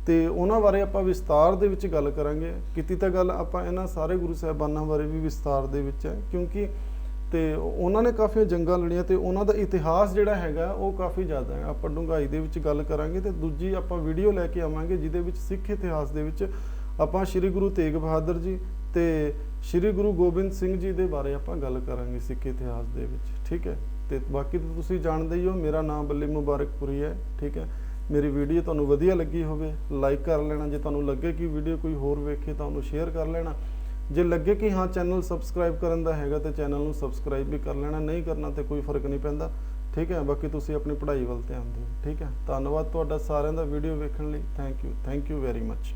ਤੇ ਉਹਨਾਂ ਬਾਰੇ ਆਪਾਂ ਵਿਸਤਾਰ ਦੇ ਵਿੱਚ ਗੱਲ ਕਰਾਂਗੇ। ਕੀਤੀ ਤਾਂ ਗੱਲ ਆਪਾਂ ਇਹਨਾਂ ਸਾਰੇ ਗੁਰੂ ਸਾਹਿਬਾਨਾਂ ਬਾਰੇ ਵੀ ਵਿਸਤਾਰ ਦੇ ਵਿੱਚ ਹੈ, ਕਿਉਂਕਿ ਤੇ ਉਹਨਾਂ ਨੇ ਕਾਫੀ ਜੰਗਾਂ ਲੜੀਆਂ ਤੇ ਉਹਨਾਂ ਦਾ ਇਤਿਹਾਸ ਜਿਹੜਾ ਹੈਗਾ ਉਹ ਕਾਫੀ ਜ਼ਿਆਦਾ ਹੈ। ਆਪਾਂ ਡੂੰਘਾਈ ਦੇ ਵਿੱਚ ਗੱਲ ਕਰਾਂਗੇ ਤੇ ਦੂਜੀ ਆਪਾਂ ਵੀਡੀਓ ਲੈ ਕੇ ਆਵਾਂਗੇ ਜਿਹਦੇ ਵਿੱਚ ਸਿੱਖ ਇਤਿਹਾਸ ਦੇ ਵਿੱਚ ਆਪਾਂ ਸ਼੍ਰੀ ਗੁਰੂ ਤੇਗ ਬਹਾਦਰ ਜੀ ਤੇ ਸ਼੍ਰੀ ਗੁਰੂ ਗੋਬਿੰਦ ਸਿੰਘ ਜੀ ਦੇ ਬਾਰੇ ਆਪਾਂ ਗੱਲ ਕਰਾਂਗੇ ਸਿੱਖ ਇਤਿਹਾਸ ਦੇ ਵਿੱਚ, ਠੀਕ ਹੈ। ਤੇ ਬਾਕੀ ਤਾਂ ਤੁਸੀਂ ਜਾਣਦੇ ਹੀ ਹੋ, ਮੇਰਾ ਨਾਮ ਬੱਲੀ ਮੁਬਾਰਕਪੁਰੀ ਹੈ, ਠੀਕ ਹੈ। ਮੇਰੀ ਵੀਡੀਓ ਤੁਹਾਨੂੰ ਵਧੀਆ ਲੱਗੀ ਹੋਵੇ ਲਾਈਕ ਕਰ ਲੈਣਾ, ਜੇ ਤੁਹਾਨੂੰ ਲੱਗੇ ਕਿ ਵੀਡੀਓ ਕੋਈ ਹੋਰ ਵੇਖੇ ਤਾਂ ਉਹਨੂੰ ਸ਼ੇਅਰ ਕਰ ਲੈਣਾ, ਜੇ ਲੱਗੇ ਕਿ ਹਾਂ ਚੈਨਲ ਸਬਸਕ੍ਰਾਈਬ ਕਰਨ ਦਾ ਹੈਗਾ ਤੇ ਚੈਨਲ ਨੂੰ ਸਬਸਕ੍ਰਾਈਬ ਵੀ ਕਰ ਲੈਣਾ, ਨਹੀਂ ਕਰਨਾ ਤੇ ਕੋਈ ਫਰਕ ਨਹੀਂ ਪੈਂਦਾ, ਠੀਕ ਹੈ। ਬਾਕੀ ਤੁਸੀਂ ਆਪਣੀ ਪੜ੍ਹਾਈ ਵੱਲ ਧਿਆਨ ਦਿਓ, ਠੀਕ ਹੈ। ਧੰਨਵਾਦ ਤੁਹਾਡਾ ਸਾਰਿਆਂ ਦਾ ਵੀਡੀਓ ਵੇਖਣ ਲਈ। Thank you very much.